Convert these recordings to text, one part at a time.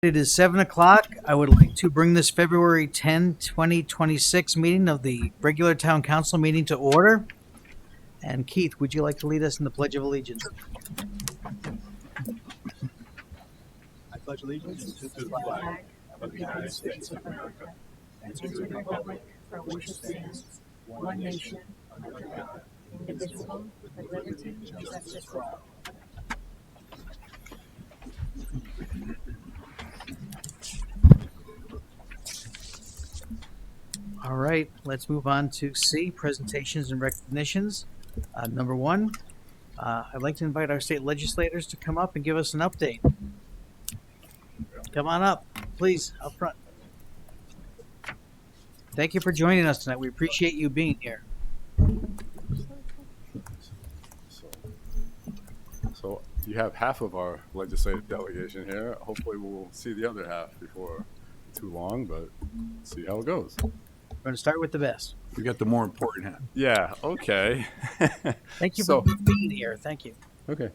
It is 7 o'clock. I would like to bring this February 10, 2026 meeting of the regular town council meeting to order. And Keith, would you like to lead us in the Pledge of Allegiance? I pledge allegiance to the flag of the United States of America and to the republic for which it stands, one nation, under God, indivisible, with liberty and justice for all. All right, let's move on to C, presentations and recognitions. Number one, I'd like to invite our state legislators to come up and give us an update. Come on up, please, up front. Thank you for joining us tonight. We appreciate you being here. So you have half of our legislative delegation here. Hopefully we'll see the other half before too long, but see how it goes. We're going to start with the best. We got the more important half. Yeah, okay. Thank you for being here. Thank you. Okay.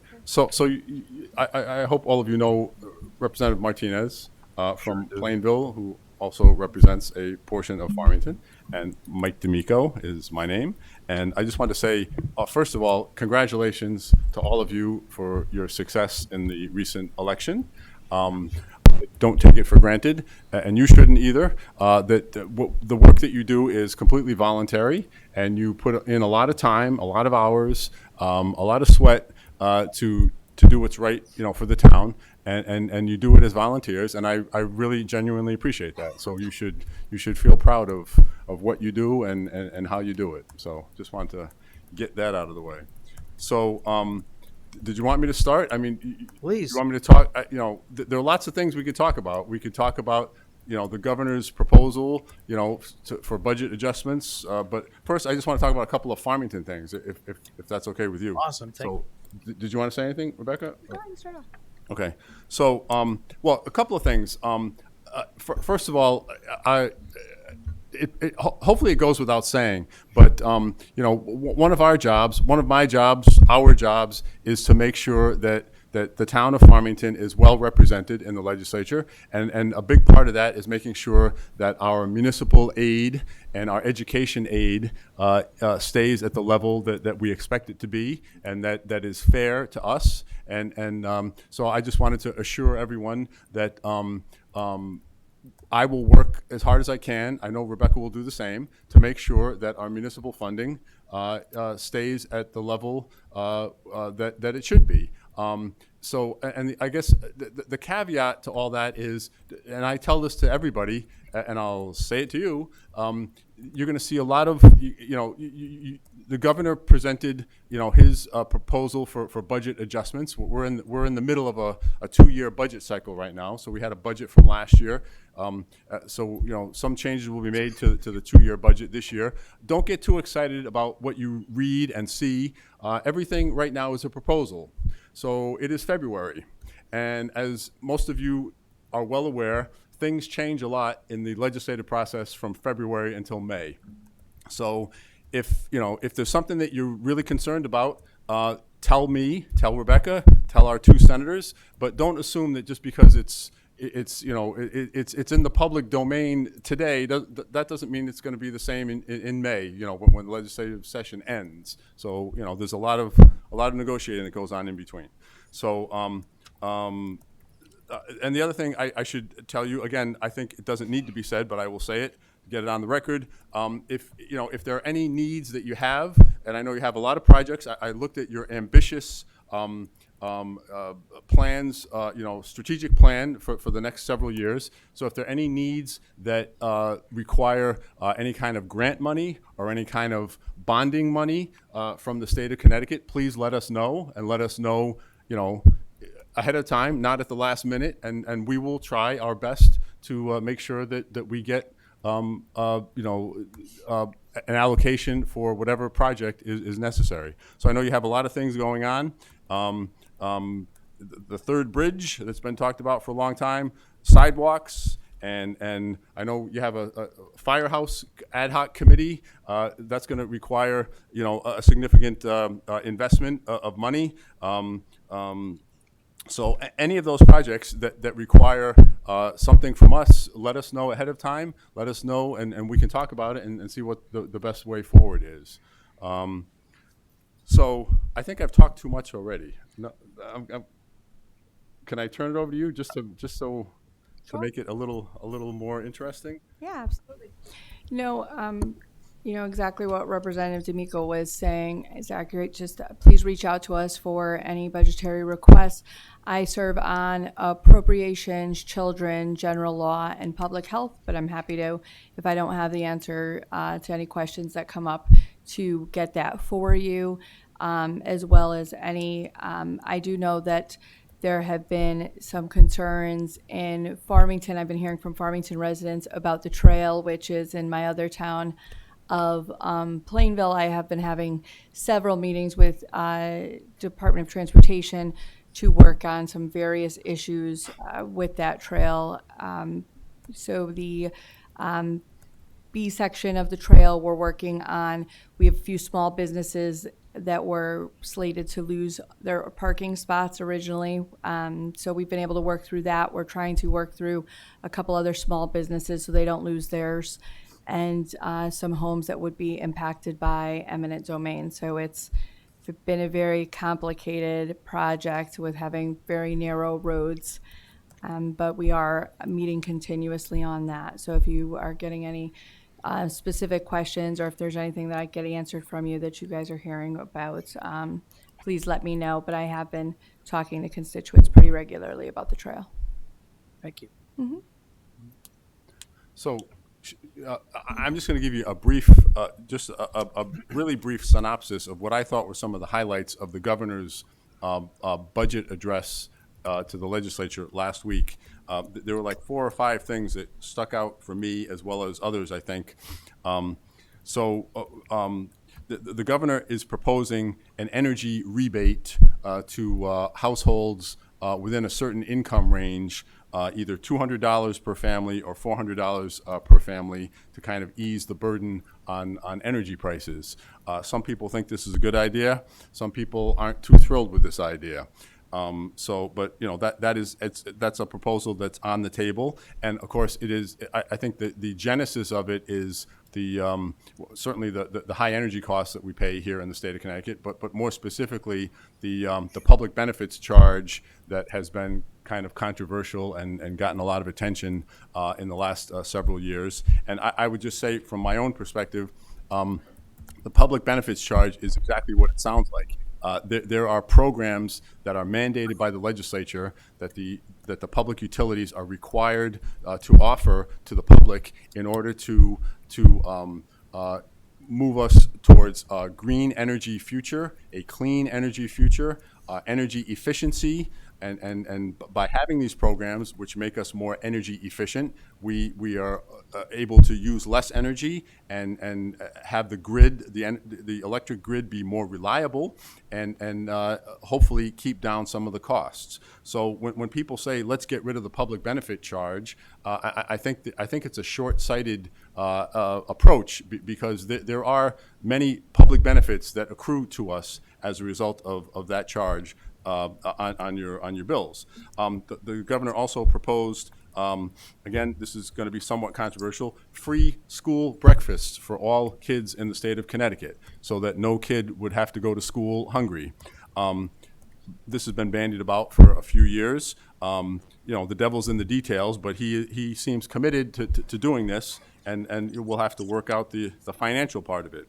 I hope all of you know Representative Martinez from Plainville, who also represents a portion of Farmington, and Mike D'Amico is my name. And I just want to say, first of all, congratulations to all of you for your success in the recent election. Don't take it for granted, and you shouldn't either, that the work that you do is completely voluntary, and you put in a lot of time, a lot of hours, a lot of sweat to do what's right, for the town, and you do it as volunteers, and I really genuinely appreciate that. So you should feel proud of what you do and how you do it. So just want to get that out of the way. So did you want me to start? I mean, please. You want me to talk? There are lots of things we could talk about. We could talk about the governor's proposal, for budget adjustments. But first, I just want to talk about a couple of Farmington things, if that's okay with you. Awesome. Thank you. Did you want to say anything, Rebecca? Go ahead and start off. Okay. So, well, a couple of things. First of all, hopefully it goes without saying, but one of my jobs, our jobs, is to make sure that the town of Farmington is well represented in the legislature, and a big part of that is making sure that our municipal aid and our education aid stays at the level that we expect it to be, and that is fair to us. And so I just wanted to assure everyone that I will work as hard as I can. I know Rebecca will do the same to make sure that our municipal funding stays at the level that it should be. And I guess the caveat to all that is, and I tell this to everybody, and I'll say it to you, you're going to see a lot of, the governor presented, his proposal for budget adjustments. We're in the middle of a 2-year budget cycle right now. So we had a budget from last year. So some changes will be made to the 2-year budget this year. Don't get too excited about what you read and see. Everything right now is a proposal. So it is February. And as most of you are well aware, things change a lot in the legislative process from February until May. So if there's something that you're really concerned about, tell me, tell Rebecca, tell our 2 senators, but don't assume that just because it's in the public domain today, that doesn't mean it's going to be the same in May, when the legislative session ends. So, there's a lot of negotiating that goes on in between. So, and the other thing I should tell you, again, I think it doesn't need to be said, but I will say it, get it on the record. If there are any needs that you have, and I know you have a lot of projects, I looked at your ambitious plans, strategic plan for the next several years. So if there are any needs that require any kind of grant money or any kind of bonding money from the state of Connecticut, please let us know, and let us know, ahead of time, not at the last minute, and we will try our best to make sure that we get an allocation for whatever project is necessary. So I know you have a lot of things going on. The third bridge that's been talked about for a long time, sidewalks, and I know you have a firehouse ad hoc committee that's going to require a significant investment of money. So any of those projects that require something from us, let us know ahead of time. Let us know, and we can talk about it and see what the best way forward is. So I think I've talked too much already. No, can I turn it over to you to Sure. make it a little more interesting? Yeah, absolutely. No, you know exactly what Representative D'Amico was saying is accurate. Just please reach out to us for any budgetary requests. I serve on appropriations, children, general law, and public health, but I'm happy to, if I don't have the answer to any questions that come up, to get that for you, as well as any. I do know that there have been some concerns in Farmington. I've been hearing from Farmington residents about the trail, which is in my other town of Plainville. I have been having several meetings with Department of Transportation to work on some various issues with that trail. So the B section of the trail we're working on, we have a few small businesses that were slated to lose their parking spots originally. So we've been able to work through that. We're trying to work through a couple other small businesses so they don't lose theirs, and some homes that would be impacted by eminent domain. So it's been a very complicated project with having very narrow roads. But we are meeting continuously on that. So if you are getting any specific questions, or if there's anything that I get answered from you that you guys are hearing about, please let me know. But I have been talking to constituents pretty regularly about the trail. Thank you. So I'm just going to give you a brief, a really brief synopsis of what I thought were some of the highlights of the governor's budget address to the legislature last week. There were like 4 or 5 things that stuck out for me as well as others, I think. The governor is proposing an energy rebate to households within a certain income range, either $200 per family or $400 per family, to kind of ease the burden on energy prices. Some people think this is a good idea. Some people aren't too thrilled with this idea. But you know, that's a proposal that's on the table, and of course it is. I think the genesis of it is certainly the high energy costs that we pay here in the state of Connecticut, but more specifically the public benefits charge that has been kind of controversial and gotten a lot of attention in the last several years. And I would just say, from my own perspective, the public benefits charge is exactly what it sounds like. There are programs that are mandated by the legislature that the public utilities are required to offer to the public in order to move us towards a green energy future, a clean energy future, energy efficiency. And by having these programs, which make us more energy efficient, we are able to use less energy and have the grid, the electric grid, be more reliable, and hopefully keep down some of the costs. So when people say let's get rid of the public benefit charge, I think it's a short-sighted approach, because there are many public benefits that accrue to us as a result of that charge on your bills. The governor also proposed, again, this is going to be somewhat controversial, free school breakfasts for all kids in the state of Connecticut, so that no kid would have to go to school hungry. This has been bandied about for a few years. You know, the devil's in the details, but he seems committed to doing this, and we'll have to work out the financial part of it.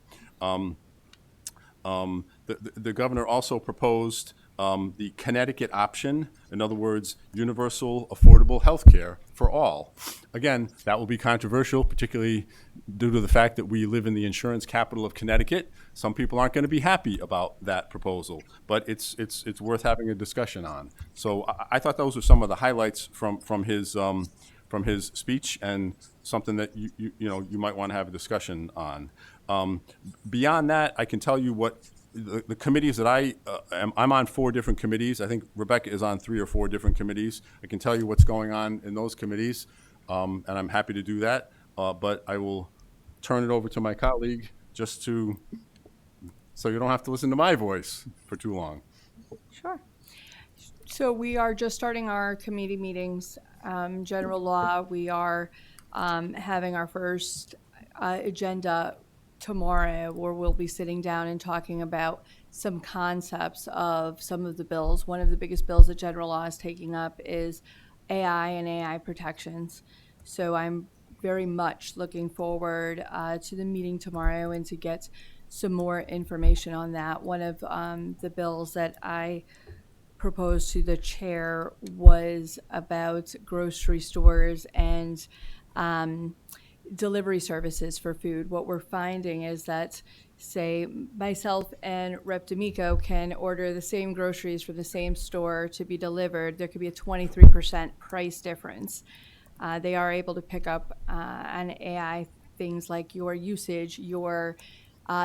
The governor also proposed the Connecticut option, in other words, universal affordable health care for all. Again, that will be controversial, particularly due to the fact that we live in the insurance capital of Connecticut. Some people aren't going to be happy about that proposal, but it's worth having a discussion on. So I thought those were some of the highlights from his speech, and something that you might want to have a discussion on. Beyond that, I can tell you what the committees that I'm on 4 different committees. I think Rebecca is on 3 or 4 different committees. I can tell you what's going on in those committees, and I'm happy to do that. But I will turn it over to my colleague so you don't have to listen to my voice for too long. Sure. So we are just starting our committee meetings. General law, we are having our first agenda tomorrow, where we'll be sitting down and talking about some concepts of some of the bills. One of the biggest bills that general law is taking up is AI and AI protections. So I'm very much looking forward to the meeting tomorrow and to get some more information on that. One of the bills that I proposed to the chair was about grocery stores and delivery services for food. What we're finding is that, say, myself and Rep. D'Amico can order the same groceries from the same store to be delivered. There could be a 23% price difference. They are able to pick up on AI things like your usage, your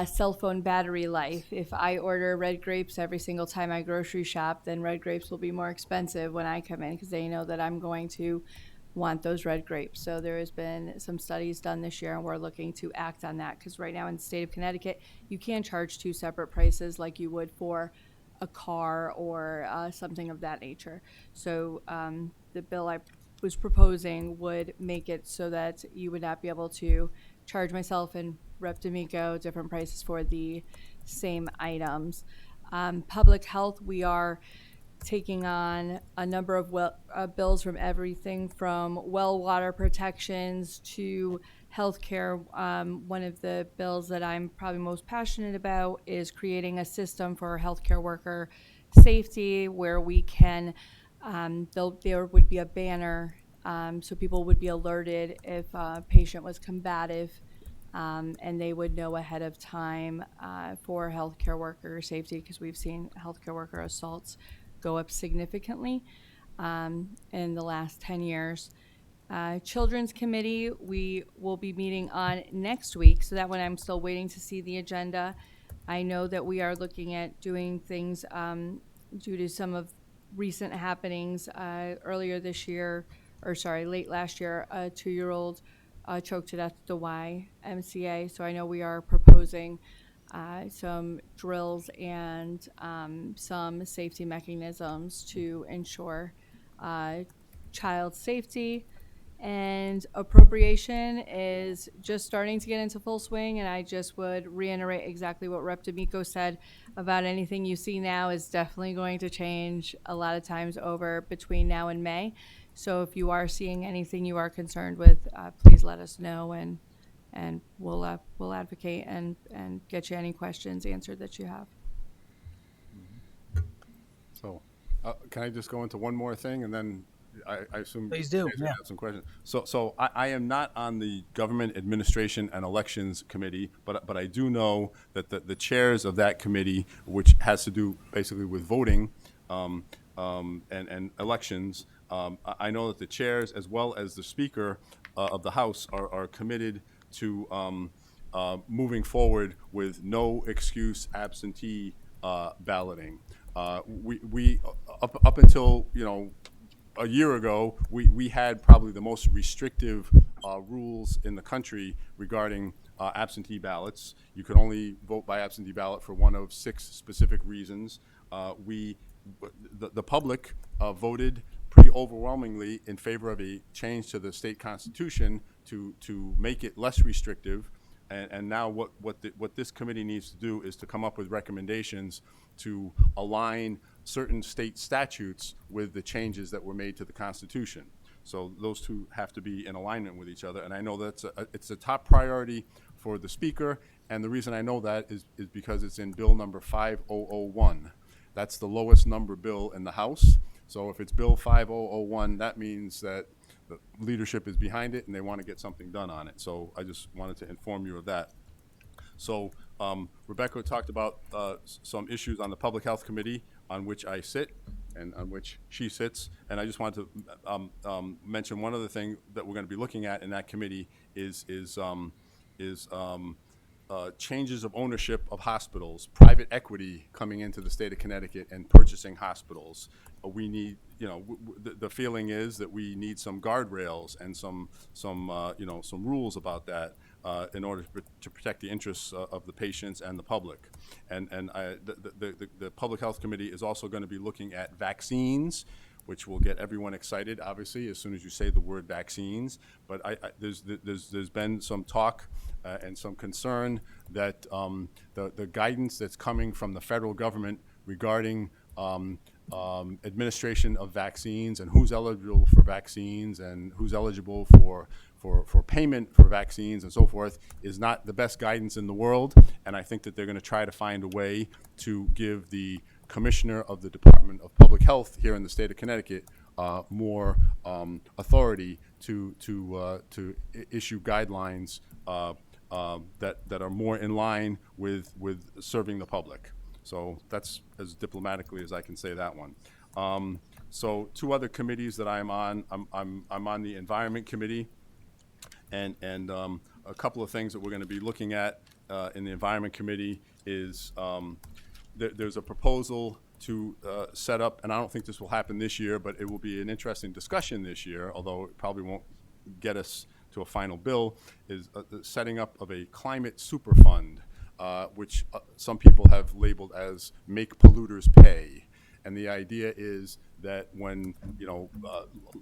cell phone battery life. If I order red grapes every single time I grocery shop, then red grapes will be more expensive when I come in because they know that I'm going to want those red grapes. So there has been some studies done this year, and we're looking to act on that because right now in the state of Connecticut, you can charge two separate prices like you would for a car or something of that nature. So the bill I was proposing would make it so that you would not be able to charge myself and Rep. D'Amico different prices for the same items. Public health, we are taking on a number of bills from everything from well water protections to healthcare. One of the bills that I'm probably most passionate about is creating a system for healthcare worker safety where we can, there would be a banner so people would be alerted if a patient was combative. And they would know ahead of time for healthcare worker safety because we've seen healthcare worker assaults go up significantly in the last 10 years. Children's Committee, we will be meeting on next week, so that one I'm still waiting to see the agenda. I know that we are looking at doing things due to some of recent happenings earlier this year, or sorry, late last year, a 2-year-old choked to death at the YMCA. So I know we are proposing some drills and some safety mechanisms to ensure child safety. And appropriation is just starting to get into full swing, and I just would reiterate exactly what Rep. D'Amico said about anything you see now is definitely going to change a lot of times over between now and May. So if you are seeing anything you are concerned with, please let us know, and we'll advocate and get you any questions answered that you have. So, can I just go into one more thing, and then I assume Please do, you guys yeah. have some questions. So I am not on the Government Administration and Elections Committee, but I do know that the chairs of that committee, which has to do basically with voting and elections, I know that the chairs as well as the Speaker of the House are committed to moving forward with no excuse absentee balloting. We up until a year ago, we had probably the most restrictive rules in the country regarding absentee ballots. You could only vote by absentee ballot for one of 6 specific reasons. The public voted pretty overwhelmingly in favor of a change to the state constitution to make it less restrictive. And now what this committee needs to do is to come up with recommendations to align certain state statutes with the changes that were made to the Constitution. So those two have to be in alignment with each other. And I know it's a top priority for the Speaker. And the reason I know that is because it's in Bill number 5001. That's the lowest number bill in the House. So if it's Bill 5001, that means that the leadership is behind it and they want to get something done on it. So I just wanted to inform you of that. So Rebecca talked about some issues on the Public Health Committee on which I sit and on which she sits. And I just wanted to mention one other thing that we're going to be looking at in that committee is changes of ownership of hospitals, private equity coming into the state of Connecticut and purchasing hospitals. We need, the feeling is that we need some guardrails and some rules about that. in order to protect the interests of the patients and the public. The Public Health Committee is also going to be looking at vaccines, which will get everyone excited, obviously, as soon as you say the word vaccines. But there's been some talk and some concern that the guidance that's coming from the federal government regarding administration of vaccines and who's eligible for vaccines and who's eligible for payment for vaccines and so forth is not the best guidance in the world. And I think that they're going to try to find a way to give the commissioner of the Department of Public Health here in the state of Connecticut more authority to issue guidelines that are more in line with serving the public. So that's as diplomatically as I can say that one. So two other committees that I'm on. I'm on the Environment Committee, and a couple of things that we're going to be looking at in the Environment Committee is there's a proposal to set up, and I don't think this will happen this year, but it will be an interesting discussion this year, although it probably won't get us to a final bill, is the setting up of a climate super fund, which some people have labeled as make polluters pay. And the idea is that when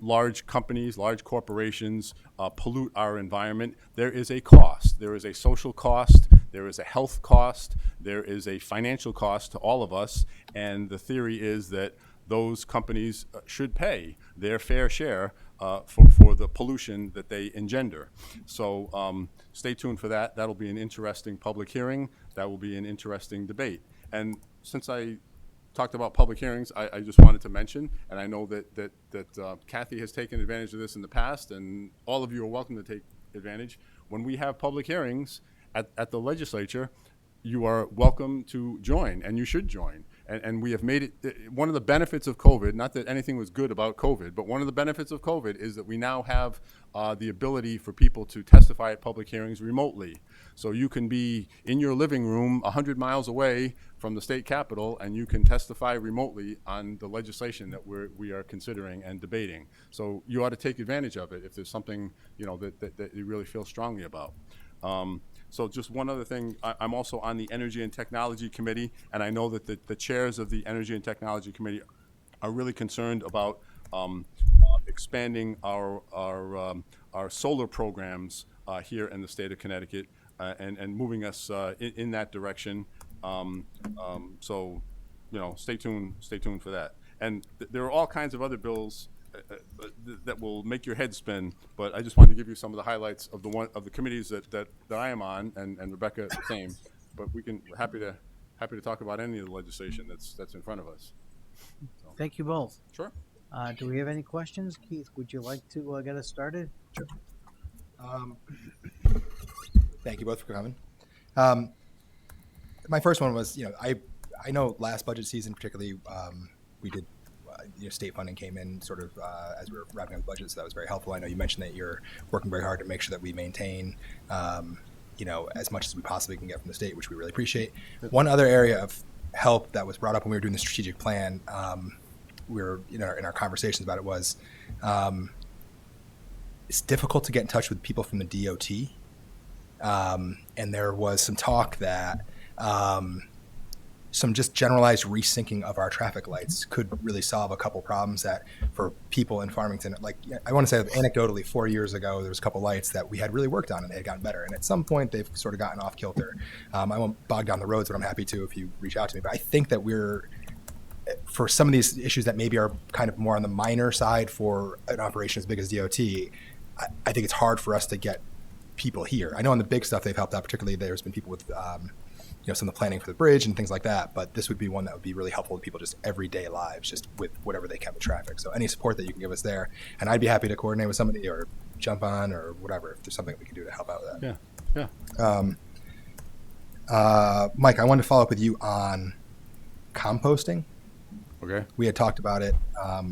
large companies, large corporations pollute our environment, there is a cost. There is a social cost. There is a health cost. There is a financial cost to all of us. And the theory is that those companies should pay their fair share for the pollution that they engender. So stay tuned for that. That'll be an interesting public hearing. That will be an interesting debate. And since I talked about public hearings, I just wanted to mention, and I know that Kathy has taken advantage of this in the past, and all of you are welcome to take advantage. When we have public hearings at the legislature, you are welcome to join, and you should join. And we have made it, one of the benefits of COVID, not that anything was good about COVID, but one of the benefits of COVID is that we now have the ability for people to testify at public hearings remotely. So you can be in your living room 100 miles away from the state capitol, and you can testify remotely on the legislation that we are considering and debating. So you ought to take advantage of it if there's something that you really feel strongly about. So just one other thing, I'm also on the Energy and Technology Committee, and I know that the chairs of the Energy and Technology Committee are really concerned about expanding our solar programs here in the state of Connecticut and moving us in that direction. So, stay tuned for that. And there are all kinds of other bills that will make your head spin, but I just wanted to give you some of the highlights of the committees that I am on, and Rebecca the same. But we're happy to talk about any of the legislation that's in front of us. So. Thank you both. Sure. Do we have any questions? Keith, would you like to get us started? Sure. Thank you both for coming. My first one was, I know last budget season particularly, we did. State funding came in sort of as we were wrapping up the budget, so that was very helpful. I know you mentioned that you're working very hard to make sure that we maintain, as much as we possibly can get from the state, which we really appreciate. One other area of help that was brought up when we were doing the strategic plan, we were in our conversations about it was, it's difficult to get in touch with people from the DOT, and there was some talk that. Some just generalized resyncing of our traffic lights could really solve a couple problems that for people in Farmington, like I want to say anecdotally 4 years ago, there was a couple lights that we had really worked on and they had gotten better. And at some point they've sort of gotten off kilter. I won't bog down the roads, but I'm happy to if you reach out to me. But I think that for some of these issues that maybe are kind of more on the minor side for an operation as big as DOT, I think it's hard for us to get people here. I know on the big stuff they've helped out, particularly there's been people with some of the planning for the bridge and things like that. But this would be one that would be really helpful to people just everyday lives, just with whatever they can with traffic. So any support that you can give us there. And I'd be happy to coordinate with somebody or jump on or whatever, if there's something we can do to help out with that. Yeah. Mike, I wanted to follow up with you on composting. Okay. We had talked about it a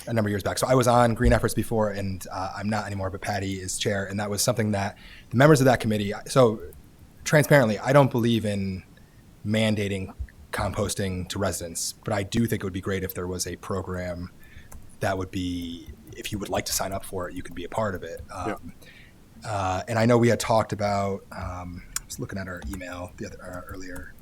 number of years back. So I was on Green Efforts before, and I'm not anymore, but Patty is chair. And that was something that the members of that committee, so transparently, I don't believe in mandating composting to residents, but I do think it would be great if there was a program that would be, if you would like to sign up for it, you could be a part of it. And I know we had talked about, I was looking at our email earlier,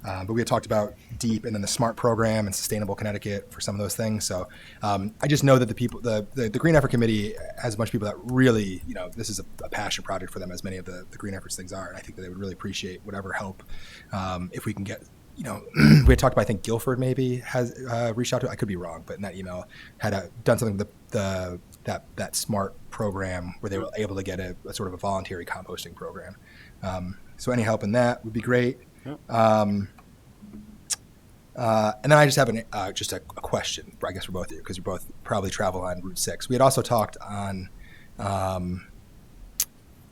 but we had talked about DEEP and then the SMART program and Sustainable Connecticut for some of those things. So I just know that the Green Effort Committee has a bunch of people that really, this is a passion project for them, as many of the Green Efforts things are. And I think that they would really appreciate whatever help if we can get. We had talked about, I think Guilford maybe has reached out to, I could be wrong, but in that email had done something with that SMART program where they were able to get a sort of a voluntary composting program. So any help in that would be great. And then I just have just a question, I guess, for both of you, because you both probably travel on Route 6. We had also talked on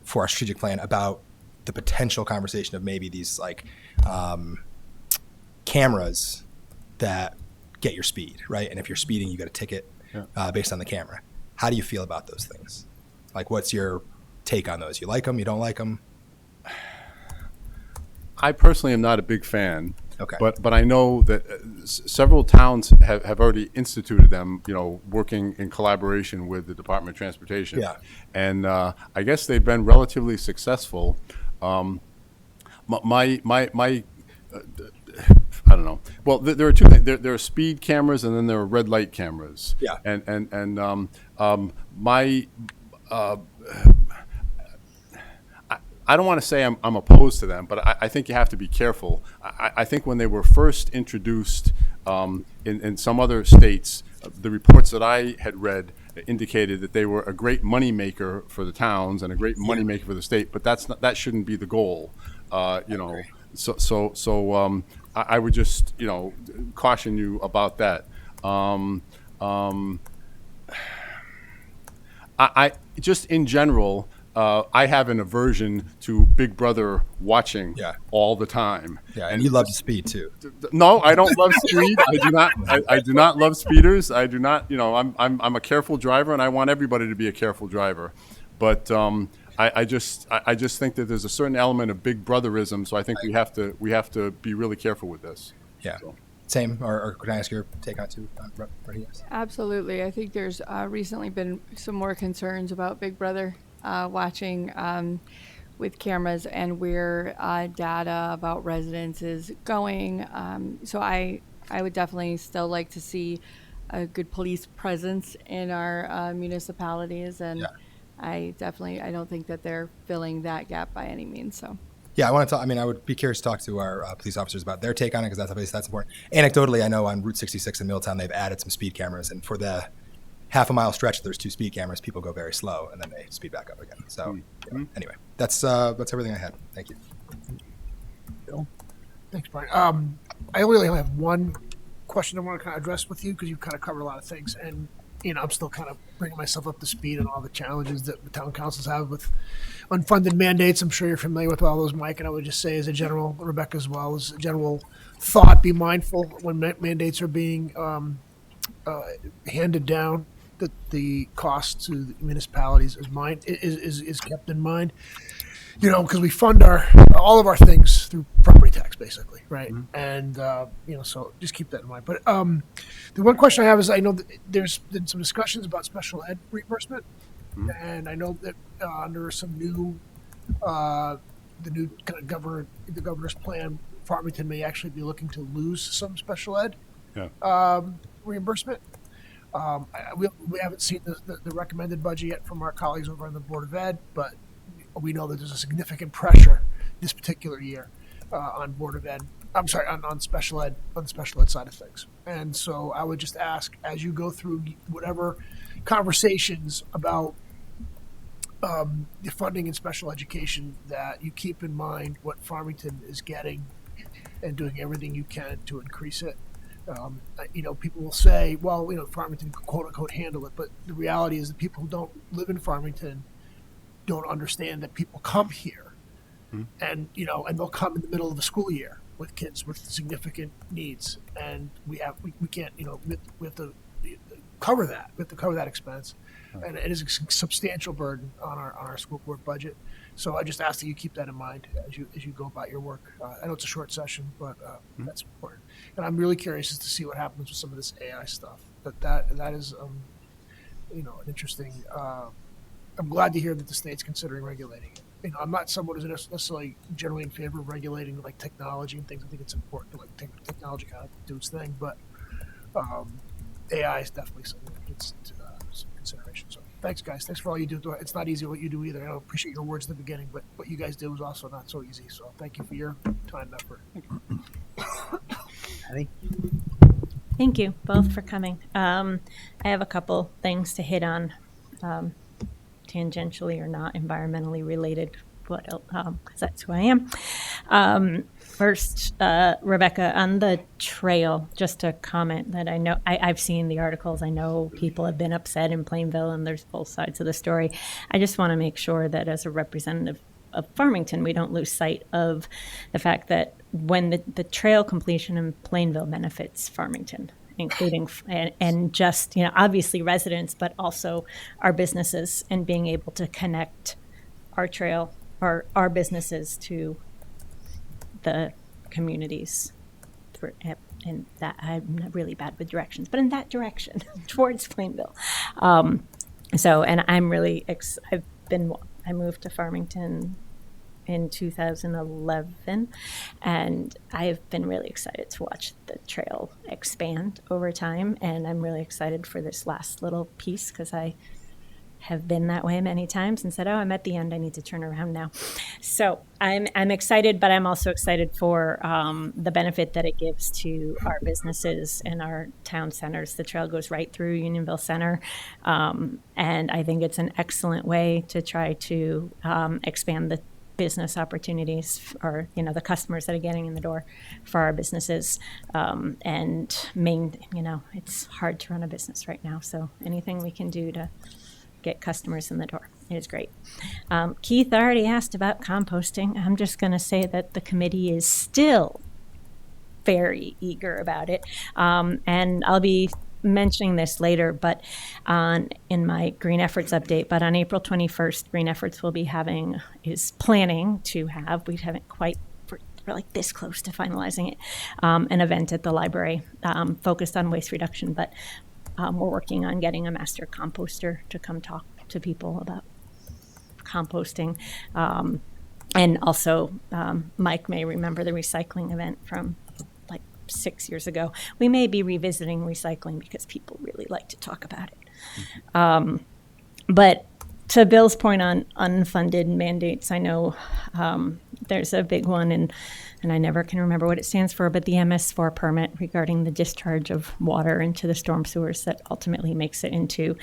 for our strategic plan about the potential conversation of maybe these cameras that get your speed, right? And if you're speeding, you get a ticket based on the camera. How do you feel about those things? What's your take on those? You like them? You don't like them? I personally am not a big fan. Okay. But I know that several towns have already instituted them, working in collaboration with the Department of Transportation. Yeah. And I guess they've been relatively successful. I don't know. Well, there are two things. There are speed cameras and then there are red light cameras. Yeah. I don't want to say I'm opposed to them, but I think you have to be careful. I think when they were first introduced in some other states, the reports that I had read indicated that they were a great moneymaker for the towns and a great moneymaker for the state, but that shouldn't be the goal. So I would just caution you about that. I just in general. I have an aversion to Big Brother watching all the time. Yeah, and you love the speed too. No, I don't love speed. I do not. I do not love speeders. I do not. I'm a careful driver, and I want everybody to be a careful driver. But I just think that there's a certain element of Big Brotherism. So I think we have to be really careful with this. Yeah. So. Same, or can I ask your take on it too? Absolutely. I think there's recently been some more concerns about Big Brother watching with cameras and where data about residents is going. So I would definitely still like to see a good police presence in our municipalities, and I don't think that they're filling that gap by any means. So. Yeah, I would be curious to talk to our police officers about their take on it, because that's important. Anecdotally, I know on Route 66 in Middletown, they've added some speed cameras, and for the half a mile stretch, there's 2 speed cameras. People go very slow, and then they speed back up again. So anyway, that's everything I had. Thank you. Bill? Thanks, Brian. I really only have one question I want to kind of address with you, because you've kind of covered a lot of things, and I'm still kind of bringing myself up to speed on all the challenges that the town councils have with unfunded mandates. I'm sure you're familiar with all those, Mike, and I would just say, as a general, Rebecca as well, as a general thought, be mindful when mandates are being handed down, that the cost to the municipalities is kept in mind. Because we fund all of our things through property tax, basically, right? Mm-hmm. And so just keep that in mind. But the one question I have is, I know that there's been some discussions about special ed reimbursement, and I know that under some the new kind of the governor's plan, Farmington may actually be looking to lose some special ed reimbursement. We haven't seen the recommended budget yet from our colleagues over on the Board of Ed, but we know that there's a significant pressure this particular year on Board of Ed. I'm sorry, on special ed, on the special ed side of things. And so I would just ask, as you go through whatever conversations about the funding in special education, that you keep in mind what Farmington is getting and doing everything you can to increase it. People will say, well, Farmington quote unquote handle it, but the reality is that people who don't live in Farmington don't understand that people come here, and they'll come in the middle of the school year with kids with significant needs, and we can't, we have to cover that. We have to cover that expense, and it is a substantial burden on our school board budget. So I just ask that you keep that in mind as you go about your work. I know it's a short session, but that's important. And I'm really curious as to see what happens with some of this AI stuff. But that is an interesting I'm glad to hear that the state's considering regulating it. You know, I'm not someone who's necessarily generally in favor of regulating like technology and things. I think it's important to like take technology kind of do its thing, but AI is definitely something that gets into some consideration. So thanks, guys. Thanks for all you do. It's not easy what you do either. I appreciate your words at the beginning, but what you guys do is also not so easy. So thank you for your time and effort. Patty? Thank you both for coming. I have a couple things to hit on, tangentially or not environmentally related, but because that's who I am. First, Rebecca, on the trail, just a comment that I know I've seen the articles. I know people have been upset in Plainville, and there's both sides of the story. I just want to make sure that as a representative of Farmington, we don't lose sight of the fact that when the trail completion in Plainville benefits Farmington, including and just, you know, obviously residents, but also our businesses, and being able to connect our trail or our businesses to the communities. And that, I'm not really bad with directions, but in that direction towards Plainville. So, and I'm really, I moved to Farmington in 2011, and I've been really excited to watch the trail expand over time. And I'm really excited for this last little piece, because I have been that way many times and said, oh, I'm at the end, I need to turn around now. So I'm excited, but I'm also excited for the benefit that it gives to our businesses and our town centers. The trail goes right through Unionville Center, and I think it's an excellent way to try to expand the business opportunities, or, you know, the customers that are getting in the door for our businesses. And you know, it's hard to run a business right now, so anything we can do to get customers in the door is great. Keith already asked about composting. I'm just going to say that the committee is still very eager about it. And I'll be mentioning this later, but in my Green Efforts update, but on April 21st, Green Efforts will be is planning to have, we haven't quite, we're like this close to finalizing it, an event at the library focused on waste reduction, but we're working on getting a master composter to come talk to people about composting. And also, Mike may remember the recycling event from like 6 years ago. We may be revisiting recycling because people really like to talk about it. But to Bill's point on unfunded mandates, I know there's a big one, and I never can remember what it stands for, but the MS4 permit regarding the discharge of water into the storm sewers that ultimately makes it into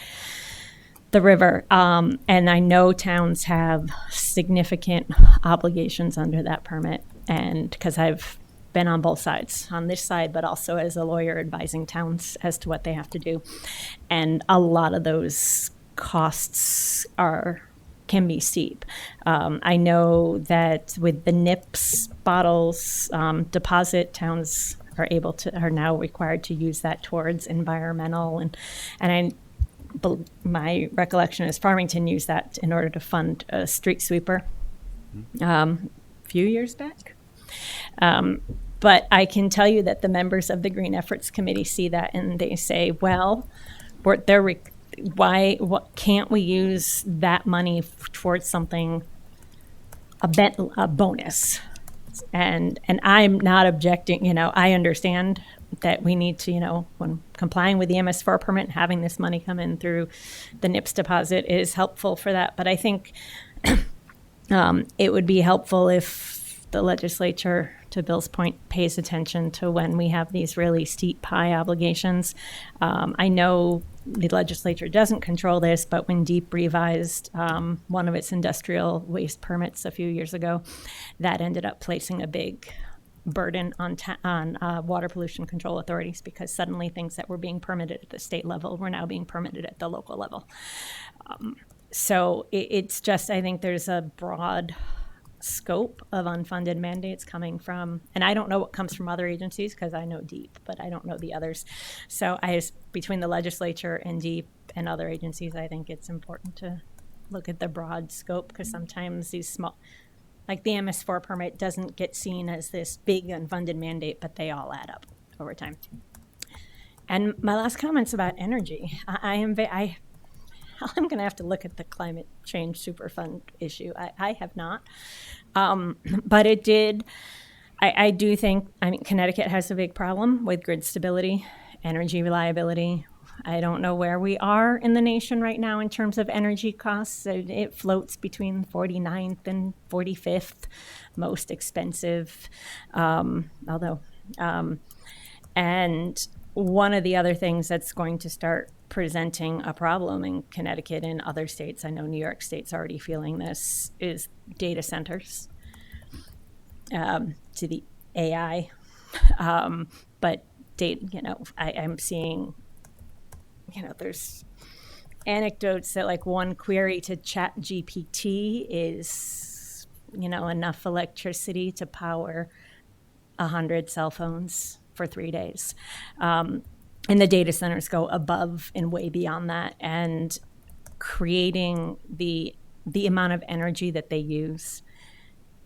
the river. And I know towns have significant obligations under that permit, and because I've been on both sides, on this side, but also as a lawyer advising towns as to what they have to do. And a lot of those costs can be steep. I know that with the NIPS bottles deposit, towns are now required to use that towards environmental, and my recollection is Farmington used that in order to fund a street sweeper a few years back. But I can tell you that the members of the Green Efforts Committee see that and they say, well, what can't we use that money towards something, a bonus? And I'm not objecting, I understand that we need to, when complying with the MS4 permit, having this money come in through the NIPS deposit is helpful for that. But I think it would be helpful if the legislature, to Bill's point, pays attention to when we have these really steep, high obligations. I know the legislature doesn't control this, but when DEEP revised one of its industrial waste permits a few years ago, that ended up placing a big burden on water pollution control authorities, because suddenly things that were being permitted at the state level were now being permitted at the local level. So it's just, I think there's a broad scope of unfunded mandates coming from, and I don't know what comes from other agencies because I know DEEP, but I don't know the others. So between the legislature and DEEP and other agencies, I think it's important to look at the broad scope, because sometimes these small, like the MS4 permit doesn't get seen as this big unfunded mandate, but they all add up over time. And my last comment's about energy. I'm going to have to look at the climate change superfund issue. I have not. But it did, I do think, I mean, Connecticut has a big problem with grid stability, energy reliability. I don't know where we are in the nation right now in terms of energy costs. It floats between 49th and 45th most expensive, although, and one of the other things that's going to start presenting a problem in Connecticut and other states, I know New York State's already feeling this, is data centers, to the AI. But I'm seeing, there's anecdotes that like one query to Chat GPT is, enough electricity to power 100 cell phones for 3 days. And the data centers go above and way beyond that, and creating the amount of energy that they use,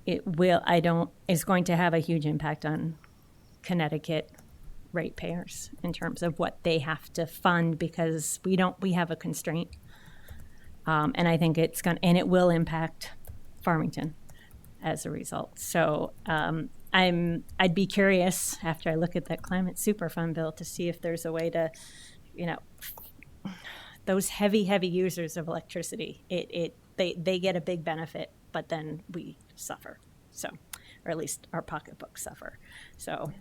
is going to have a huge impact on Connecticut ratepayers in terms of what they have to fund, because we have a constraint. And I think it will impact Farmington as a result. So, I'd be curious after I look at that climate superfund bill to see if there's a way to, those heavy users of electricity, they get a big benefit, but then we suffer. So, or at least our pocketbooks suffer. So,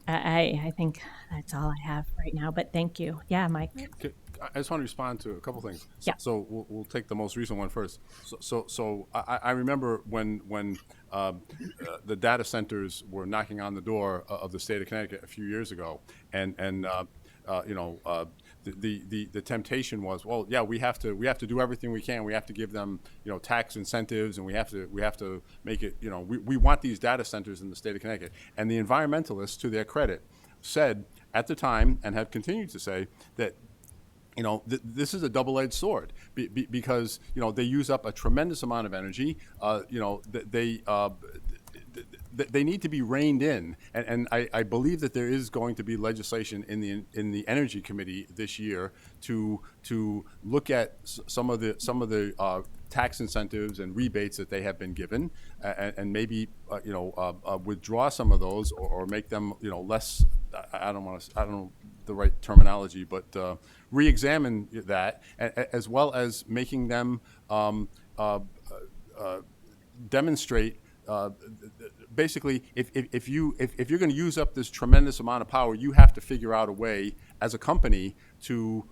I think that's all I have right now, but thank you. Yeah, Mike. Okay, I just want to respond to a couple things. Yeah. So we'll take the most recent one first. So I remember when the data centers were knocking on the door of the state of Connecticut a few years ago, and the temptation was, well, yeah, we have to do everything we can. We have to give them, tax incentives, and we have to make it, we want these data centers in the state of Connecticut. And the environmentalists, to their credit, said at the time, and have continued to say, that this is a double-edged sword because they use up a tremendous amount of energy. They need to be reined in, and I believe that there is going to be legislation in the Energy Committee this year to look at some of the tax incentives and rebates that they have been given, and maybe withdraw some of those or make them less. I don't know the right terminology, but re-examine that, as well as making them demonstrate. Basically, if you're going to use up this tremendous amount of power, you have to figure out a way as a company to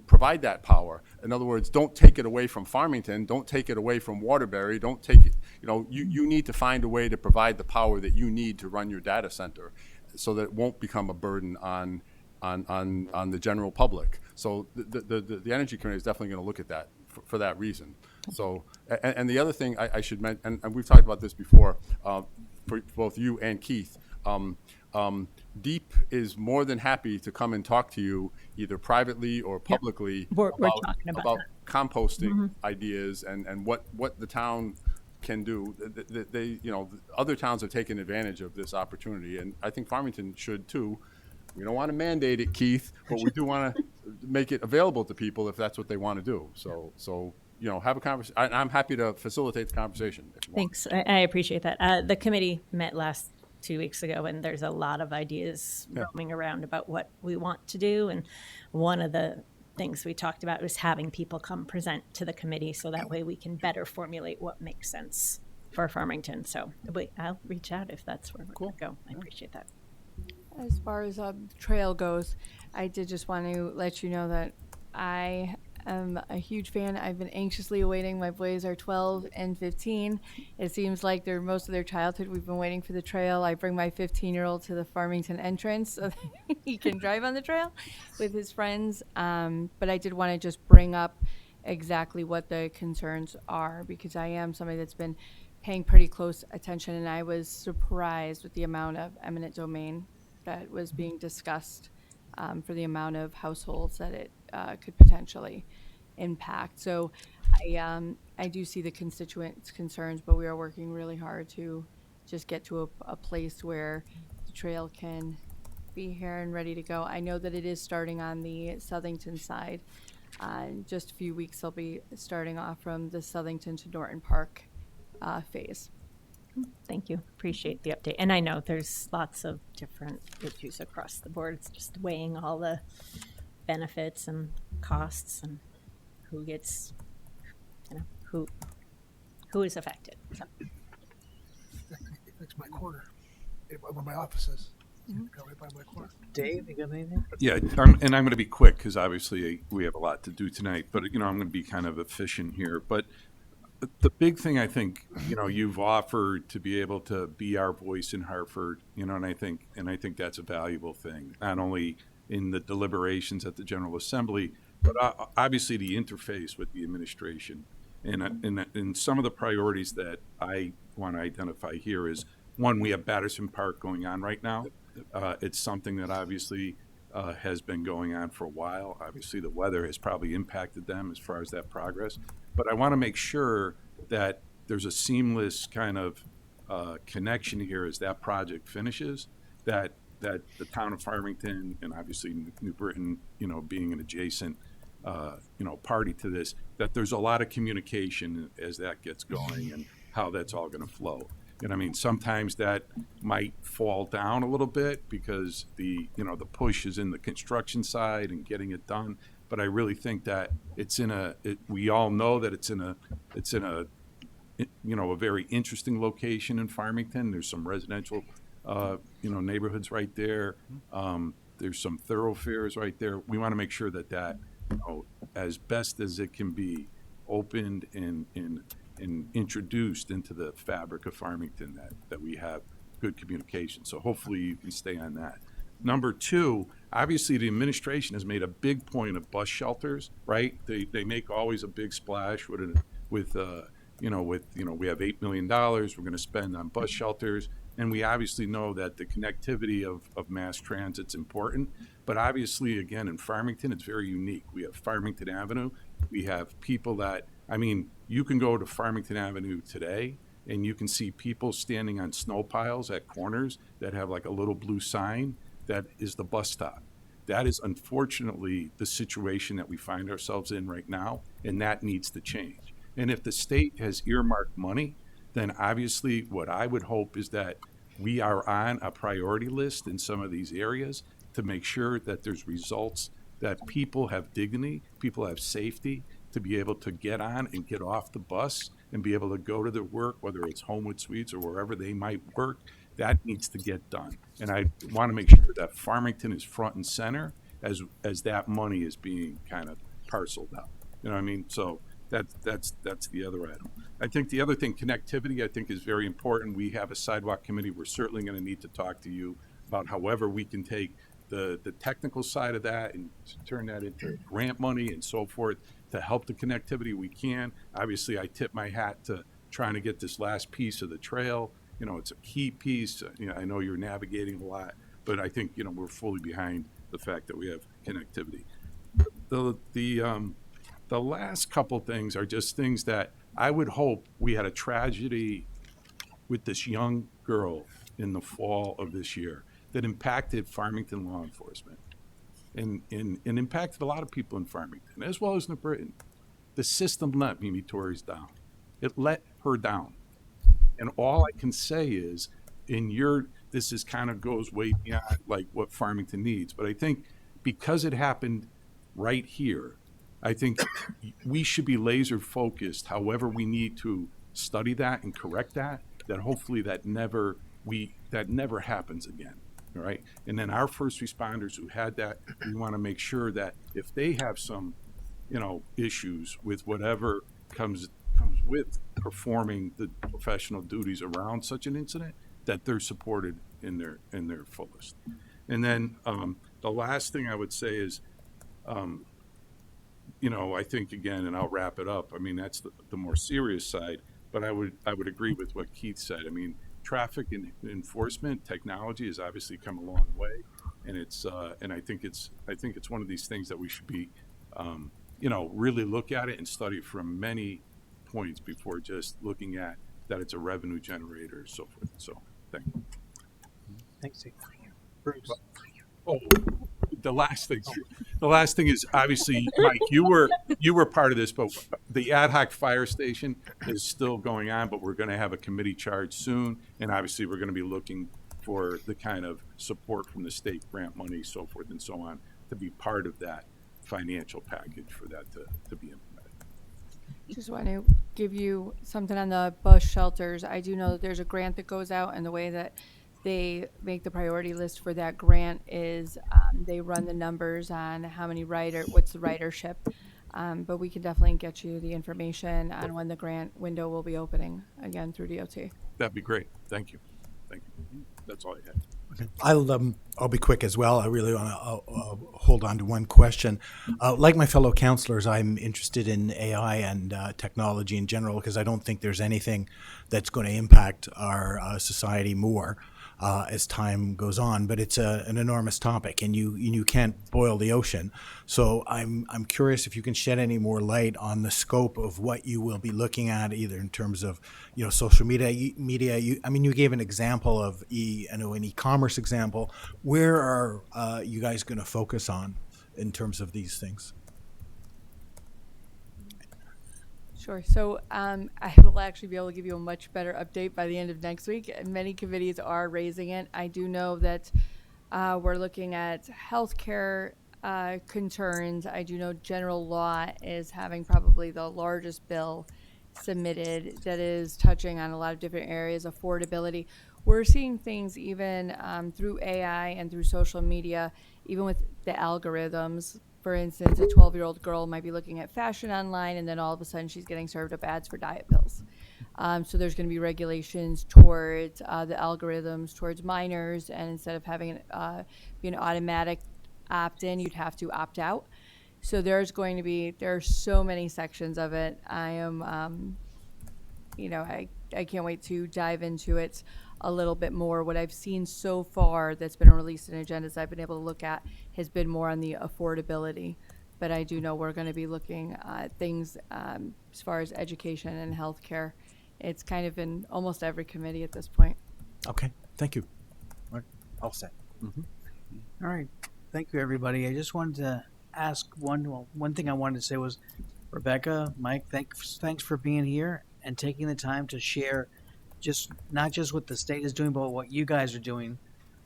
provide that power. In other words, don't take it away from Farmington, don't take it away from Waterbury, don't take it. You need to find a way to provide the power that you need to run your data center, so that it won't become a burden on the general public. So the Energy Committee is definitely going to look at that for that reason. So, and the other thing I should mention, and we've talked about this before, for both you and Keith, DEEP is more than happy to come and talk to you either privately or publicly We're talking about composting ideas and what the town can do. They other towns have taken advantage of this opportunity, and I think Farmington should too. We don't want to mandate it, Keith, but we do want to make it available to people if that's what they want to do. So have a conversation. I'm happy to facilitate the conversation if you want. Thanks. I appreciate that. The committee met last 2 weeks ago, and there's a lot of ideas roaming around about what we want to do. And one of the things we talked about was having people come present to the committee, so that way we can better formulate what makes sense for Farmington. So I'll reach out if that's where we're going to go. I appreciate that. As far as the trail goes, I did just want to let you know that I am a huge fan. I've been anxiously awaiting. My boys are 12 and 15. It seems like they're most of their childhood. We've been waiting for the trail. I bring my 15-year-old to the Farmington entrance so that he can drive on the trail with his friends. But I did want to just bring up exactly what the concerns are, because I am somebody that's been paying pretty close attention, and I was surprised with the amount of eminent domain that was being discussed, for the amount of households that it could potentially impact. So I do see the constituents' concerns, but we are working really hard to just get to a place where the trail can be here and ready to go. I know that it is starting on the Southington side. In just a few weeks, they'll be starting off from the Southington to Norton Park phase. Thank you. Appreciate the update. And I know there's lots of different issues across the board. It's just weighing all the benefits and costs and who gets, who is affected. So, It's my corner, where my office is. Right by my corner. Dave, you got anything? Yeah, I'm going to be quick because obviously we have a lot to do tonight. But I'm going to be kind of efficient here. But the big thing I think you've offered to be able to be our voice in Hartford, and I think that's a valuable thing. Not only in the deliberations at the General Assembly, but obviously the interface with the administration. And some of the priorities that I want to identify here is, one, we have Batterson Park going on right now. It's something that obviously has been going on for a while. Obviously, the weather has probably impacted them as far as that progress. But I want to make sure that there's a seamless kind of connection here as that project finishes, that the town of Farmington and obviously New Britain, being an adjacent party to this, that there's a lot of communication as that gets going and how that's all going to flow. And I mean, sometimes that might fall down a little bit because the push is in the construction side and getting it done. But I really think that we all know that it's in a very interesting location in Farmington. There's some residential, neighborhoods right there. There's some thoroughfares right there. We want to make sure that as best as it can be, opened and introduced into the fabric of Farmington, that we have good communication. So hopefully you can stay on that. Number two, obviously the administration has made a big point of bus shelters, right? They make always a big splash we have $8 million we're going to spend on bus shelters. And we obviously know that the connectivity of mass transit's important. But obviously, again, in Farmington, it's very unique. We have Farmington Avenue. We have people you can go to Farmington Avenue today and you can see people standing on snow piles at corners that have like a little blue sign that is the bus stop. That is unfortunately the situation that we find ourselves in right now, and that needs to change. And if the state has earmarked money, then obviously what I would hope is that we are on a priority list in some of these areas to make sure that there's results, that people have dignity, people have safety to be able to get on and get off the bus and be able to go to their work, whether it's Homewood Suites or wherever they might work. That needs to get done. And I want to make sure that Farmington is front and center as that money is being kind of parceled out. You know what I mean? So that's the other item. I think the other thing, connectivity, I think is very important. We have a sidewalk committee. We're certainly going to need to talk to you about however we can take the technical side of that and turn that into grant money and so forth to help the connectivity we can. Obviously, I tip my hat to trying to get this last piece of the trail. It's a key piece. I know you're navigating a lot, but I think, we're fully behind the fact that we have connectivity. The last couple things are just things that I would hope. We had a tragedy with this young girl in the fall of this year that impacted Farmington law enforcement and impacted a lot of people in Farmington, as well as New Britain. The system let Mimi Torres down. It let her down. And all I can say is, this kind of goes way beyond like what Farmington needs. But I think because it happened right here, I think we should be laser focused. However, we need to study that and correct that hopefully that never happens again. All right. And then our first responders who had that, we want to make sure that if they have some, issues with whatever comes with performing the professional duties around such an incident, that they're supported in their fullest. And then the last thing I would say is, I think again, and I'll wrap it up. I mean, that's the more serious side, but I would agree with what Keith said. I mean, traffic enforcement technology has obviously come a long way, and it's and I think it's one of these things that we should be, really look at it and study from many points before just looking at that it's a revenue generator, so forth and so on. Thank you. Thanks, Steve. Bruce. Oh, the last thing is obviously, Mike, you were part of this, but the ad hoc fire station is still going on, but we're going to have a committee charge soon, and obviously we're going to be looking for the kind of support from the state grant money, so forth and so on, to be part of that financial package for that to be implemented. Just want to give you something on the bus shelters. I do know that there's a grant that goes out, and the way that they make the priority list for that grant is they run the numbers on how many what's the ridership. But we can definitely get you the information on when the grant window will be opening again through DOT. That'd be great. Thank you. Thank you. That's all I had. I'll be quick as well. I really want to hold on to one question. Like my fellow counselors, I'm interested in AI and technology in general because I don't think there's anything that's going to impact our society more as time goes on. But it's an enormous topic, and you can't boil the ocean. So I'm curious if you can shed any more light on the scope of what you will be looking at, either in terms of social media. You gave an example of an e-commerce example. Where are you guys going to focus on in terms of these things? Sure. So I will actually be able to give you a much better update by the end of next week. Many committees are raising it. I do know that we're looking at healthcare concerns. I do know general law is having probably the largest bill submitted that is touching on a lot of different areas, affordability. We're seeing things even through AI and through social media, even with the algorithms. For instance, a 12-year-old girl might be looking at fashion online, and then all of a sudden she's getting served up ads for diet pills. So there's going to be regulations towards the algorithms, towards minors, and instead of having be an automatic opt-in, you'd have to opt out. So there are so many sections of it. I am, I can't wait to dive into it a little bit more. What I've seen so far that's been released in agendas I've been able to look at has been more on the affordability. But I do know we're going to be looking at things as far as education and healthcare. It's kind of in almost every committee at this point. Okay, thank you. All set. All right. Thank you, everybody. I just wanted to ask one thing I wanted to say was, Rebecca, Mike, thanks for being here and taking the time to share not just what the state is doing, but what you guys are doing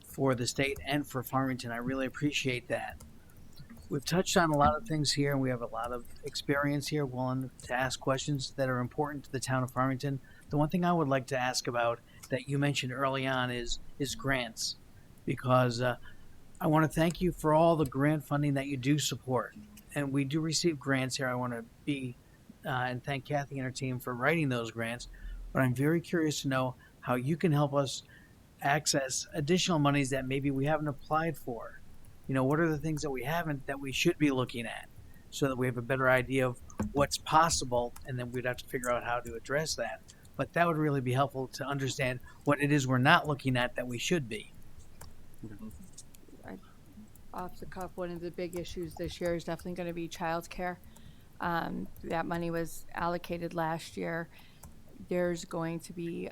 for the state and for Farmington. I really appreciate that. We've touched on a lot of things here, and we have a lot of experience here, willing to ask questions that are important to the town of Farmington. The one thing I would like to ask about that you mentioned early on is grants, because I want to thank you for all the grant funding that you do support. And we do receive grants here. I want to and thank Kathy and her team for writing those grants. But I'm very curious to know how you can help us access additional monies that maybe we haven't applied for. What are the things that we haven't that we should be looking at so that we have a better idea of what's possible, and then we'd have to figure out how to address that. But that would really be helpful to understand what it is we're not looking at that we should be. Off the cuff, one of the big issues this year is definitely going to be childcare. That money was allocated last year. There's going to be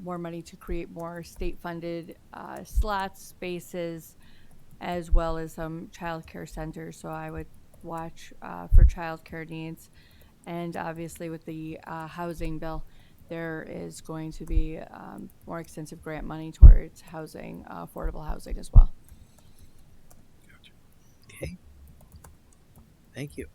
more money to create more state-funded slots, spaces, as well as some childcare centers. So I would watch for childcare needs. And obviously with the housing bill, there is going to be more extensive grant money towards housing, affordable housing as well. Okay. Thank you.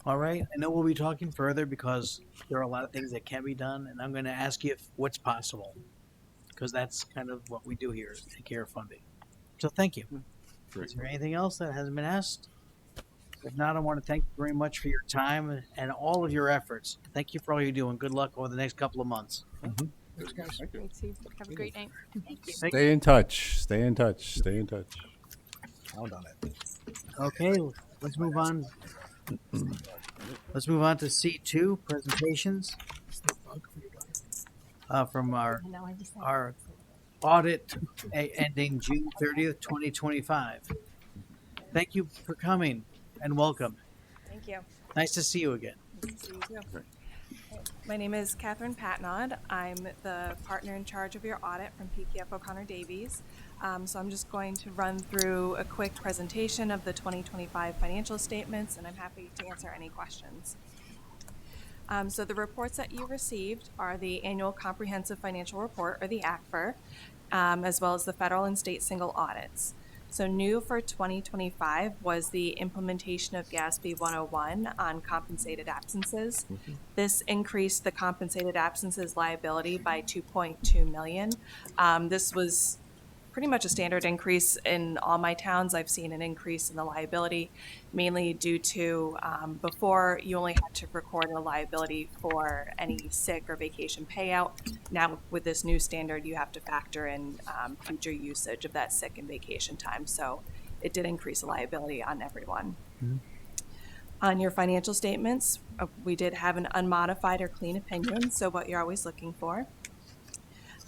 All right. I know we'll be talking further because there are a lot of things that can be done, and I'm going to ask you what's possible, because that's kind of what we do here, is take care of funding. So thank you. Is there anything else that hasn't been asked? If not, I want to thank you very much for your time and all of your efforts. Thank you for all you're doing. Good luck over the next couple of months. Thanks, guys. Great, Steve. Have a great night. Stay in touch. Stay in touch. Stay in touch. Count on it. Okay, let's move on. Let's move on to C2 presentations from our audit ending June 30th, 2025. Thank you for coming and welcome. Thank you. Nice to see you again. See you too. My name is Catherine Patnod. I'm the partner in charge of your audit from PKF O'Connor Davies. So I'm just going to run through a quick presentation of the 2025 financial statements, and I'm happy to answer any questions. So the reports that you received are the Annual Comprehensive Financial Report, or the ACFR, as well as the federal and state single audits. So new for 2025 was the implementation of GASB 101 on compensated absences. This increased the compensated absences liability by $2.2 million. This was pretty much a standard increase in all my towns. I've seen an increase in the liability, mainly due to before you only had to record a liability for any sick or vacation payout. Now with this new standard, you have to factor in future usage of that sick and vacation time. So it did increase the liability on everyone. On your financial statements, we did have an unmodified or clean opinion, so what you're always looking for.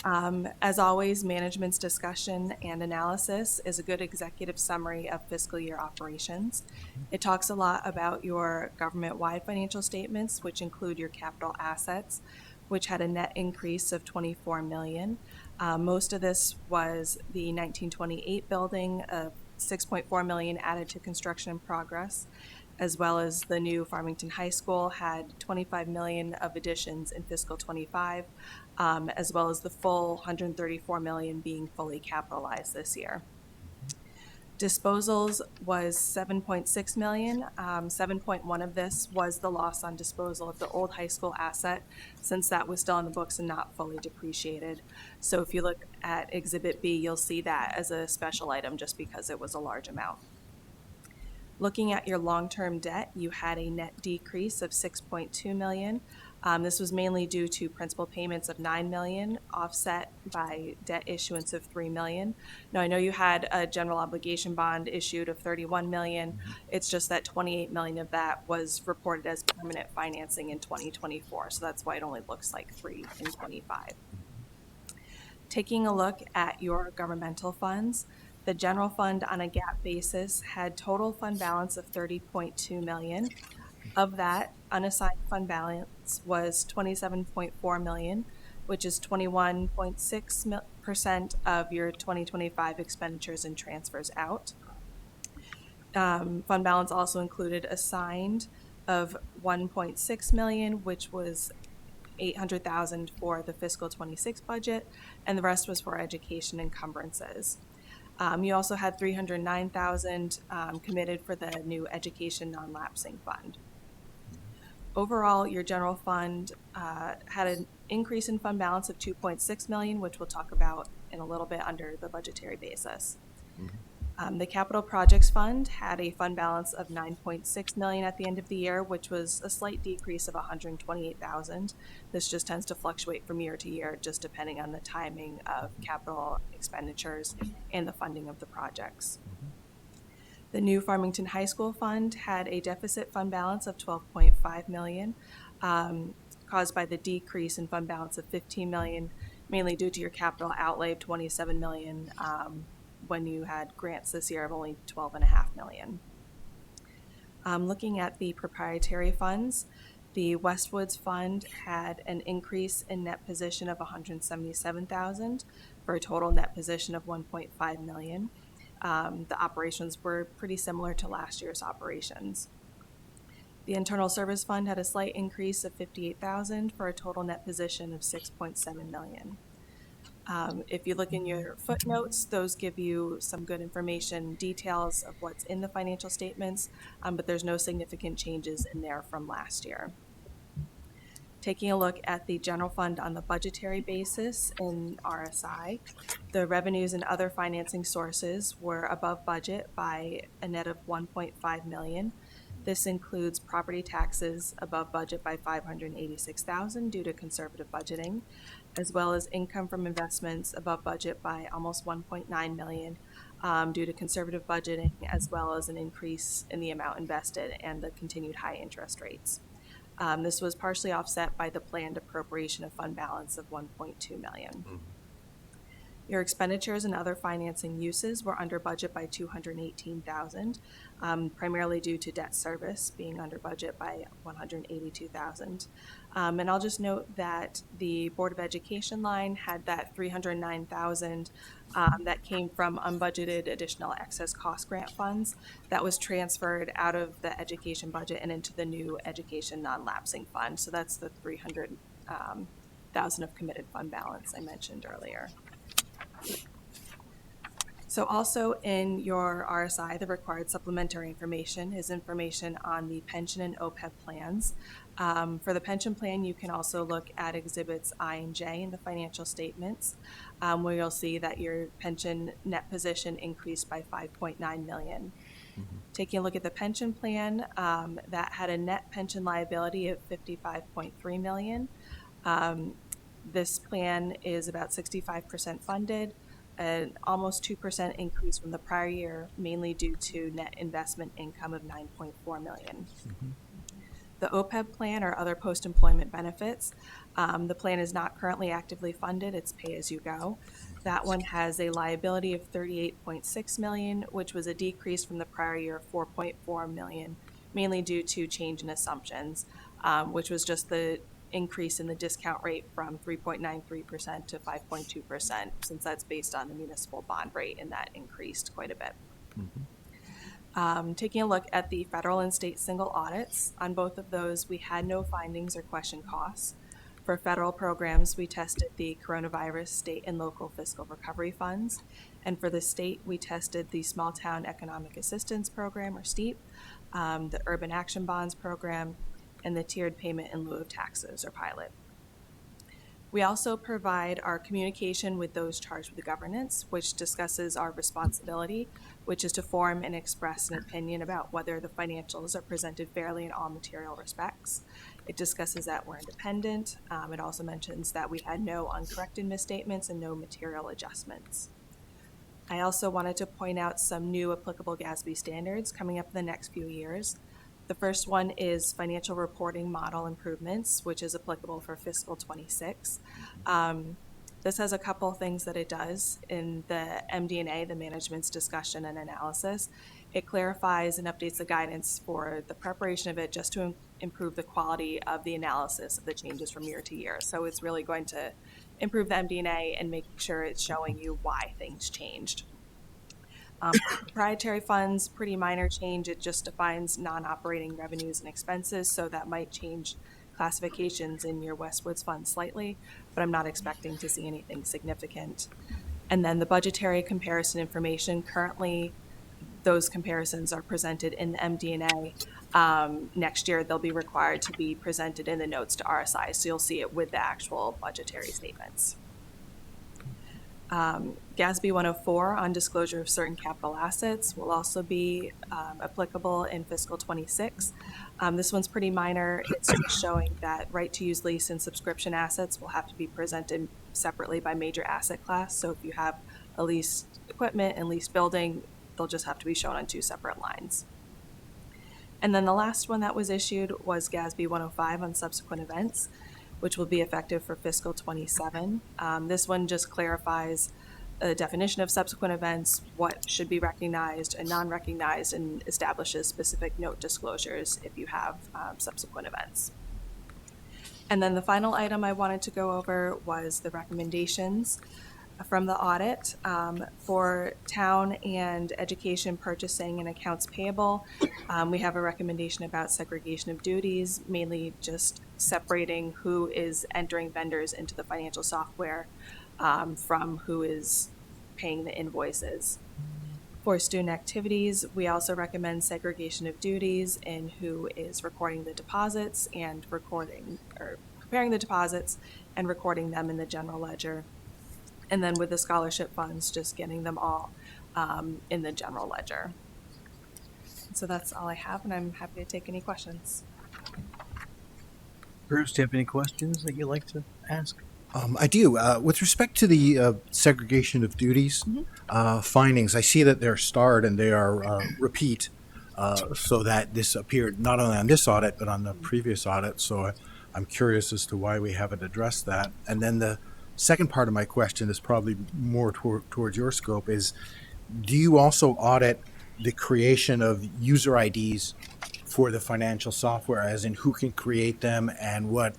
As always, management's discussion and analysis is a good executive summary of fiscal year operations. It talks a lot about your government-wide financial statements, which include your capital assets, which had a net increase of $24 million. Most of this was the 1928 building of $6.4 million added to construction in progress, as well as the new Farmington High School had $25 million of additions in fiscal 25, as well as the full $134 million being fully capitalized this year. Disposals was $7.6 million. 7.1 of this was the loss on disposal of the old high school asset, since that was still on the books and not fully depreciated. So if you look at Exhibit B, you'll see that as a special item just because it was a large amount. Looking at your long-term debt, you had a net decrease of $6.2 million. This was mainly due to principal payments of $9 million, offset by debt issuance of $3 million. Now, I know you had a general obligation bond issued of $31 million. It's just that $28 million of that was reported as permanent financing in 2024, so that's why it only looks like $3 in 25. Taking a look at your governmental funds, the general fund on a GAAP basis had total fund balance of $30.2 million. Of that, unassigned fund balance was $27.4 million, which is 21.6% of your 2025 expenditures and transfers out. Fund balance also included assigned of $1.6 million, which was $800,000 for the fiscal 26 budget, and the rest was for education encumbrances. You also had $309,000 committed for the new education non-lapsing fund. Overall, your general fund had an increase in fund balance of $2.6 million, which we'll talk about in a little bit under the budgetary basis. The capital projects fund had a fund balance of $9.6 million at the end of the year, which was a slight decrease of $128,000. This just tends to fluctuate from year to year, just depending on the timing of capital expenditures and the funding of the projects. The new Farmington High School fund had a deficit fund balance of $12.5 million, caused by the decrease in fund balance of $15 million, mainly due to your capital outlay of $27 million, when you had grants this year of only $12.5 million. Looking at the proprietary funds, the Westwoods Fund had an increase in net position of $177,000 for a total net position of $1.5 million. The operations were pretty similar to last year's operations. The Internal Service Fund had a slight increase of $58,000 for a total net position of $6.7 million. If you look in your footnotes, those give you some good information, details of what's in the financial statements, but there's no significant changes in there from last year. Taking a look at the general fund on the budgetary basis in RSI, the revenues and other financing sources were above budget by a net of $1.5 million. This includes property taxes above budget by $586,000 due to conservative budgeting, as well as income from investments above budget by almost $1.9 million due to conservative budgeting, as well as an increase in the amount invested and the continued high interest rates. This was partially offset by the planned appropriation of fund balance of $1.2 million. Your expenditures and other financing uses were under budget by $218,000, primarily due to debt service being under budget by $182,000. And I'll just note that the Board of Education line had that $309,000 that came from unbudgeted additional excess cost grant funds that was transferred out of the education budget and into the new education non-lapsing fund. So that's the $300,000 of committed fund balance I mentioned earlier. So also in your RSI, the required supplementary information is information on the pension and OPEB plans. For the pension plan, you can also look at exhibits I and J in the financial statements, where you'll see that your pension net position increased by $5.9 million. Taking a look at the pension plan, that had a net pension liability of $55.3 million. This plan is about 65% funded, an almost 2% increase from the prior year, mainly due to net investment income of $9.4 million. The OPEB plan, or other post-employment benefits, the plan is not currently actively funded, it's pay-as-you-go. That one has a liability of $38.6 million, which was a decrease from the prior year of $4.4 million, mainly due to change in assumptions, which was just the increase in the discount rate from 3.93% to 5.2%, since that's based on the municipal bond rate, and that increased quite a bit. Taking a look at the federal and state single audits, on both of those, we had no findings or question costs. For federal programs, we tested the coronavirus state and local fiscal recovery funds. And for the state, we tested the Small Town Economic Assistance Program, or STEAP, the Urban Action Bonds Program, and the Tiered Payment in Lieu of Taxes, or PILOT. We also provide our communication with those charged with the governance, which discusses our responsibility, which is to form and express an opinion about whether the financials are presented fairly in all material respects. It discusses that we're independent. It also mentions that we had no uncorrected misstatements and no material adjustments. I also wanted to point out some new applicable GASB standards coming up in the next few years. The first one is financial reporting model improvements, which is applicable for fiscal 26. This has a couple things that it does in the MD&A, the management's discussion and analysis. It clarifies and updates the guidance for the preparation of it just to improve the quality of the analysis of the changes from year to year. So it's really going to improve the MD&A and make sure it's showing you why things changed. Proprietary funds, pretty minor change. It just defines non-operating revenues and expenses, so that might change classifications in your Westwoods fund slightly, but I'm not expecting to see anything significant. And then the budgetary comparison information, currently those comparisons are presented in the MD&A. Next year, they'll be required to be presented in the notes to RSI, so you'll see it with the actual budgetary statements. GASB 104 on disclosure of certain capital assets will also be applicable in fiscal 26. This one's pretty minor. It's just showing that right to use lease and subscription assets will have to be presented separately by major asset class. So if you have a leased equipment and leased building, they'll just have to be shown on two separate lines. And then the last one that was issued was GASB 105 on subsequent events, which will be effective for fiscal 27. This one just clarifies the definition of subsequent events, what should be recognized and non-recognized, and establishes specific note disclosures if you have subsequent events. And then the final item I wanted to go over was the recommendations from the audit for town and education purchasing and accounts payable. We have a recommendation about segregation of duties, mainly just separating who is entering vendors into the financial software from who is paying the invoices. For student activities, we also recommend segregation of duties in who is recording the deposits and preparing the deposits and recording them in the general ledger. And then with the scholarship funds, just getting them all in the general ledger. So that's all I have, and I'm happy to take any questions. Bruce, do you have any questions that you'd like to ask? I do. With respect to the segregation of duties findings, I see that they're starred and they are repeat, so that this appeared not only on this audit but on the previous audit. So I'm curious as to why we haven't addressed that. And then the second part of my question is probably more towards your scope is, do you also audit the creation of user IDs for the financial software, as in who can create them and what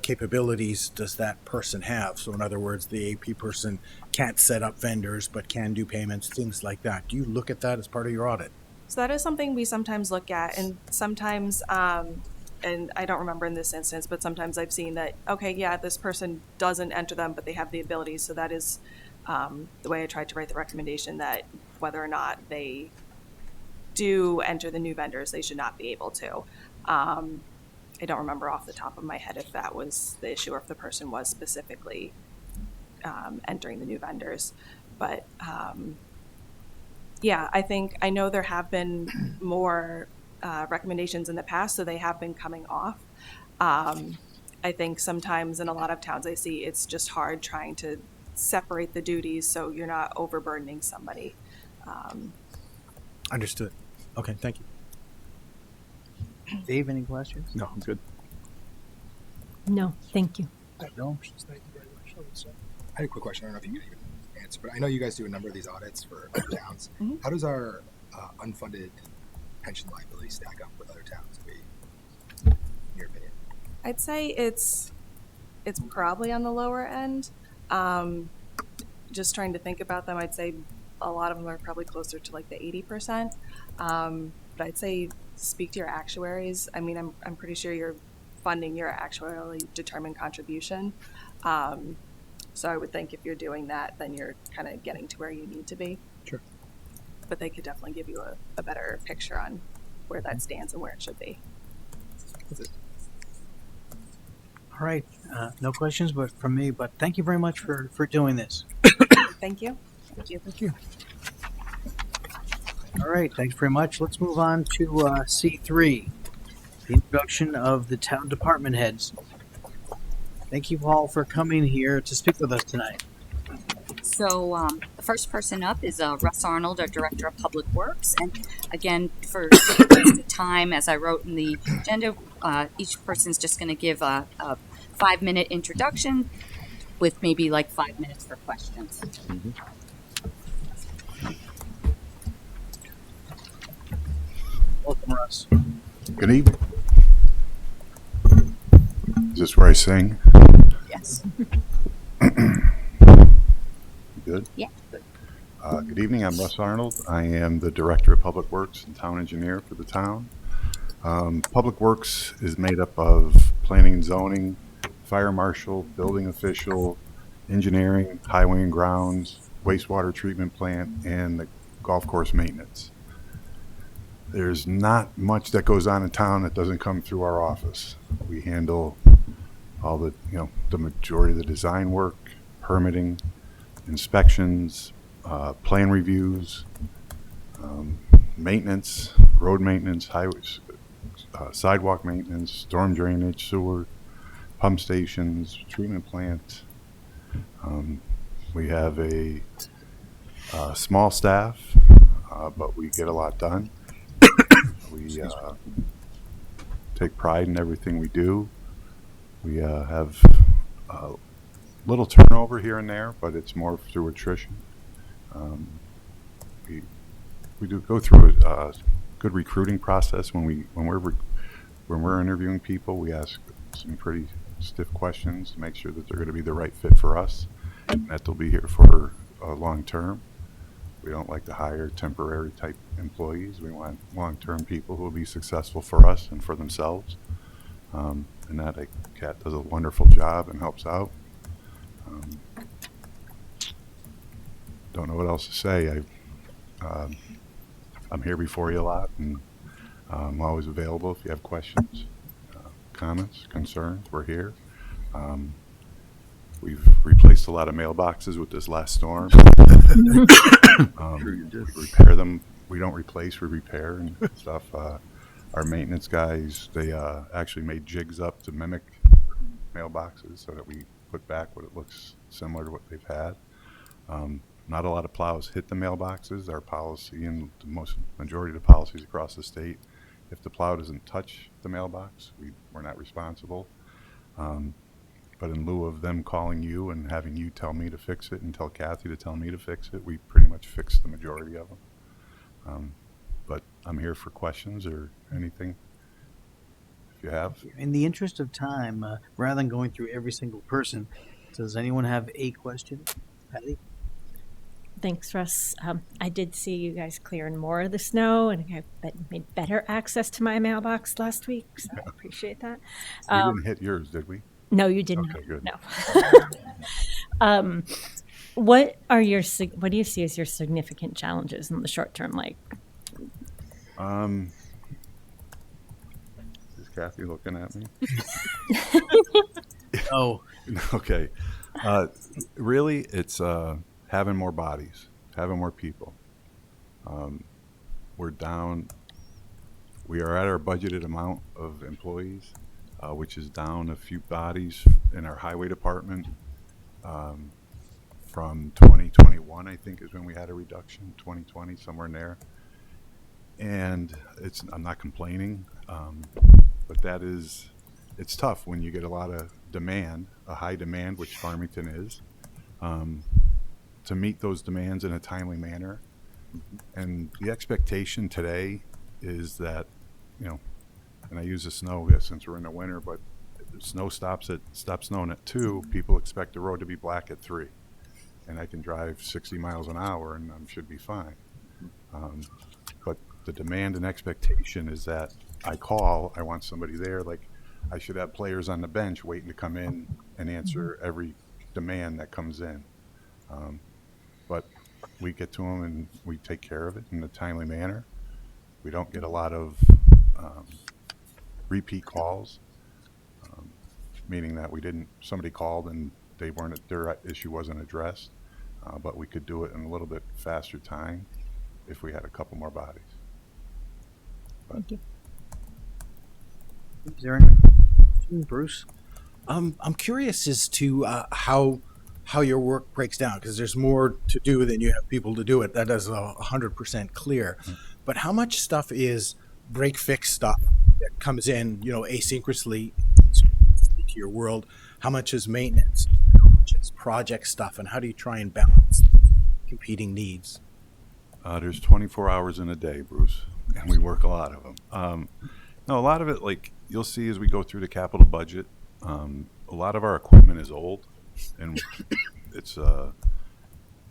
capabilities does that person have? So in other words, the AP person can't set up vendors but can do payments, things like that. Do you look at that as part of your audit? So that is something we sometimes look at, and sometimes, and I don't remember in this instance, but sometimes I've seen that, okay, yeah, this person doesn't enter them, but they have the ability. So that is the way I tried to write the recommendation, that whether or not they do enter the new vendors, they should not be able to. I don't remember off the top of my head if that was the issue or if the person was specifically entering the new vendors. But yeah, I know there have been more recommendations in the past, so they have been coming off. I think sometimes in a lot of towns I see it's just hard trying to separate the duties so you're not overburdening somebody. Understood. Okay, thank you. Dave, any questions? No, I'm good. No, thank you. No? Thank you very much. I would say. I had a quick question. I don't know if you can even answer, but I know you guys do a number of these audits for other towns. Mhm. How does our unfunded pension liability stack up with other towns? In your opinion? I'd say it's probably on the lower end. Just trying to think about them, I'd say a lot of them are probably closer to like the 80%. But I'd say speak to your actuaries. I mean, I'm pretty sure you're funding your actuarially determined contribution. So I would think if you're doing that, then you're kind of getting to where you need to be. Sure. But they could definitely give you a better picture on where that stands and where it should be. That's it. All right. No questions but from me, but thank you very much for doing this. Thank you. Thank you. Thank you. All right. Thanks very much. Let's move on to C3, the introduction of the town department heads. Thank you all for coming here to speak with us tonight. So the first person up is Russ Arnold, our Director of Public Works. And again, for the time, as I wrote in the agenda, each person's just going to give a 5-minute introduction with maybe like 5 minutes for questions. Welcome, Russ. Good evening. Is this where I sing? Yes. Good. Yeah. Good. Good evening. I'm Russ Arnold. I am the Director of Public Works and Town Engineer for the town. Public Works is made up of planning and zoning, fire marshal, building official, engineering, highway and grounds, wastewater treatment plant, and the golf course maintenance. There's not much that goes on in town that doesn't come through our office. We handle all the, the majority of the design work, permitting, inspections, plan reviews, maintenance, road maintenance, highways, sidewalk maintenance, storm drainage, sewer, pump stations, treatment plant. We have a small staff, but we get a lot done. We take pride in everything we do. We have a little turnover here and there, but it's more through attrition. We do go through a good recruiting process when we're interviewing people. We ask some pretty stiff questions to make sure that they're going to be the right fit for us and that they'll be here for long term. We don't like to hire temporary type employees. We want long-term people who will be successful for us and for themselves. And that Kat does a wonderful job and helps out. Don't know what else to say. I'm here before you a lot, and I'm always available if you have questions, comments, concerns. We're here. We've replaced a lot of mailboxes with this last storm. We repair them. We don't replace, we repair and stuff. Our maintenance guys, they actually made jigs up to mimic mailboxes so that we put back what it looks similar to what they've had. Not a lot of plows hit the mailboxes. Our policy, and the majority of the policies across the state, if the plow doesn't touch the mailbox, we're not responsible. But in lieu of them calling you and having you tell me to fix it and tell Kathy to tell me to fix it, we pretty much fixed the majority of them. But I'm here for questions or anything. if you have. In the interest of time, rather than going through every single person, does anyone have a question? Patty? Thanks, Russ. I did see you guys clearing more of the snow, and I made better access to my mailbox last week, so I appreciate that. We didn't hit yours, did we? No, you didn't. Okay, good. No. What do you see as your significant challenges in the short term? Like, Is Kathy looking at me? Oh, Okay. Really, it's having more bodies, having more people. We're down. We are at our budgeted amount of employees, which is down a few bodies in our highway department. From 2021, I think, is when we had a reduction. 2020, somewhere in there. And I'm not complaining, but it's tough when you get a lot of demand, a high demand, which Farmington is, to meet those demands in a timely manner. And the expectation today is that, and I use the snow since we're in the winter, but if the snow stops snowing at 2, people expect the road to be black at 3. And I can drive 60 miles an hour and I should be fine. But the demand and expectation is that I want somebody there. Like, I should have players on the bench waiting to come in and answer every demand that comes in. But we get to them and we take care of it in a timely manner. We don't get a lot of repeat calls, meaning that somebody called and their issue wasn't addressed, but we could do it in a little bit faster time if we had a couple more bodies. thank you. is there any question? Bruce? I'm curious as to how your work breaks down, because there's more to do than you have people to do it. That is 100% clear. But how much stuff is break fix stuff that comes in, asynchronously to your world? How much is maintenance? How much is project stuff? And how do you try and balance competing needs? There's 24 hours in a day, Bruce, and we work a lot of them. No, a lot of it, like you'll see as we go through the capital budget, a lot of our equipment is old, and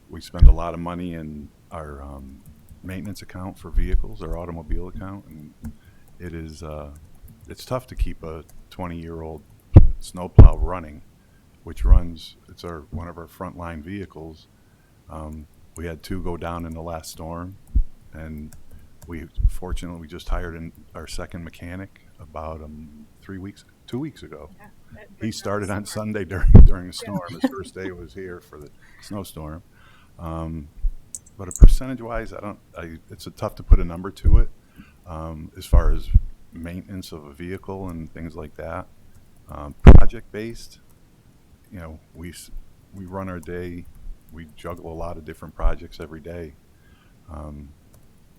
we spend a lot of money in our maintenance account for vehicles, our automobile account, and it's tough to keep a 20-year-old snowplow running, which runs. It's one of our frontline vehicles. We had 2 go down in the last storm, and fortunately we just hired our second mechanic about 2 weeks ago. He started on Sunday during the storm. His first day was here for the snowstorm. But a percentage-wise, it's tough to put a number to it as far as maintenance of a vehicle and things like that. Project-based, we run our day. We juggle a lot of different projects every day.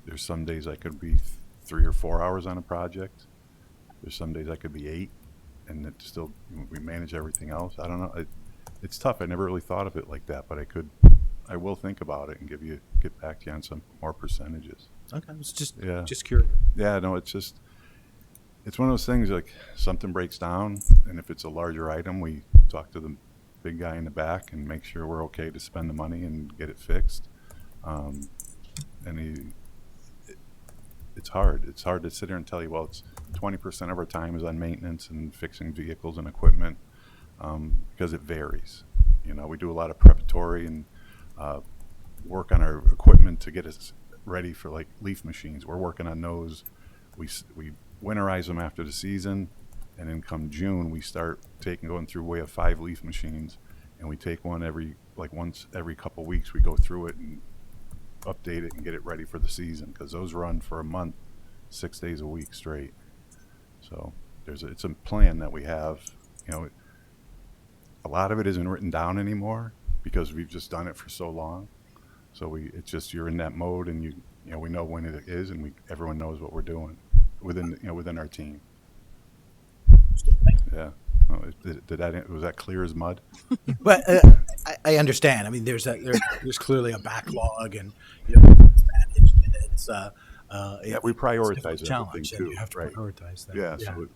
There's some days I could be 3 or 4 hours on a project. There's some days I could be 8, and we manage everything else. I don't know. It's tough. I never really thought of it like that, but I will think about it and get back to you on some more percentages. Okay, it's just Yeah. curious. Yeah, no, it's one of those things, like something breaks down, and if it's a larger item, we talk to the big guy in the back and make sure we're okay to spend the money and get it fixed. It's hard. It's hard to sit here and tell you, well, it's 20% of our time is on maintenance and fixing vehicles and equipment, because it varies. We do a lot of preparatory and work on our equipment to get us ready for like leaf machines. We're working on those. We winterize them after the season, and then come June we start going through. We have 5 leaf machines, and we take one once every couple weeks. We go through it and update it and get it ready for the season, because those run for a month, 6 days a week straight. So it's a plan that we have. A lot of it isn't written down anymore because we've just done it for so long. So it's just, you're in that mode, and we know when it is, and everyone knows what we're doing within our team. Yeah. Was that clear as mud? But I understand. I mean, there's clearly a backlog, and it's we prioritize everything challenge, too. and you have to right? prioritize that. Yeah. So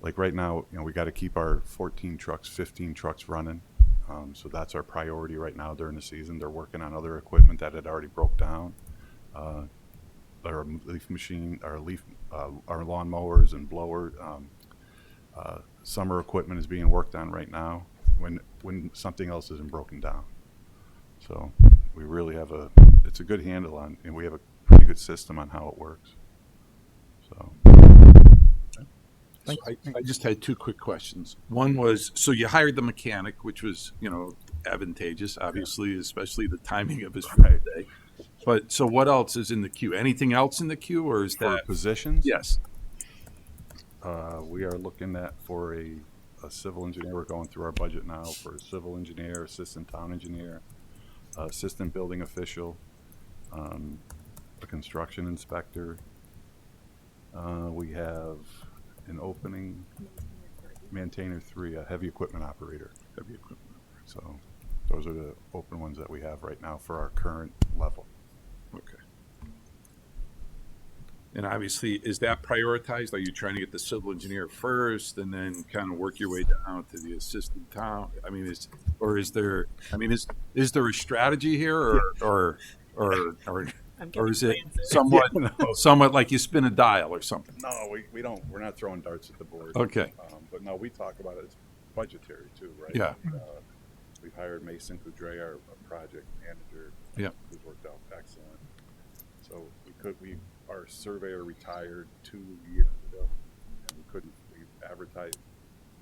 like right now, we got to keep our 14 trucks, 15 trucks running. So that's our priority right now during the season. They're working on other equipment that had already broke down. Our leaf machine, our lawn mowers and blower, summer equipment is being worked on right now when something else isn't broken down. So we really have it's a good handle on, and we have a pretty good system on how it works. So. I just had two quick questions. One was, so you hired the mechanic, which was, advantageous, obviously, especially the timing of his birthday. But so what else is in the queue? Anything else in the queue, or is For that positions? Yes. We are looking for a civil engineer. We're going through our budget now for a civil engineer, assistant town engineer, assistant building official, a construction inspector. We have an opening, maintainer 3, a heavy equipment operator. So those are the open ones that we have right now for our current level. Okay. And obviously, is that prioritized? Are you trying to get the civil engineer first and then kind of work your way down to the assistant town? I mean, is there a strategy here, or is it somewhat like you spin a dial or something? No, we don't. We're not throwing darts at the board. Okay. But no, we talk about it as budgetary too, right? Yeah. We've hired Mason Coudray, our project manager. Yeah. Who's worked out excellent. So our surveyor retired 2 years ago, and we advertised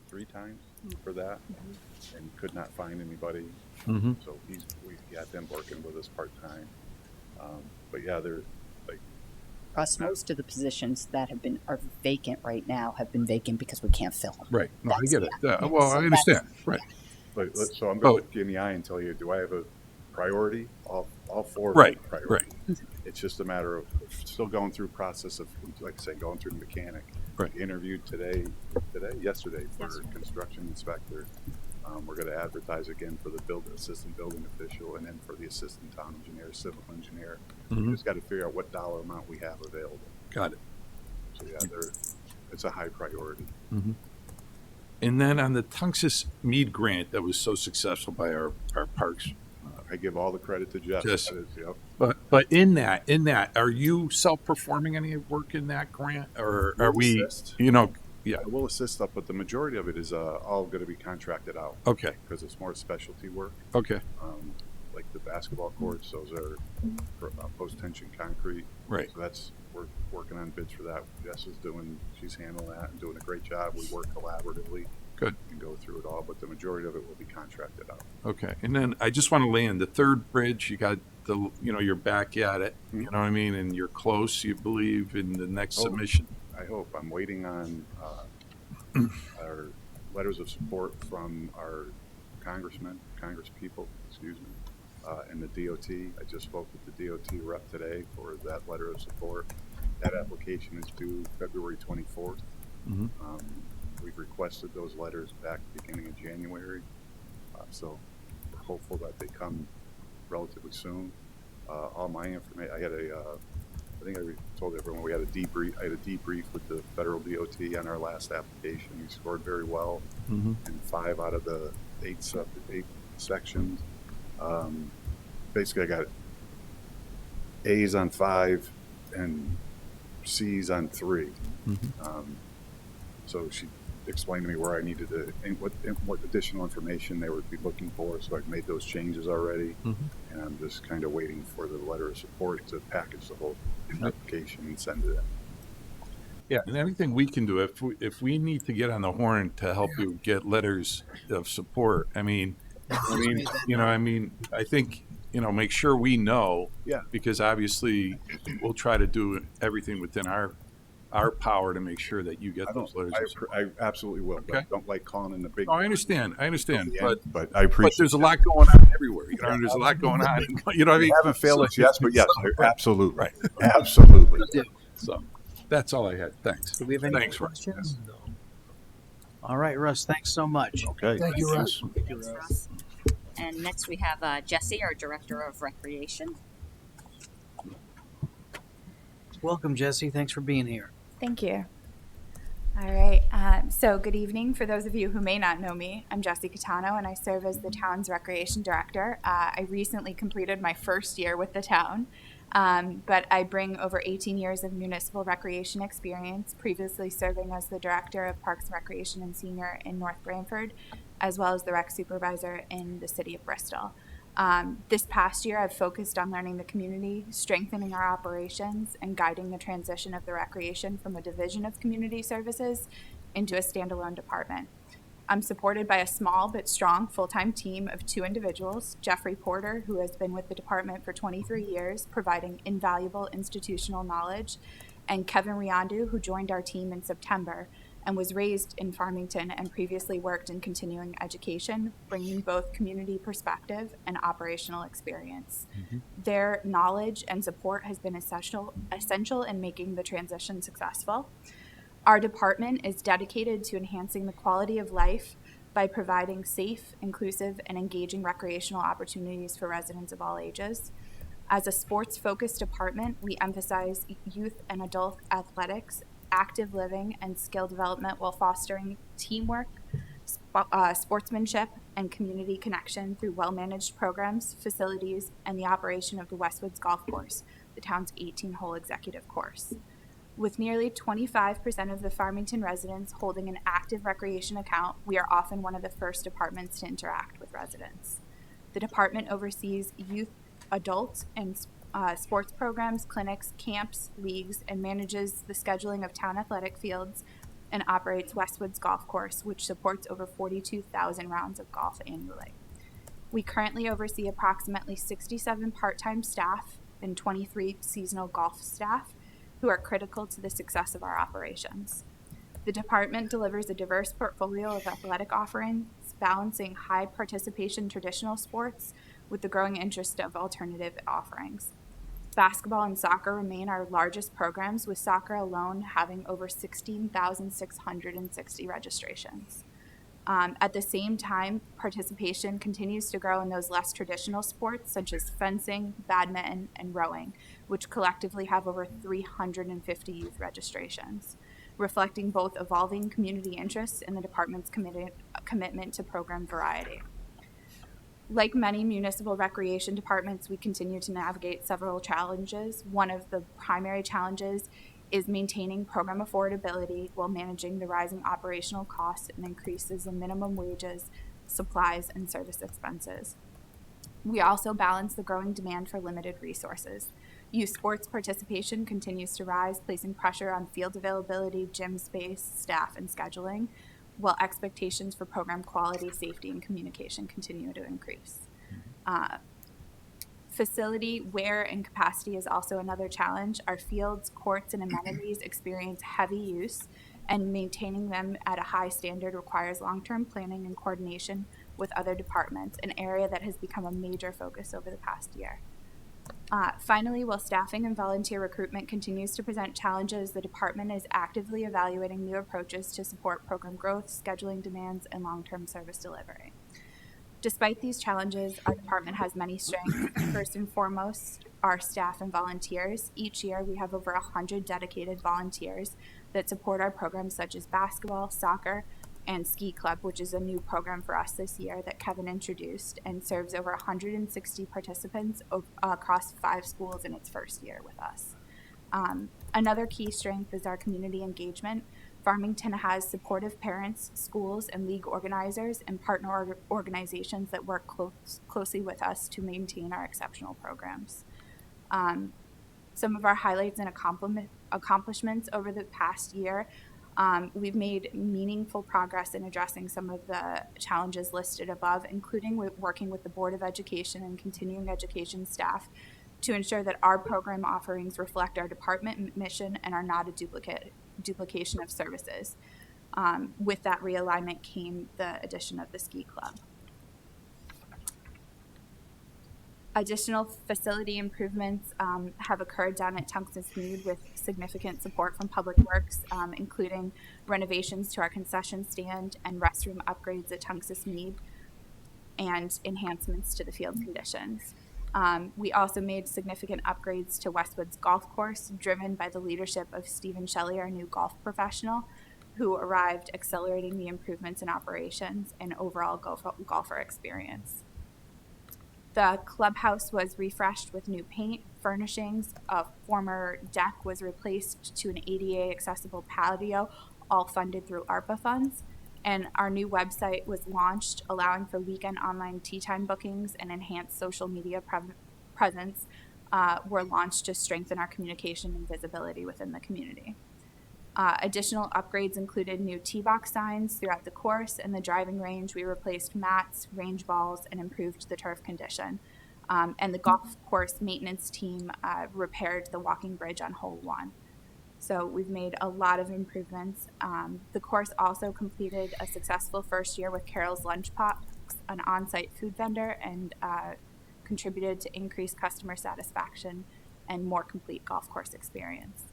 3 times for that, and could not find anybody. Mm-hmm. So we got them working with us part time. But yeah, they're like. Russ, most of the positions that are vacant right now have been vacant because we can't fill them. Right. No, I That's get it. the- Yeah. Well, I understand. Right. But so I'm going to look you in the eye and tell you, do I have a priority? All 4 Right, priority. It's just a matter of still going through process of, like I say, going through the mechanic. Right. We interviewed yesterday for construction inspector. We're going to advertise again for the assistant building official, and then for the assistant town engineer, civil engineer. Mhm. We just got to figure out what dollar amount we have available. Got it. So yeah, it's a high priority. Mm-hmm. And then on the Tungus Mead grant that was so successful by our parks. I give all the credit to Jeff. Yes. That is, yep. But in that, are you self-performing any work in that grant, or are we? Assist. Yeah. I will assist up, but the majority of it is all going to be contracted out. Okay. Because it's more specialty work. Okay. Like the basketball courts, those are for, post-tension concrete. Right. So we're working on bids for that. She's handling that and doing a great job. We work collaboratively. Good. And go through it all, but the majority of it will be contracted out. Okay. And then I just want to land the third bridge. You got you're back at it. You know what I mean, and you're close. You believe in the next submission. I hope. I'm waiting on our letters of support from our congresspeople, and the DOT. I just spoke with the DOT rep today for that letter of support. That application is due February 24th. Mm-hmm. We've requested those letters back beginning of January, so we're hopeful that they come relatively soon. All my information, I think I told everyone I had a debrief with the federal DOT on our last application. We scored very well Mm-hmm. in 5 out of the 8 sections. Basically, I got A's on 5 and C's on 3. Mm-hmm. So she explained to me where I needed to, and what additional information they would be looking for. So I've made those changes already, and I'm just kind of waiting for the letter of support to package the whole application and send it in. Yeah, and anything we can do, if we need to get on the horn to help you get letters of support, I think, make sure we know. Yeah. Because obviously we'll try to do everything within our power to make sure that you get those letters of support. I absolutely will. But Okay. I don't like calling in the big. No, I understand, but I appreciate. But there's a lot going on everywhere. There's a lot going on. You know what I mean? You haven't failed us yet, but yes, absolutely. Right. Absolutely. So that's all I had. Thanks. Do we have any Thanks, Russ. questions? All right, Russ, thanks so much. Okay. Thank you, Russ. Thanks, Russ. And next we have Jesse, our Director of Recreation. Welcome, Jesse. Thanks for being here. Thank you. All right. So good evening. For those of you who may not know me, I'm Jessie Catano, and I serve as the town's recreation director. I recently completed my first year with the town, but I bring over 18 years of municipal recreation experience, previously serving as the director of Parks and Recreation and Senior in North Branford, as well as the rec supervisor in the city of Bristol. This past year, I've focused on learning the community, strengthening our operations, and guiding the transition of the recreation from a division of community services into a standalone department. I'm supported by a small but strong full-time team of 2 individuals, Jeffrey Porter, who has been with the department for 23 years, providing invaluable institutional knowledge, and Kevin Riandu, who joined our team in September and was raised in Farmington and previously worked in continuing education, bringing both community perspective and operational experience. Their knowledge and support has been essential in making the transition successful. Our department is dedicated to enhancing the quality of life by providing safe, inclusive, and engaging recreational opportunities for residents of all ages. As a sports-focused department, we emphasize youth and adult athletics, active living, and skill development while fostering teamwork, sportsmanship, and community connection through well-managed programs, facilities, and the operation of the Westwoods Golf Course, the town's 18-hole executive course. With nearly 25% of the Farmington residents holding an active recreation account, we are often one of the first departments to interact with residents. The department oversees youth, adult, and sports programs, clinics, camps, leagues, and manages the scheduling of town athletic fields and operates Westwoods Golf Course, which supports over 42,000 rounds of golf annually. We currently oversee approximately 67 part-time staff and 23 seasonal golf staff who are critical to the success of our operations. The department delivers a diverse portfolio of athletic offerings, balancing high participation traditional sports with the growing interest of alternative offerings. Basketball and soccer remain our largest programs, with soccer alone having over 16,660 registrations. At the same time, participation continues to grow in those less traditional sports such as fencing, badminton, and rowing, which collectively have over 350 youth registrations, reflecting both evolving community interests and the department's commitment to program variety. Like many municipal recreation departments, we continue to navigate several challenges. One of the primary challenges is maintaining program affordability while managing the rising operational costs and increases in minimum wages, supplies, and service expenses. We also balance the growing demand for limited resources. Youth sports participation continues to rise, placing pressure on field availability, gym space, staff, and scheduling, while expectations for program quality, safety, and communication continue to increase. Facility wear and capacity is also another challenge. Our fields, courts, and amenities experience heavy use, and maintaining them at a high standard requires long-term planning and coordination with other departments, an area that has become a major focus over the past year. Finally, while staffing and volunteer recruitment continues to present challenges, the department is actively evaluating new approaches to support program growth, scheduling demands, and long-term service delivery. Despite these challenges, our department has many strengths. First and foremost, our staff and volunteers. Each year, we have over 100 dedicated volunteers that support our programs such as basketball, soccer, and Ski Club, which is a new program for us this year that Kevin introduced and serves over 160 participants across 5 schools in its first year with us. Another key strength is our community engagement. Farmington has supportive parents, schools, and league organizers and partner organizations that work closely with us to maintain our exceptional programs. Some of our highlights and accomplishments over the past year, we've made meaningful progress in addressing some of the challenges listed above, including working with the Board of Education and continuing education staff to ensure that our program offerings reflect our department mission and are not a duplication of services. With that realignment came the addition of the Ski Club. Additional facility improvements have occurred down at Tungus Mead with significant support from Public Works, including renovations to our concession stand and restroom upgrades at Tungus Mead and enhancements to the field conditions. We also made significant upgrades to Westwoods Golf Course, driven by the leadership of Stephen Shelley, our new golf professional, who arrived, accelerating the improvements in operations and overall golfer experience. The clubhouse was refreshed with new paint, furnishings. A former deck was replaced to an ADA accessible patio, all funded through ARPA funds. And our new website was launched, allowing for weekend online tea time bookings and enhanced social media presence were launched to strengthen our communication and visibility within the community. Additional upgrades included new tee box signs throughout the course and the driving range. We replaced mats, range balls, and improved the turf condition. And the golf course maintenance team repaired the walking bridge on hole 1. So we've made a lot of improvements. The course also completed a successful first year with Carol's Lunch Box, an on-site food vendor, and contributed to increased customer satisfaction and more complete golf course experience.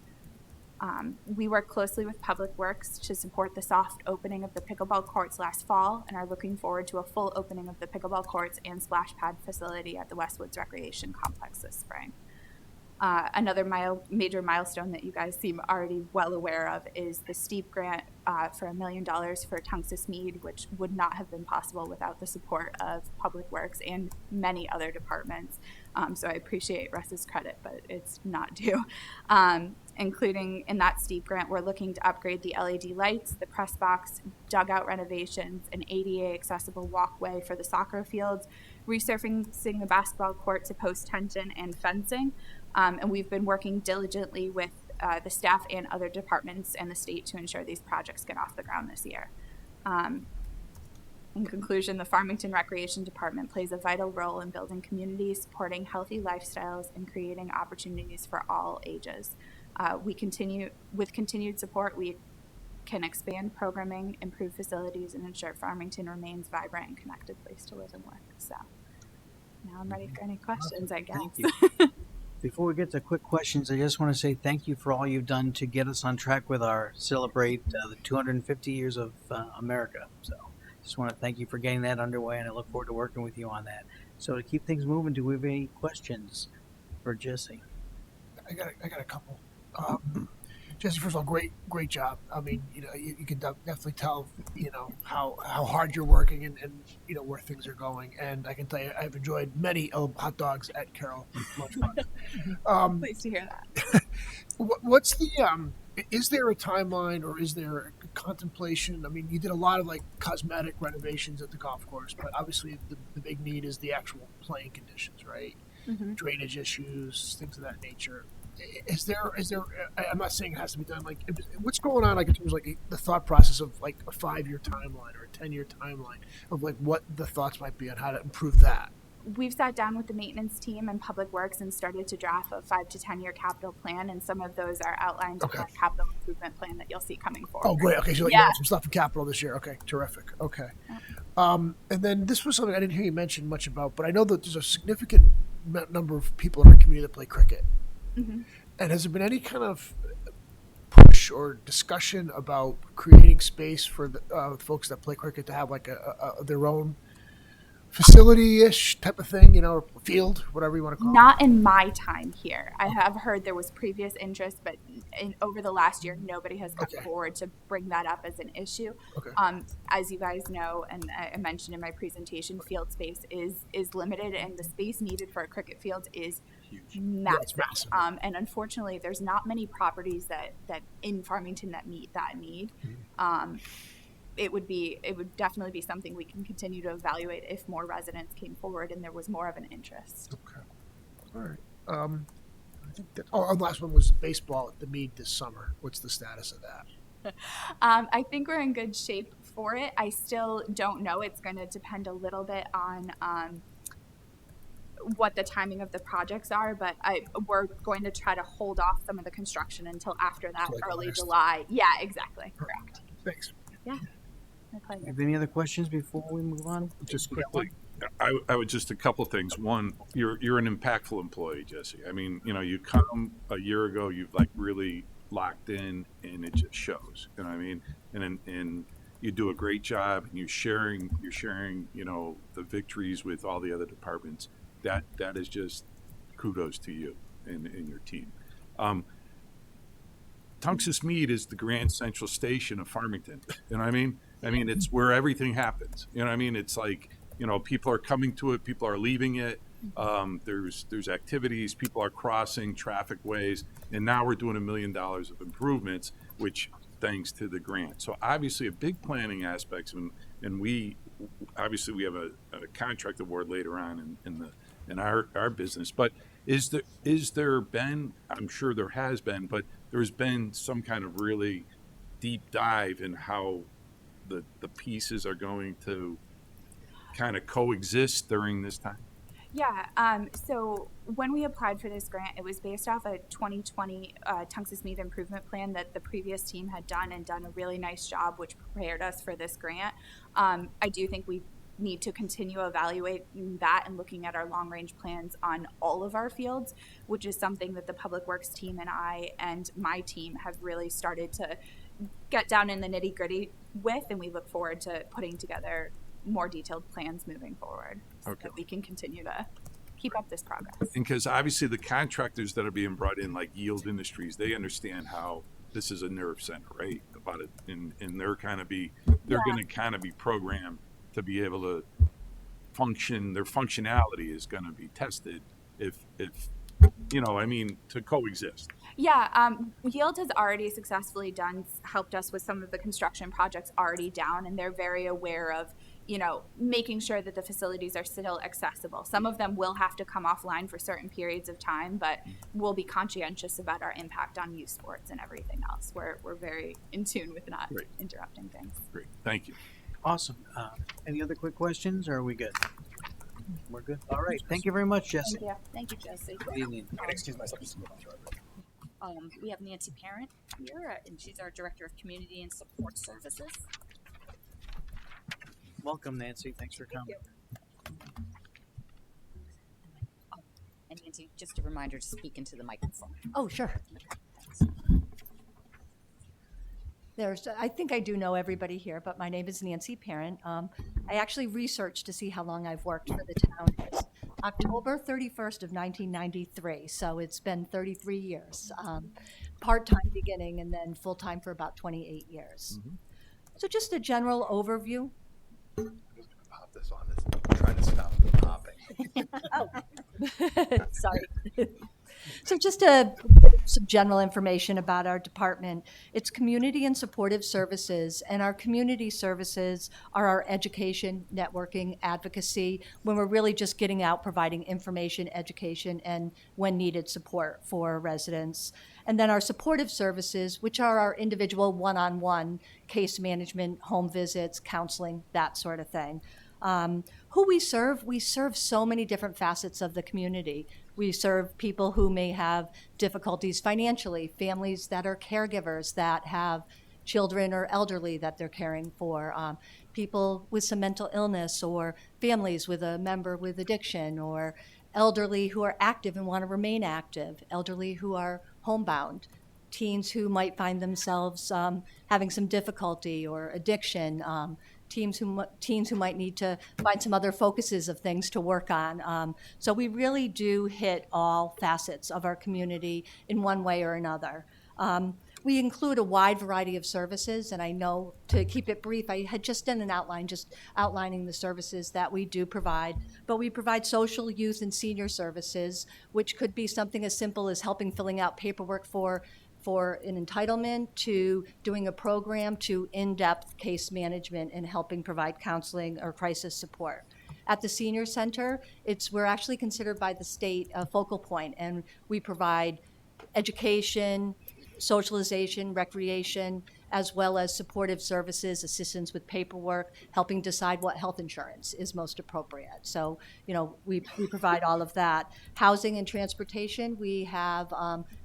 We worked closely with Public Works to support the soft opening of the pickleball courts last fall and are looking forward to a full opening of the pickleball courts and splash pad facility at the Westwoods Recreation Complex this spring. Another major milestone that you guys seem already well aware of is the STEEP grant for $1 million for Tungus Mead, which would not have been possible without the support of Public Works and many other departments. So I appreciate Russ's credit, but it's not due. Including in that STEEP grant, we're looking to upgrade the LED lights, the press box, dugout renovations, an ADA accessible walkway for the soccer fields, resurfacing the basketball court to post tension and fencing. And we've been working diligently with the staff and other departments and the state to ensure these projects get off the ground this year. In conclusion, the Farmington Recreation Department plays a vital role in building communities, supporting healthy lifestyles, and creating opportunities for all ages. With continued support, we can expand programming, improve facilities, and ensure Farmington remains a vibrant and connected place to live and work. So now I'm ready for any questions, I guess. Thank you. Before we get to quick questions, I just want to say thank you for all you've done to get us on track with our celebrate the 250 years of America. So just want to thank you for getting that underway, and I look forward to working with you on that. So to keep things moving, do we have any questions for Jesse? I got a couple. Jesse, first of all, great job. I mean, you can definitely tell, how hard you're working and where things are going. And I can tell you, I've enjoyed many hot dogs at Carol Lunchbox. Pleased to hear that. What's the is there a timeline or is there a contemplation? I mean, you did a lot of cosmetic renovations at the golf course, but obviously the big need is the actual playing conditions, right? Mm-hmm. Drainage issues, things of that nature. Is there? I'm not saying it has to be done. What's going on? In terms of the thought process of a 5-year timeline or a 10-year timeline of what the thoughts might be on how to improve that. We've sat down with the maintenance team and Public Works and started to draft a 5 to 10 year capital plan, and some of those are outlined in our capital improvement plan that you'll see coming forward. Oh, great. Okay, so you have some stuff in capital this year. Okay, terrific. Okay, and then this was something I didn't hear you mention much about, but I know that there's a significant number of people in our community that play cricket. Mm-hmm. And has there been any kind of push or discussion about creating space for the folks that play cricket to have their own facility-ish type of thing, or field, whatever you want to call it? Not in my time here. I have heard there was previous interest, but over the last year, nobody has come forward to bring that up as an issue. Okay. As you guys know, and I mentioned in my presentation, field space is limited, and the space needed for a cricket field is massive. Yeah, it's massive. And unfortunately, there's not many properties that in Farmington that meet that need. Mm-hmm. It would definitely be something we can continue to evaluate if more residents came forward and there was more of an interest. Okay. All right. I think that. Oh, the last one was baseball at the Mead this summer. What's the status of that? I think we're in good shape for it. I still don't know. It's going to depend a little bit on what the timing of the projects are, but we're going to try to hold off some of the construction until after that, early July. Yeah, exactly. Correct. Thanks. Yeah. Have any other questions before we move on? Just quickly, I would just a couple of things. One, you're an impactful employee, Jesse. I mean, you come a year ago, you've really locked in, and it just shows. You know what I mean? And you do a great job, and you're sharing, the victories with all the other departments. That is just kudos to you and your team. Tungus Mead is the Grand Central Station of Farmington. You know what I mean? I mean, it's where everything happens. You know what I mean? It's like, you know, people are coming to it, people are leaving it. There's activities, people are crossing traffic ways, and now we're doing $1 million of improvements, which thanks to the grant. So obviously a big planning aspects, and we obviously we have a contract award later on in our business. But is there been, I'm sure there has been, but there's been some kind of really deep dive in how the pieces are going to kind of coexist during this time? Yeah, so when we applied for this grant, it was based off a 2020 Tungus Mead improvement plan that the previous team had done a really nice job, which prepared us for this grant. I do think we need to continue evaluating that and looking at our long-range plans on all of our fields, which is something that the Public Works team and I and my team have really started to get down in the nitty-gritty with, and we look forward to putting together more detailed plans moving forward so that we can continue to keep up this progress. And because obviously the contractors that are being brought in, like Yield Industries, they understand how this is a nerve center, right? About it, and they're going to be programmed to be able to function. Their functionality is going to be tested if you know, I mean, to coexist. Yeah, Yield has already successfully helped us with some of the construction projects already down, and they're very aware of, you know, making sure that the facilities are still accessible. Some of them will have to come offline for certain periods of time, but we'll be conscientious about our impact on youth sports and everything else. We're very in tune with not interrupting things. Great, thank you. Awesome. Any other quick questions, or are we good? We're good. All right. Thank you very much, Jesse. Thank you, Jesse. Good evening. I can excuse myself just a minute. We have Nancy Parent here, and she's our Director of Community and Support Services. Welcome, Nancy. Thanks for coming. And Nancy, just a reminder to speak into the microphone. Oh, sure. I think I do know everybody here, but my name is Nancy Parent. I actually researched to see how long I've worked for the town. It's October 31st of 1993, so it's been 33 years. Part-time beginning and then full-time for about 28 years. Mm-hmm. So just a general overview. I'm just going to pop this on this. I'm trying to stop the popping. Oh, sorry. So just some general information about our department. It's community and supportive services, and our community services are our education, networking, advocacy, when we're really just getting out, providing information, education, and when needed support for residents. And then our supportive services, which are our individual one-on-one case management, home visits, counseling, that sort of thing. Who we serve so many different facets of the community. We serve people who may have difficulties financially, families that are caregivers that have children or elderly that they're caring for, people with some mental illness, or families with a member with addiction, or elderly who are active and want to remain active, elderly who are homebound, teens who might find themselves having some difficulty or addiction, teens who might need to find some other focuses of things to work on. So we really do hit all facets of our community in one way or another. We include a wide variety of services, and I know, to keep it brief, I had just done an outline just outlining the services that we do provide, but we provide social, youth, and senior services, which could be something as simple as filling out paperwork for an entitlement, to doing a program, to in-depth case management and helping provide counseling or crisis support. At the Senior Center, we're actually considered by the state a focal point, and we provide education, socialization, recreation, as well as supportive services, assistance with paperwork, helping decide what health insurance is most appropriate. So, we provide all of that. Housing and transportation, we have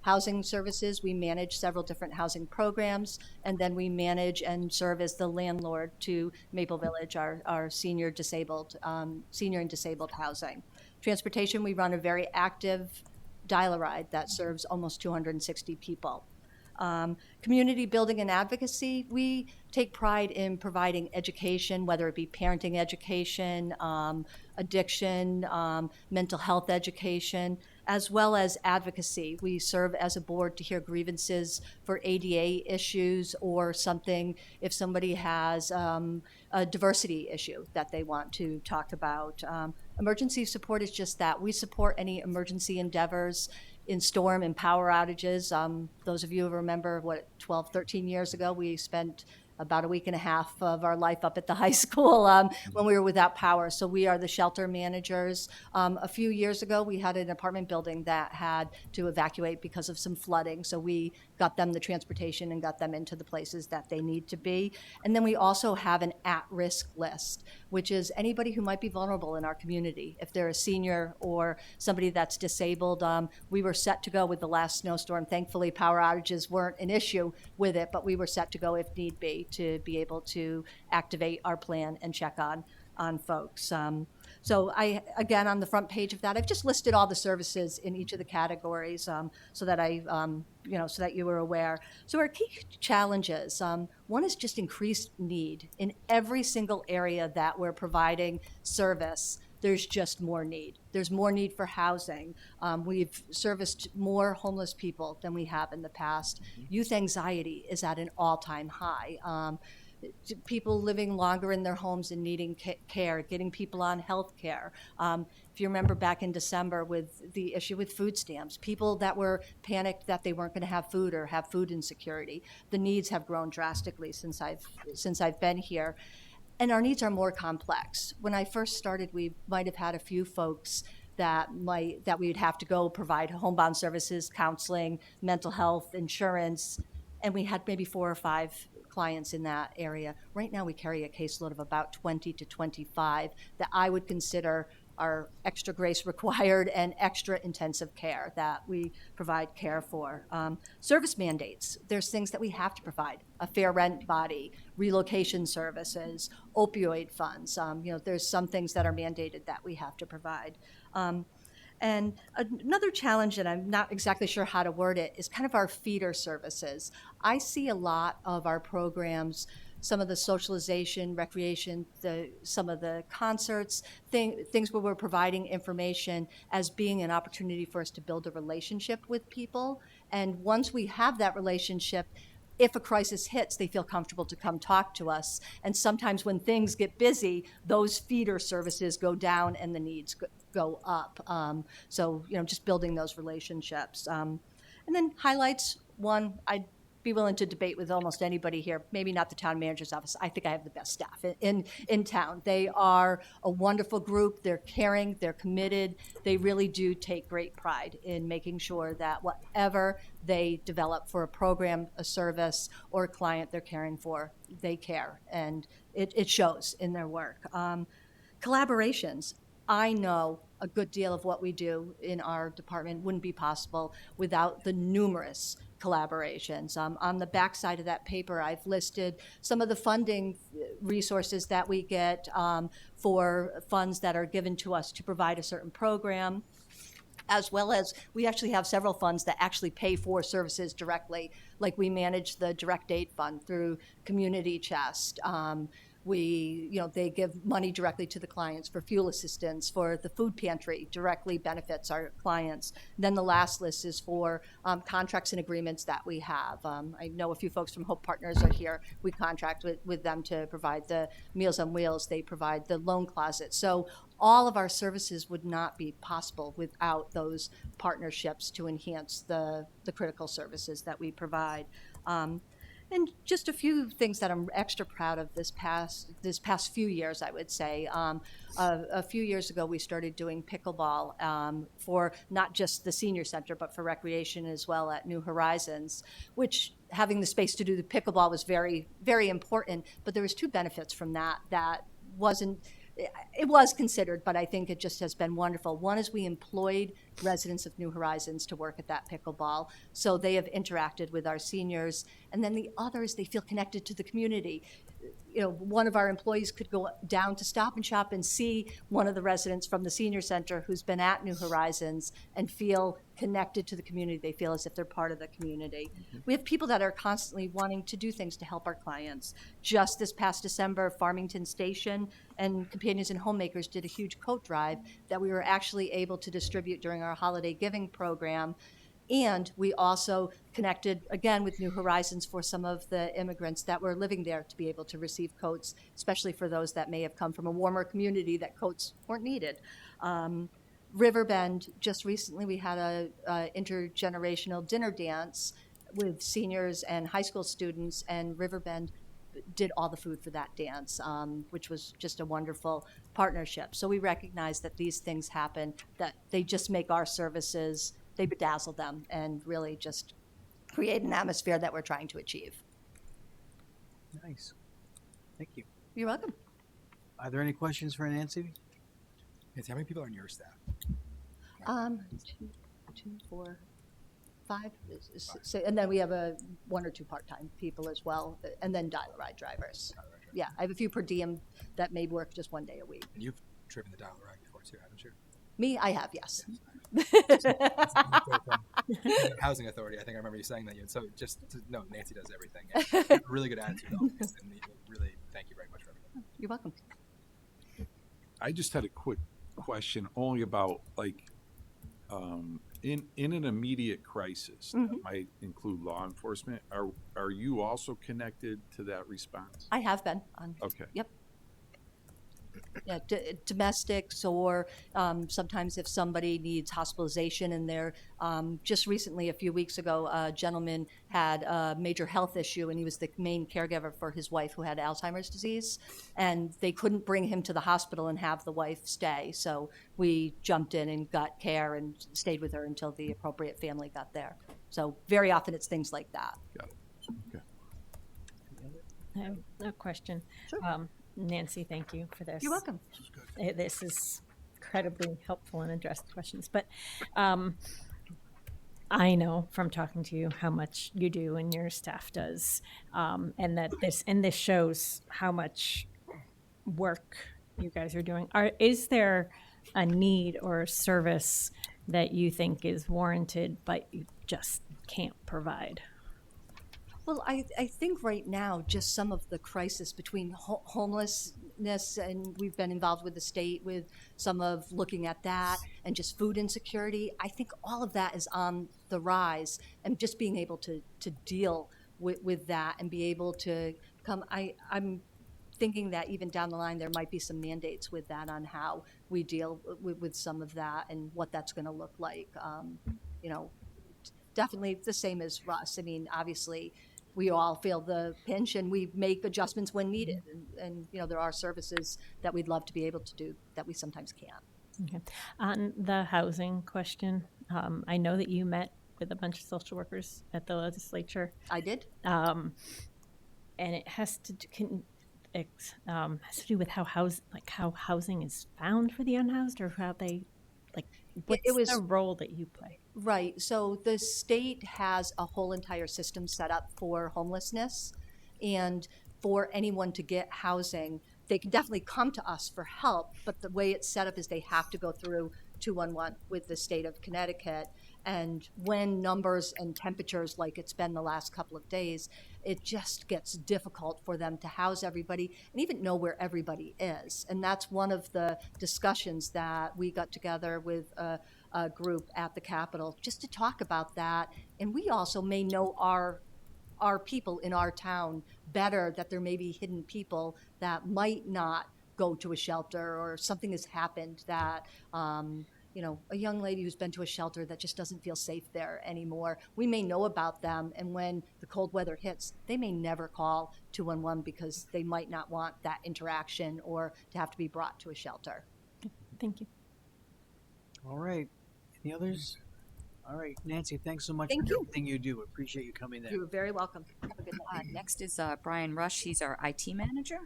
housing services. We manage several different housing programs, and then we manage and serve as the landlord to Maple Village, our senior and disabled housing. Transportation, we run a very active dial-a-ride that serves almost 260 people. Community building and advocacy, we take pride in providing education, whether it be parenting education, addiction, mental health education, as well as advocacy. We serve as a board to hear grievances for ADA issues or something if somebody has a diversity issue that they want to talk about. Emergency support is just that. We support any emergency endeavors in storm and power outages. Those of you who remember, 12, 13 years ago, we spent about a week and a half of our life up at the high school when we were without power. So we are the shelter managers. A few years ago, we had an apartment building that had to evacuate because of some flooding. So we got them the transportation and got them into the places that they need to be. And then we also have an at-risk list, which is anybody who might be vulnerable in our community. If they're a senior or somebody that's disabled, we were set to go with the last snowstorm. Thankfully, power outages weren't an issue with it, but we were set to go if need be to be able to activate our plan and check on folks. So I, again, on the front page of that, I've just listed all the services in each of the categories so that so that you were aware. So our key challenges, one is just increased need in every single area that we're providing service. There's just more need. There's more need for housing. We've serviced more homeless people than we have in the past. Youth anxiety is at an all-time high. People living longer in their homes and needing care, getting people on health care. If you remember back in December with the issue with food stamps, people that were panicked that they weren't going to have food or have food insecurity. The needs have grown drastically since I've been here. And our needs are more complex. When I first started, we might have had a few folks that we would have to go provide homebound services, counseling, mental health, insurance, and we had maybe 4 or 5 clients in that area. Right now, we carry a caseload of about 20 to 25 that I would consider are extra grace required and extra intensive care that we provide care for. Service mandates, there's things that we have to provide, a fair rent body, relocation services, opioid funds. There's some things that are mandated that we have to provide. And another challenge, and I'm not exactly sure how to word it, is kind of our feeder services. I see a lot of our programs, some of the socialization, recreation, some of the concerts, things where we're providing information as being an opportunity for us to build a relationship with people. And once we have that relationship, if a crisis hits, they feel comfortable to come talk to us. And sometimes when things get busy, those feeder services go down and the needs go up. So just building those relationships. And then highlights, one, I'd be willing to debate with almost anybody here, maybe not the town manager's office. I think I have the best staff in town. They are a wonderful group. They're caring, they're committed. They really do take great pride in making sure that whatever they develop for a program, a service, or a client they're caring for, they care. And it shows in their work. Collaborations. I know a good deal of what we do in our department wouldn't be possible without the numerous collaborations. On the backside of that paper, I've listed some of the funding resources that we get for funds that are given to us to provide a certain program, as well as we actually have several funds that actually pay for services directly, like we manage the Direct Aid Fund through Community Chest. They give money directly to the clients for fuel assistance, for the food pantry, directly benefits our clients. Then the last list is for contracts and agreements that we have. I know a few folks from Hope Partners are here. We contract with them to provide the Meals on Wheels. They provide the loan closet. So all of our services would not be possible without those partnerships to enhance the critical services that we provide. And just a few things that I'm extra proud of this past few years, I would say. A few years ago, we started doing pickleball for not just the senior center, but for recreation as well at New Horizons, which having the space to do the pickleball was very, very important. But there was 2 benefits from that it was considered, but I think it just has been wonderful. One is we employed residents of New Horizons to work at that pickleball, so they have interacted with our seniors. And then the other is they feel connected to the community. one of our employees could go down to Stop and Shop and see one of the residents from the senior center who's been at New Horizons and feel connected to the community. They feel as if they're part of the community. We have people that are constantly wanting to do things to help our clients. Just this past December, Farmington Station and Companions and Homemakers did a huge coat drive that we were actually able to distribute during our holiday giving program. And we also connected again with New Horizons for some of the immigrants that were living there to be able to receive coats, especially for those that may have come from a warmer community that coats weren't needed. Riverbend, just recently we had a intergenerational dinner dance with seniors and high school students, and Riverbend did all the food for that dance, which was just a wonderful partnership. So we recognize that these things happen, that they just make our services, they bedazzle them and really just create an atmosphere that we're trying to achieve. Nice. Thank you. You're welcome. Are there any questions for Nancy? Nancy, how many people are on your staff? 2, 4, 5, and then we have one or two part-time people as well, and then dial-a-ride drivers. Yeah, I have a few per diem that may work just one day a week. And you've driven the dial-a-ride before too, haven't you? Me, I have, yes. Housing Authority, I think I remember you saying that. So just to know, Nancy does everything. And you have a really good attitude on this, and really thank you very much for everything. You're welcome. I just had a quick question only about in an immediate crisis that might include law enforcement. Are you also connected to that response? I have been. Okay. Yep. Yeah, domestics, or sometimes if somebody needs hospitalization and they're just recently, a few weeks ago, a gentleman had a major health issue and he was the main caregiver for his wife who had Alzheimer's disease, and they couldn't bring him to the hospital and have the wife stay. So we jumped in and got care and stayed with her until the appropriate family got there. So very often it's things like that. Got it. Okay. I have a question. Sure. Nancy, thank you for this. You're welcome. This is incredibly helpful and addressed questions. But I know from talking to you how much you do and your staff does, and that this shows how much work you guys are doing. Is there a need or a service that you think is warranted but you just can't provide? Well, I think right now, just some of the crisis between homelessness, and we've been involved with the state with some of looking at that, and just food insecurity, I think all of that is on the rise, and just being able to deal with that and be able to come, I'm thinking that even down the line, there might be some mandates with that on how we deal with some of that and what that's going to look like. Definitely the same as Russ. I mean, obviously, we all feel the pinch and we make adjustments when needed. And there are services that we'd love to be able to do that we sometimes can't. Okay. On the housing question, I know that you met with a bunch of social workers at the legislature. I did. And it has to do with how housing is found for the unhoused, or how they what's the role that you play? Right. So the state has a whole entire system set up for homelessness, and for anyone to get housing, they can definitely come to us for help, but the way it's set up is they have to go through 211 with the state of Connecticut. And when numbers and temperatures, like it's been the last couple of days, it just gets difficult for them to house everybody and even know where everybody is. And that's one of the discussions that we got together with a group at the Capitol just to talk about that. And we also may know our people in our town better, that there may be hidden people that might not go to a shelter, or something has happened that a young lady who's been to a shelter that just doesn't feel safe there anymore. We may know about them, and when the cold weather hits, they may never call 211 because they might not want that interaction or to have to be brought to a shelter. Thank you. All right. Any others? All right, Nancy, thanks so much Thank for you. everything you do. Appreciate you coming in. You're very welcome. Have a good night. Next is Brian Rush. He's our IT manager.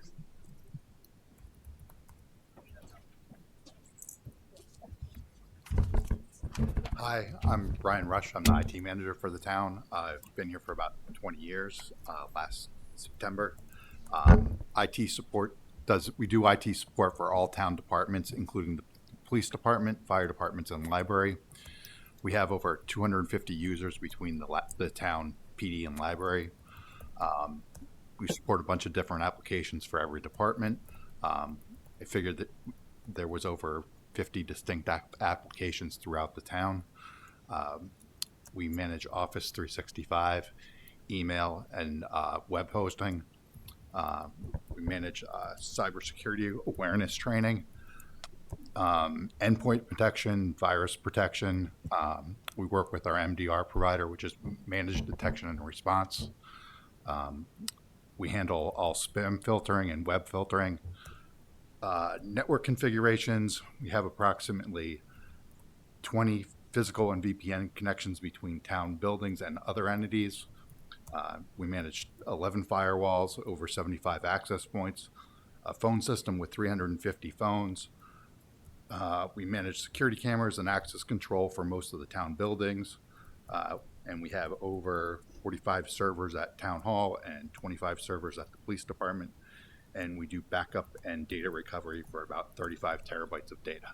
Hi, I'm Brian Rush. I'm the IT manager for the town. I've been here for about 20 years, last September. IT support we do IT support for all town departments, including the police department, fire departments, and library. We have over 250 users between the town PD and library. We support a bunch of different applications for every department. I figured that there was over 50 distinct applications throughout the town. We manage Office 365, email, and web hosting. We manage cybersecurity awareness training, endpoint protection, virus protection. We work with our MDR provider, which is managed detection and response. We handle all spam filtering and web filtering. Network configurations, we have approximately 20 physical and VPN connections between town buildings and other entities. We manage 11 firewalls, over 75 access points, a phone system with 350 phones. We manage security cameras and access control for most of the town buildings. And we have over 45 servers at Town Hall and 25 servers at the police department. And we do backup and data recovery for about 35 terabytes of data.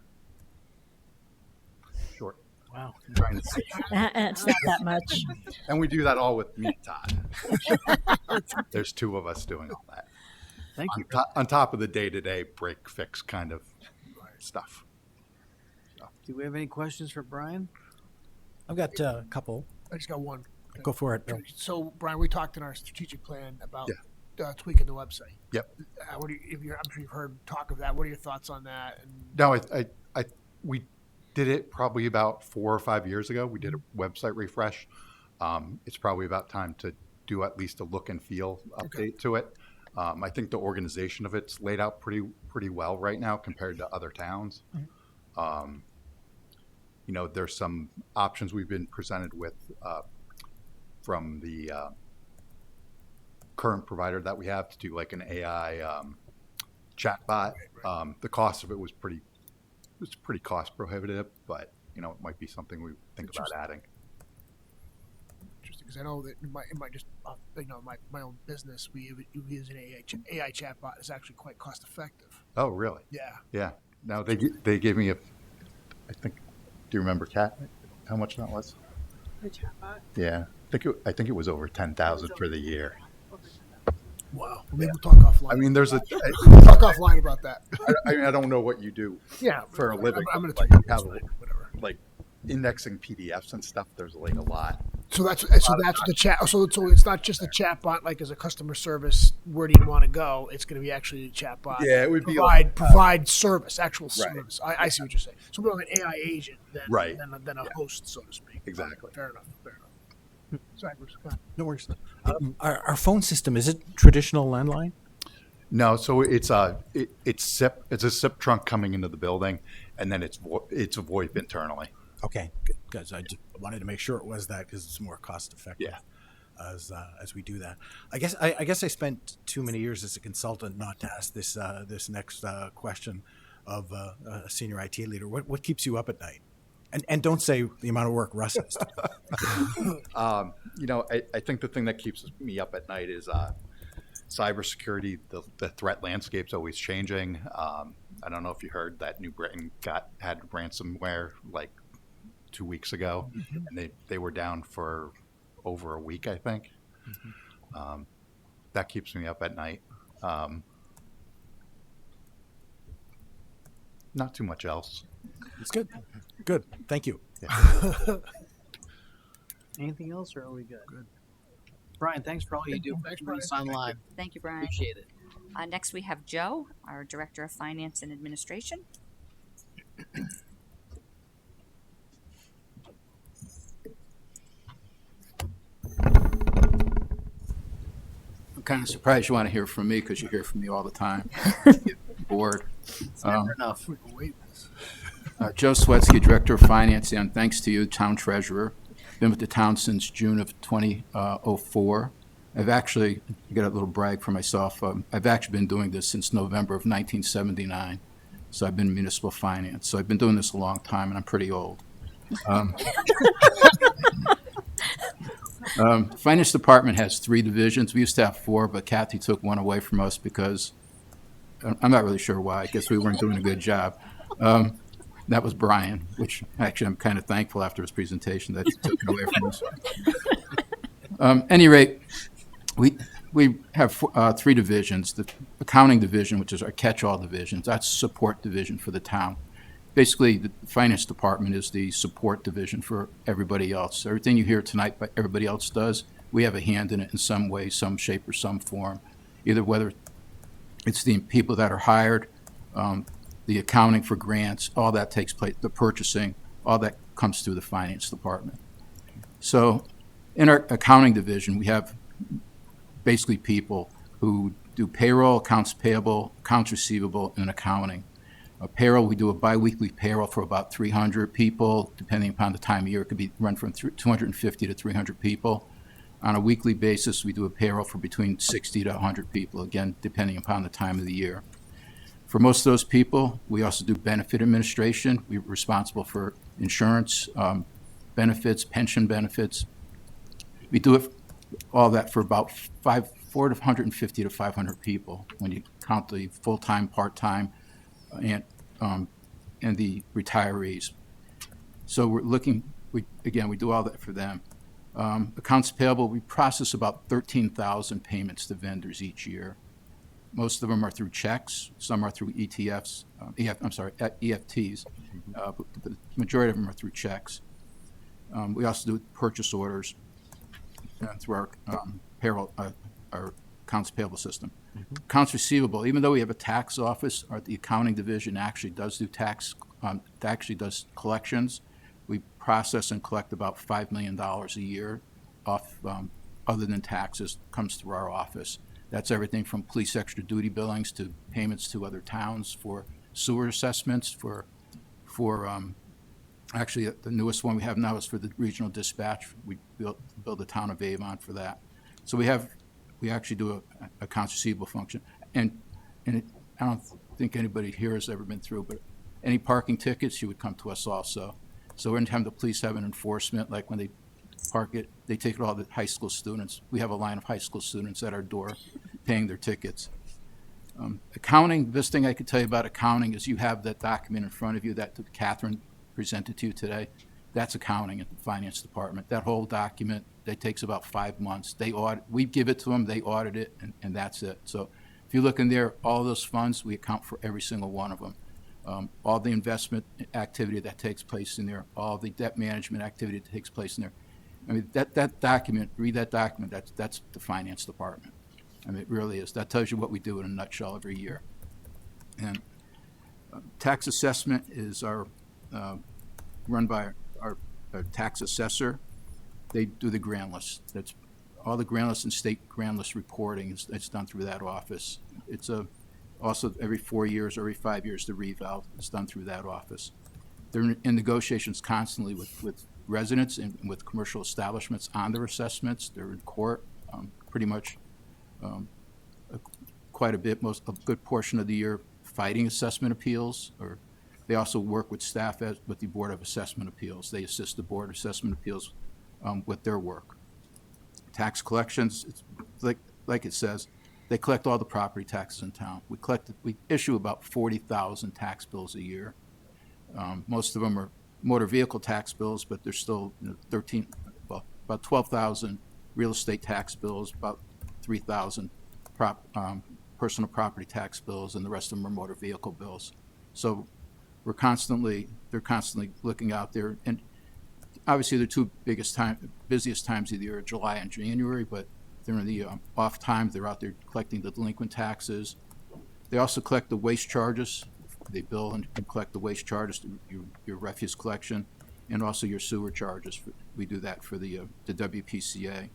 Short. Wow. It's not that much. And we do that all with me, Todd. There's two of us doing all that. Thank you. On top of the day-to-day break fix kind of stuff. Do we have any questions for Brian? I've got a couple. I just got one. Go for it. So, Brian, we talked in our strategic plan about tweaking the website. Yep. I'm sure you've heard talk of that. What are your thoughts on that? And No, we did it probably about 4 or 5 years ago. We did a website refresh. It's probably about time to do at least a look and feel update to it. I think the organization of it's laid out pretty well right now compared to other towns. There's some options we've been presented with from the current provider that we have to do like an AI chatbot. The cost of it was pretty cost prohibitive, but it might be something we think about adding. Interesting, because I know that in my just my own business, we use an AI chatbot. It's actually quite cost effective. Oh, really? Yeah. Yeah. Now they gave me I think. Do you remember, Kat? How much that was? The chatbot. Yeah, I think it was over 10,000 for the year. Wow. Maybe we'll talk offline. I mean, there's we'll talk offline about that. I don't know what you do. For a living. I'm going to like, talk about whatever. Like indexing PDFs and stuff. There's like a lot. So that's the chat. So it's not just a chatbot like as a customer service. Where do you want to go? It's going to be actually a chatbot. Yeah, it would provide service, actual service. I see what you're saying. So more of an AI agent than a host, so to speak. Exactly. Fair enough. Sorry, Bruce. Go ahead. No worries. Our phone system, is it traditional landline? No, so it's SIP. It's a SIP trunk coming into the building, and then it's VoIP internally. Okay, because I just wanted to make sure it was that because it's more cost effective. As we do that, I guess I spent too many years as a consultant not to ask this next question of a senior IT leader. What keeps you up at night? And don't say the amount of work Russ has to do. I think the thing that keeps me up at night is cybersecurity. The threat landscape's always changing. I don't know if you heard that New Britain had ransomware like 2 weeks ago, and they were down for over a week, I think. That keeps me up at night. Not too much else. It's good. Good. Thank you. Yeah. Anything else, or are we good? Good. Brian, thanks for all you do. Thanks, Brian. On live. Thank you, Brian. Appreciate it. Next, we have Joe, our Director of Finance and Administration. I'm kind of surprised you want to hear from me because you hear from me all the time. Get bored. Never enough. Joe Swetsky, Director of Finance, and thanks to you, Town Treasurer. Been with the town since June of 2004. I've actually, got a little brag for myself, I've actually been doing this since November of 1979. So I've been in municipal finance. So I've been doing this a long time, and I'm pretty old. Finance department has 3 divisions. We used to have 4, but Kathy took one away from us because I'm not really sure why. I guess we weren't doing a good job. That was Brian, which actually I'm kind of thankful after his presentation that he took it away from us. Any rate, we have 3 divisions. The accounting division, which is our catch-all division, that's support division for the town. Basically, the finance department is the support division for everybody else. Everything you hear tonight, but everybody else does, we have a hand in it in some way, some shape, or some form. Either whether it's the people that are hired, the accounting for grants, all that takes place, the purchasing, all that comes through the finance department. So in our accounting division, we have basically people who do payroll, accounts payable, accounts receivable, and accounting. Payroll, we do a biweekly payroll for about 300 people. Depending upon the time of year, it could be run from 250 to 300 people. On a weekly basis, we do a payroll for between 60 to 100 people, again, depending upon the time of the year. For most of those people, we also do benefit administration. We're responsible for insurance, benefits, pension benefits. We do it, all that for about 450 to 500 people when you count the full-time, part-time, and the retirees. So we're looking, we do all that for them. Accounts payable, we process about 13,000 payments to vendors each year. Most of them are through checks. Some are through EFTs. But the majority of them are through checks. We also do purchase orders through our payroll, our accounts payable system. Accounts receivable, even though we have a tax office, the accounting division actually does do actually does collections. We process and collect about $5 million a year off, other than taxes, comes through our office. That's everything from police extra duty billings to payments to other towns for sewer assessments, actually the newest one we have now is for the regional dispatch. We build the town of Avon for that. So we actually do a accounts receivable function. And I don't think anybody here has ever been through, but any parking tickets, you would come to us also. So anytime the police have an enforcement, like when they park it, they take it all the high school students. We have a line of high school students at our door paying their tickets. Accounting, the best thing I could tell you about accounting is you have that document in front of you that Catherine presented to you today. That's accounting at the finance department. That whole document, that takes about 5 months. We give it to them, they audit it, and that's it. So if you look in there, all those funds, we account for every single one of them. All the investment activity that takes place in there, all the debt management activity that takes place in there. I mean, that document, read that document, that's the finance department. I mean, it really is. That tells you what we do in a nutshell every year. And tax assessment is run by our tax assessor. They do the grand list. That's all the grand list and state grand list reporting it's done through that office. It's also every 4 years or every 5 years, the reval is done through that office. They're in negotiations constantly with residents and with commercial establishments on their assessments. They're in court pretty much quite a bit, a good portion of the year fighting assessment appeals, or they also work with staff with the Board of Assessment Appeals. They assist the Board of Assessment Appeals with their work. Tax collections, it's like it says, they collect all the property taxes in town. We issue about 40,000 tax bills a year. Most of them are motor vehicle tax bills, but there's still about 12,000 real estate tax bills, about 3,000 personal property tax bills, and the rest of them are motor vehicle bills. So they're constantly looking out there. And obviously the two busiest times of the year are July and January, but during the off time, they're out there collecting the delinquent taxes. They also collect the waste charges. They bill and collect the waste charges, your refuse collection, and also your sewer charges. We do that for the WPCA.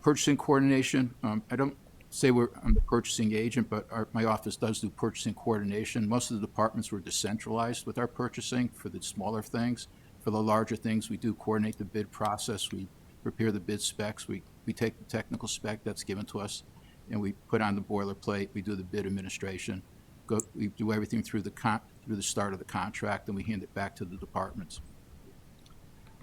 Purchasing coordination, I don't say I'm the purchasing agent, but my office does do purchasing coordination. Most of the departments were decentralized with our purchasing for the smaller things. For the larger things, we do coordinate the bid process. We prepare the bid specs. We take the technical spec that's given to us, and we put on the boilerplate. We do the bid administration. We do everything through the start of the contract, and we hand it back to the departments.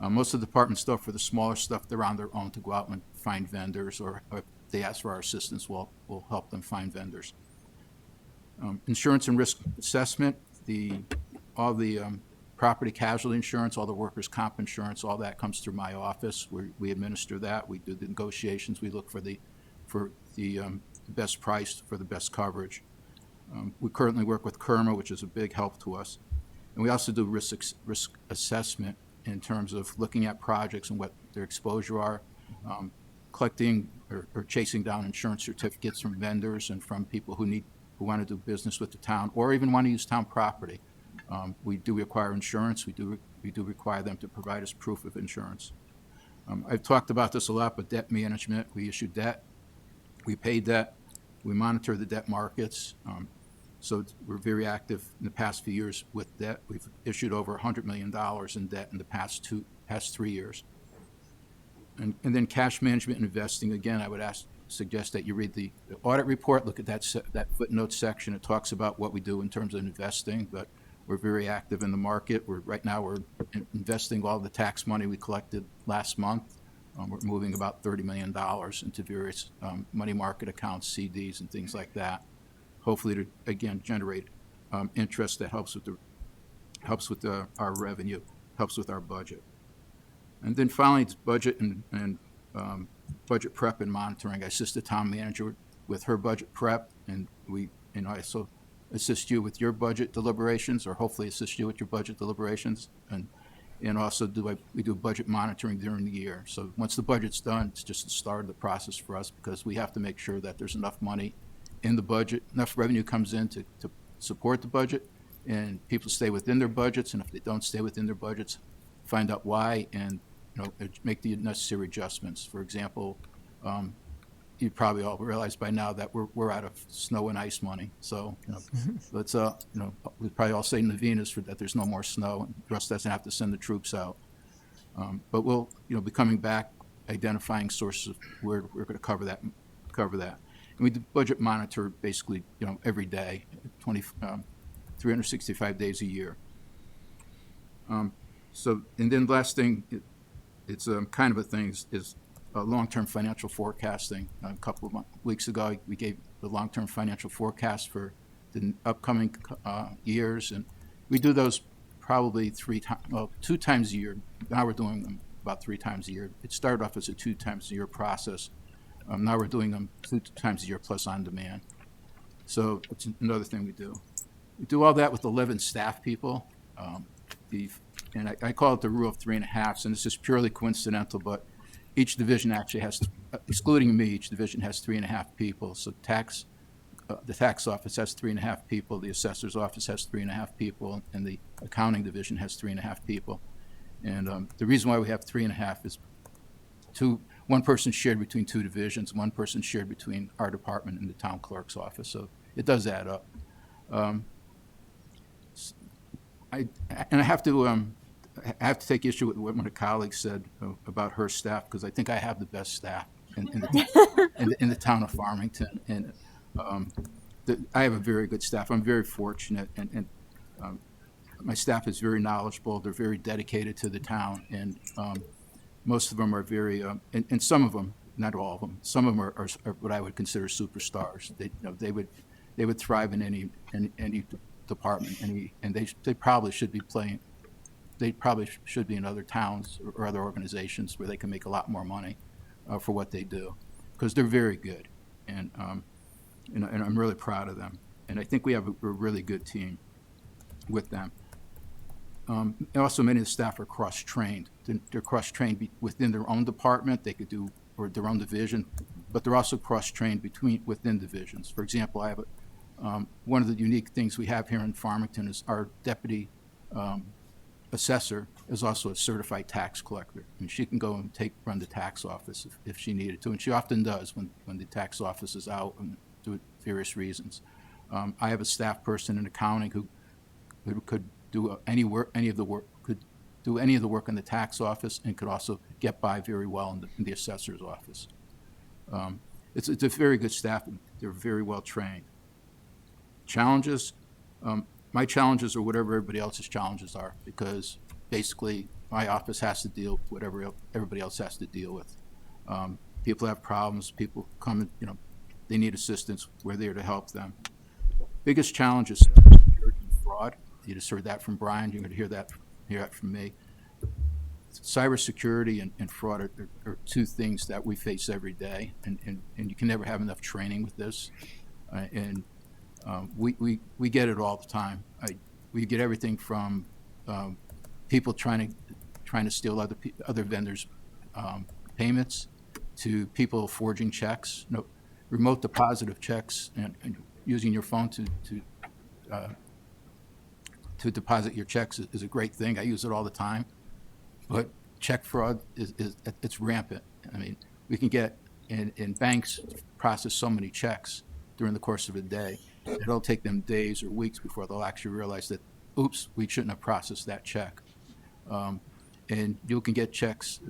Most of the departments, though, for the smaller stuff, they're on their own to go out and find vendors, or if they ask for our assistance, we'll help them find vendors. Insurance and risk assessment, all the property casualty insurance, all the workers' comp insurance, all that comes through my office. We administer that. We do the negotiations. We look for the best price for the best coverage. We currently work with KERMA, which is a big help to us. And we also do risk assessment in terms of looking at projects and what their exposure are, collecting or chasing down insurance certificates from vendors and from people who want to do business with the town or even want to use town property. We do require insurance. We do require them to provide us proof of insurance. I've talked about this a lot, but debt management, we issue debt, we pay debt, we monitor the debt markets. So we're very active in the past few years with debt. We've issued over $100 million in debt in the past 3 years. And then cash management and investing, again, I would suggest that you read the audit report, look at that footnote section. It talks about what we do in terms of investing, but we're very active in the market. Right now we're investing all the tax money we collected last month. We're moving about $30 million into various money market accounts, CDs, and things like that. Hopefully to, again, generate interest that helps with our revenue, helps with our budget. And then finally, it's budget and budget prep and monitoring. I assist the town manager with her budget prep, and I also assist you with your budget deliberations, or hopefully assist you with your budget deliberations, and also we do budget monitoring during the year. So once the budget's done, it's just the start of the process for us, because we have to make sure that there's enough money in the budget, enough revenue comes in to support the budget, and people stay within their budgets, and if they don't stay within their budgets, find out why, and make the necessary adjustments. For example, you probably all realize by now that we're out of snow and ice money. So let's we probably all say Navinas for that there's no more snow, and Russ doesn't have to send the troops out. But we'll be coming back, identifying sources of where we're going to cover that. And we do budget monitor basically every day, 365 days a year. So, and then last thing, it's kind of a thing is long-term financial forecasting. A couple of weeks ago, we gave the long-term financial forecast for the upcoming years, and we do those probably 2 times a year. Now we're doing them about 3 times a year. It started off as a 2 times a year process. Now we're doing them 2 times a year plus on demand. So it's another thing we do. We do all that with 11 staff people. And I call it the rule of 3.5, and this is purely coincidental, but each division actually has, excluding me, each division has 3.5 people. So the tax office has 3.5 people, the assessor's office has 3.5 people, and the accounting division has 3.5 people. And the reason why we have 3.5 is one person shared between 2 divisions, one person shared between our department and the town clerk's office. So it does add up. I have to take issue with what my colleague said about her staff, because I think I have the best staff in the town of Farmington, and I have a very good staff. I'm very fortunate, and my staff is very knowledgeable. They're very dedicated to the town, and most of them are very, and some of them, not all of them, some of them are what I would consider superstars. They would thrive in any department, and they probably should be playing. They probably should be in other towns or other organizations where they can make a lot more money for what they do, because they're very good, and I'm really proud of them. And I think we have a really good team with them. And also, many of the staff are cross-trained. They're cross-trained within their own department. They could do, or their own division, but they're also cross-trained within divisions. For example, I have one of the unique things we have here in Farmington is our deputy assessor is also a certified tax collector, and she can go and run the tax office if she needed to, and she often does when the tax office is out and due various reasons. I have a staff person in accounting who could do any of the work in the tax office, and could also get by very well in the assessor's office. It's a very good staff, and they're very well trained. Challenges. My challenges are whatever everybody else's challenges are, because basically my office has to deal with whatever everybody else has to deal with. People have problems. People come, and, they need assistance. We're there to help them. Biggest challenge is cybersecurity and fraud. You just heard that from Brian. You're going to hear that from me. Cybersecurity and fraud are two things that we face every day, and you can never have enough training with this. We get it all the time. We get everything from people trying to steal other vendors' payments, to people forging checks, remote deposit of checks, and using your phone to deposit your checks is a great thing. I use it all the time. But check fraud it's rampant. I mean, we can get in banks process so many checks during the course of a day. It'll take them days or weeks before they'll actually realize that, oops, we shouldn't have processed that check. And you can get checks.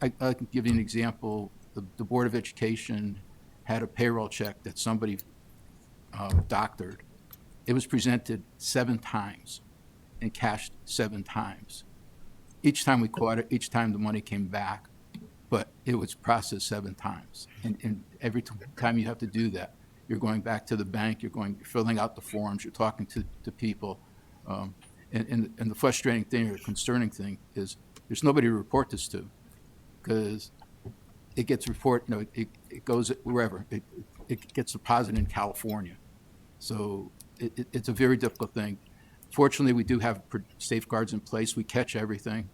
I can give you an example. The Board of Education had a payroll check that somebody doctored. It was presented 7 times and cashed 7 times. Each time we caught it, each time the money came back, but it was processed 7 times. And every time you have to do that, you're going back to the bank, you're filling out the forms, you're talking to people. And the frustrating thing or concerning thing is there's nobody to report this to, because it gets reported, it goes wherever. It gets deposited in California. So it's a very difficult thing. Fortunately, we do have safeguards in place. We catch everything.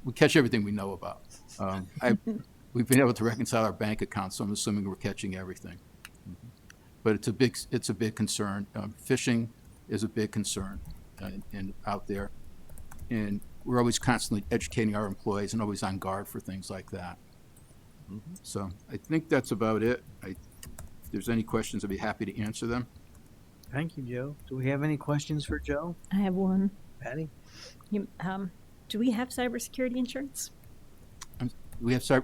We catch everything we know about. We've been able to reconcile our bank accounts, so I'm assuming we're catching everything. But it's a big concern. Phishing is a big concern out there, and we're always constantly educating our employees and always on guard for things like that. So I think that's about it. If there's any questions, I'd be happy to answer them. Thank you, Joe. Do we have any questions for Joe? I have one. Patty? Do we have cybersecurity insurance? We have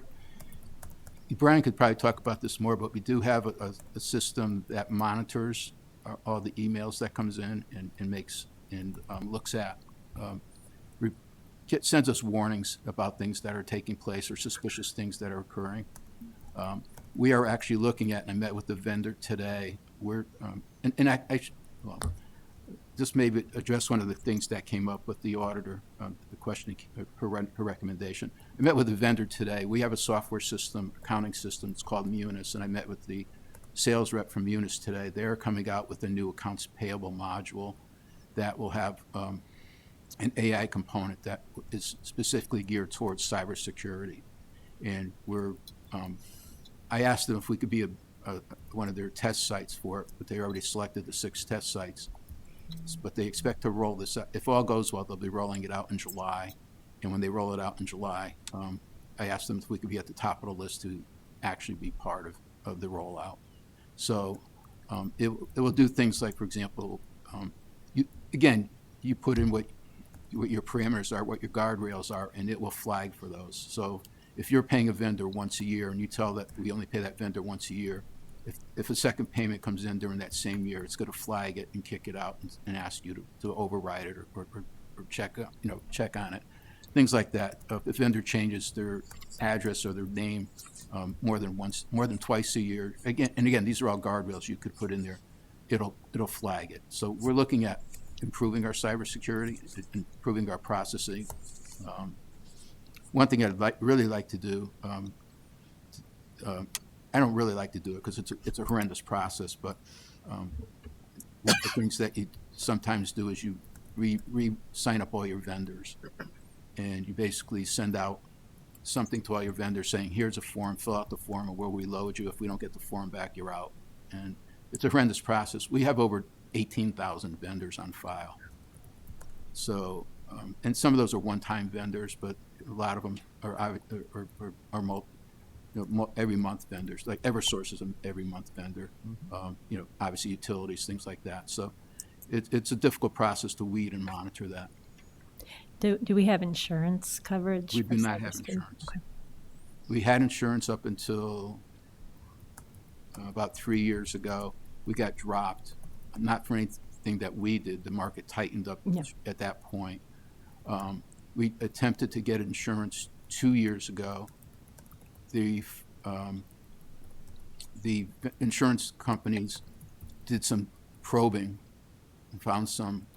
Brian could probably talk about this more, but we do have a system that monitors all the emails that comes in and makes and looks at, sends us warnings about things that are taking place or suspicious things that are occurring. We are actually looking at, and I met with the vendor today. Just maybe address one of the things that came up with the auditor, the question, her recommendation. I met with the vendor today. We have a software system, accounting system. It's called Munis, and I met with the sales rep from Munis today. They're coming out with a new accounts payable module that will have an AI component that is specifically geared towards cybersecurity. And I asked them if we could be one of their test sites for it, but they already selected the 6 test sites. But they expect to roll this out. If all goes well, they'll be rolling it out in July. And when they roll it out in July, I asked them if we could be at the top of the list to actually be part of the rollout. So it will do things like, for example, you put in what your parameters are, what your guardrails are, and it will flag for those. So if you're paying a vendor once a year and you tell that we only pay that vendor once a year, if a second payment comes in during that same year, it's going to flag it and kick it out and ask you to override it or check on it, things like that. If the vendor changes their address or their name more than twice a year, again, these are all guardrails you could put in there. It'll flag it. So we're looking at improving our cybersecurity, improving our processing. One thing I'd really like to do. I don't really like to do it because it's a horrendous process, but one of the things that you sometimes do is you sign up all your vendors, and you basically send out something to all your vendors saying, here's a form, fill out the form, and we'll reload you. If we don't get the form back, you're out. And it's a horrendous process. We have over 18,000 vendors on file. So, and some of those are one-time vendors, but a lot of them are every month vendors, like Eversource is an every month vendor, obviously utilities, things like that. So it's a difficult process to weed and monitor that. Do we have insurance coverage? We do not have insurance. Okay. We had insurance up until about 3 years ago. We got dropped, not for anything that we did. The market tightened up at that point. We attempted to get insurance 2 years ago. The insurance companies did some probing and found some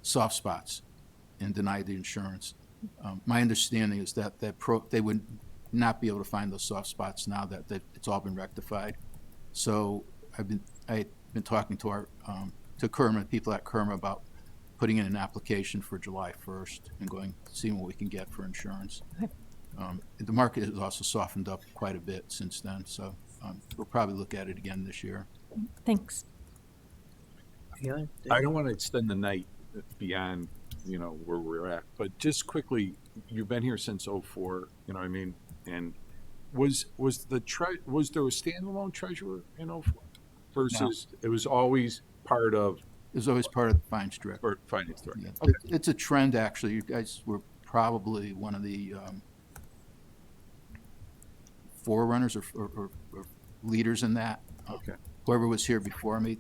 soft spots and denied the insurance. My understanding is that they would not be able to find those soft spots now that it's all been rectified. So I've been talking to our to Kerma, people at Kerma, about putting in an application for July 1st and seeing what we can get for insurance. The market has also softened up quite a bit since then, so we'll probably look at it again this year. Thanks. I don't want to extend the night beyond, where we're at, but just quickly, you've been here since '04, you know what I mean? And was there a standalone treasurer in '04 versus it was always part of? It was always part of the finance director. Or finance director. Yeah. Okay. It's a trend, actually. You guys were probably one of the forerunners or leaders in that. Okay. Whoever was here before me,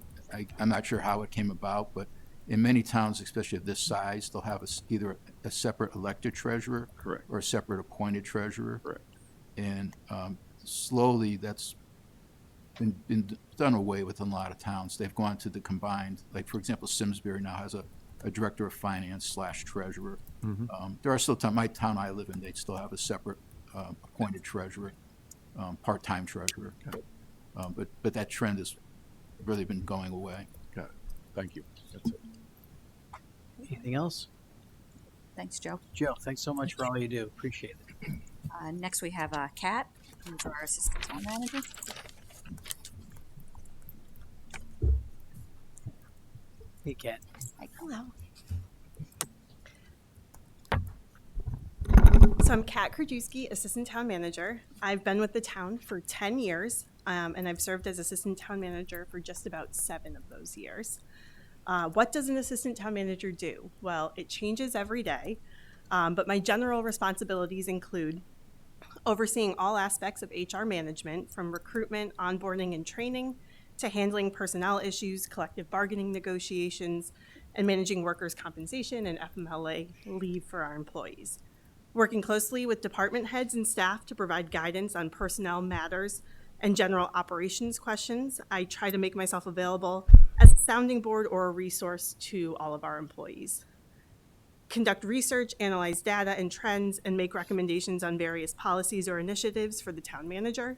I'm not sure how it came about, but in many towns, especially of this size, they'll have either a separate elected treasurer, Correct, or a separate appointed treasurer. correct. And slowly that's been done away with in a lot of towns. They've gone to the combined, like for example, Simsbury now has a director of finance / treasurer. There are still my town I live in, they still have a separate appointed treasurer, part-time treasurer. But that trend has really been going away. Got it. Thank you. That's it. Anything else? Thanks, Joe. Joe, thanks so much for all you do. Appreciate it. Next, we have Kat, who's our assistant town manager. Hey, Kat. Hello. So I'm Kat Krajewski, Assistant Town Manager. I've been with the town for 10 years, and I've served as Assistant Town Manager for just about 7 of those years. What does an Assistant Town Manager do? Well, it changes every day, but my general responsibilities include overseeing all aspects of HR management, from recruitment, onboarding, and training, to handling personnel issues, collective bargaining negotiations, and managing workers' compensation and FMLA leave for our employees. Working closely with department heads and staff to provide guidance on personnel matters and general operations questions, I try to make myself available as a sounding board or a resource to all of our employees. Conduct research, analyze data and trends, and make recommendations on various policies or initiatives for the town manager.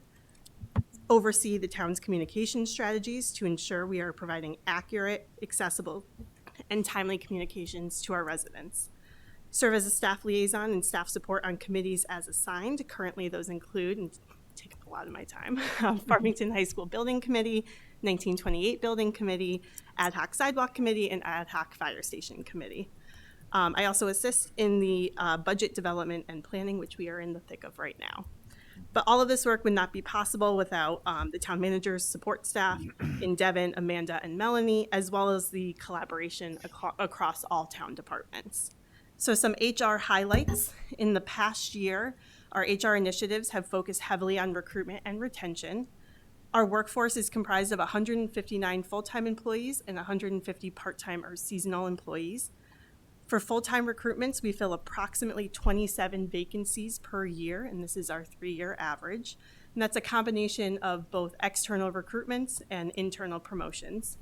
Oversee the town's communication strategies to ensure we are providing accurate, accessible, and timely communications to our residents. Serve as a staff liaison and staff support on committees as assigned. Currently, those include, and take up a lot of my time, Farmington High School Building Committee, 1928 Building Committee, Ad Hoc Sidewalk Committee, and Ad Hoc Fire Station Committee. I also assist in the budget development and planning, which we are in the thick of right now. But all of this work would not be possible without the town manager's support staff in Devin, Amanda, and Melanie, as well as the collaboration across all town departments. So some HR highlights. In the past year, our HR initiatives have focused heavily on recruitment and retention. Our workforce is comprised of 159 full-time employees and 150 part-time or seasonal employees. For full-time recruitments, we fill approximately 27 vacancies per year, and this is our 3-year average. And that's a combination of both external recruitments and internal promotions.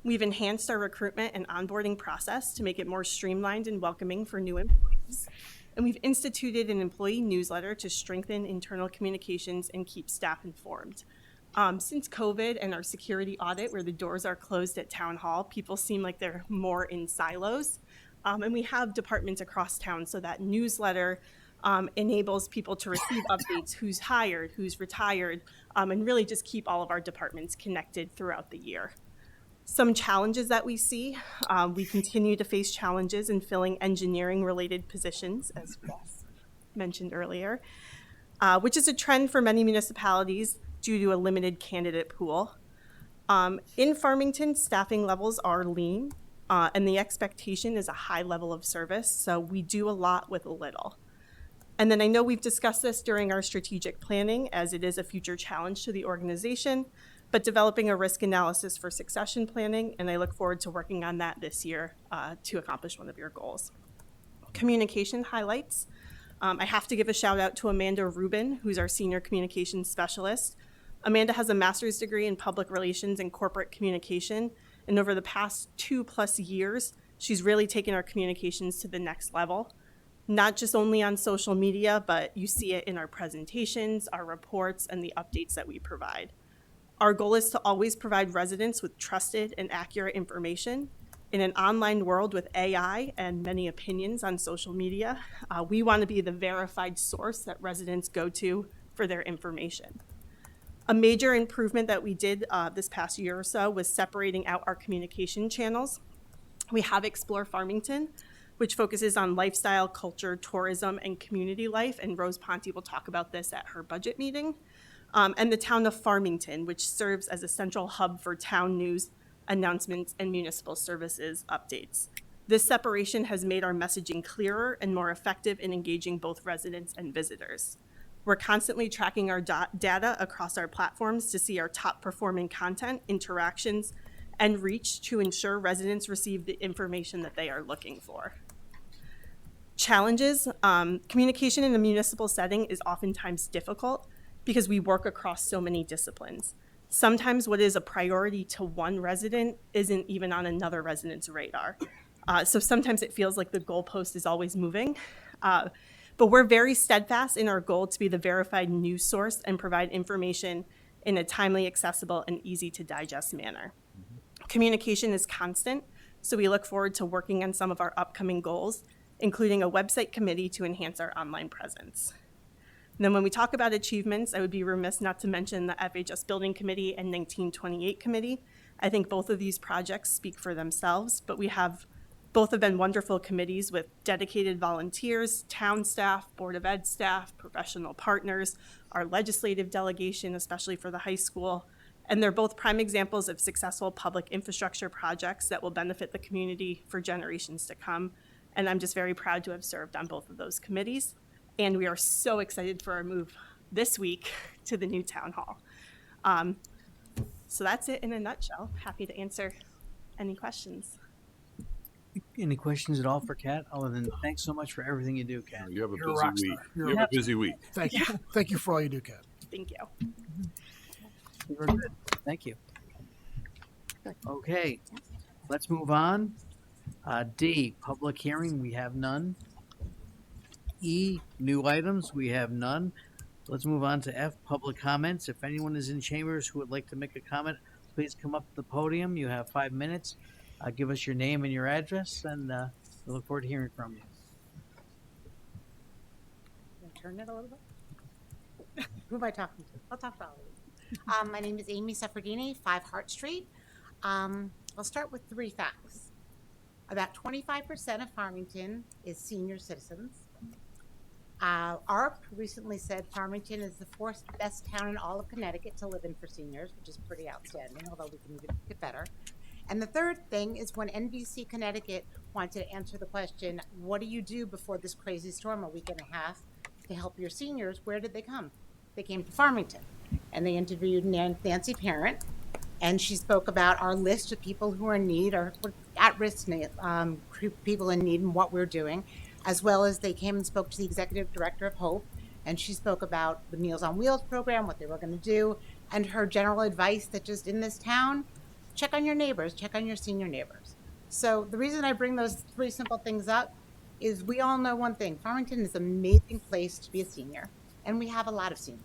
We've enhanced our recruitment and onboarding process to make it more streamlined and welcoming for new employees. And we've instituted an employee newsletter to strengthen internal communications and keep staff informed. Since COVID and our security audit, where the doors are closed at Town Hall, people seem like they're more in silos. And we have departments across town, so that newsletter enables people to receive updates, who's hired, who's retired, and really just keep all of our departments connected throughout the year. Some challenges that we see, we continue to face challenges in filling engineering-related positions, as Beth mentioned earlier, which is a trend for many municipalities due to a limited candidate pool. In Farmington, staffing levels are lean, and the expectation is a high level of service, so we do a lot with a little. And then I know we've discussed this during our strategic planning, as it is a future challenge to the organization, but developing a risk analysis for succession planning, and I look forward to working on that this year to accomplish one of your goals. Communication highlights. I have to give a shout out to Amanda Rubin, who's our senior communications specialist. Amanda has a master's degree in public relations and corporate communication, and over the past 2+ years, she's really taken our communications to the next level. Not just only on social media, but you see it in our presentations, our reports, and the updates that we provide. Our goal is to always provide residents with trusted and accurate information. In an online world with AI and many opinions on social media, we want to be the verified source that residents go to for their information. A major improvement that we did this past year or so was separating out our communication channels. We have Explore Farmington, which focuses on lifestyle, culture, tourism, and community life, and Rose Ponte will talk about this at her budget meeting. And the Town of Farmington, which serves as a central hub for town news, announcements, and municipal services updates. This separation has made our messaging clearer and more effective in engaging both residents and visitors. We're constantly tracking our data across our platforms to see our top performing content, interactions, and reach to ensure residents receive the information that they are looking for. Challenges. Communication in a municipal setting is oftentimes difficult because we work across so many disciplines. Sometimes what is a priority to one resident isn't even on another resident's radar. So sometimes it feels like the goalpost is always moving. But we're very steadfast in our goal to be the verified news source and provide information in a timely, accessible, and easy to digest manner. Communication is constant, so we look forward to working on some of our upcoming goals, including a website committee to enhance our online presence. And then when we talk about achievements, I would be remiss not to mention the FHS Building Committee and 1928 Committee. I think both of these projects speak for themselves, but both have been wonderful committees with dedicated volunteers, town staff, Board of Ed staff, professional partners, our legislative delegation, especially for the high school. And they're both prime examples of successful public infrastructure projects that will benefit the community for generations to come. And I'm just very proud to have served on both of those committees. And we are so excited for our move this week to the new town hall. So that's it in a nutshell. Happy to answer any questions. Any questions at all for Kat, other than thanks so much for everything you do, Kat? You have a You're a busy rock star. week. You're You a have a busy week. Thank you. Thank you for all you do, Kat. Thank you. You were good. Thank you. Okay, let's move on. D, public hearing, we have none. E, new items, we have none. Let's move on to F, public comments. If anyone is in chambers who would like to make a comment, please come up to the podium. You have 5 minutes. Give us your name and your address, and we look forward to hearing from you. Turn it a little bit. Who am I talking to? I'll talk to all of you. My name is Amy Seferdini, 5 Hart Street. I'll start with 3 facts. About 25% of Farmington is senior citizens. ARP recently said Farmington is the 4th best town in all of Connecticut to live in for seniors, which is pretty outstanding, although we can even get better. And the third thing is when NBC Connecticut wanted to answer the question, what do you do before this crazy storm a week and a half to help your seniors, where did they come? They came to Farmington, and they interviewed Nancy Parent, and she spoke about our list of people who are in need or at-risk people in need and what we're doing, as well as they came and spoke to the executive director of HOPE, and she spoke about the Meals on Wheels program, what they were going to do, and her general advice that just in this town, check on your neighbors, check on your senior neighbors. So the reason I bring those 3 simple things up is we all know one thing. Farmington is an amazing place to be a senior, and we have a lot of seniors.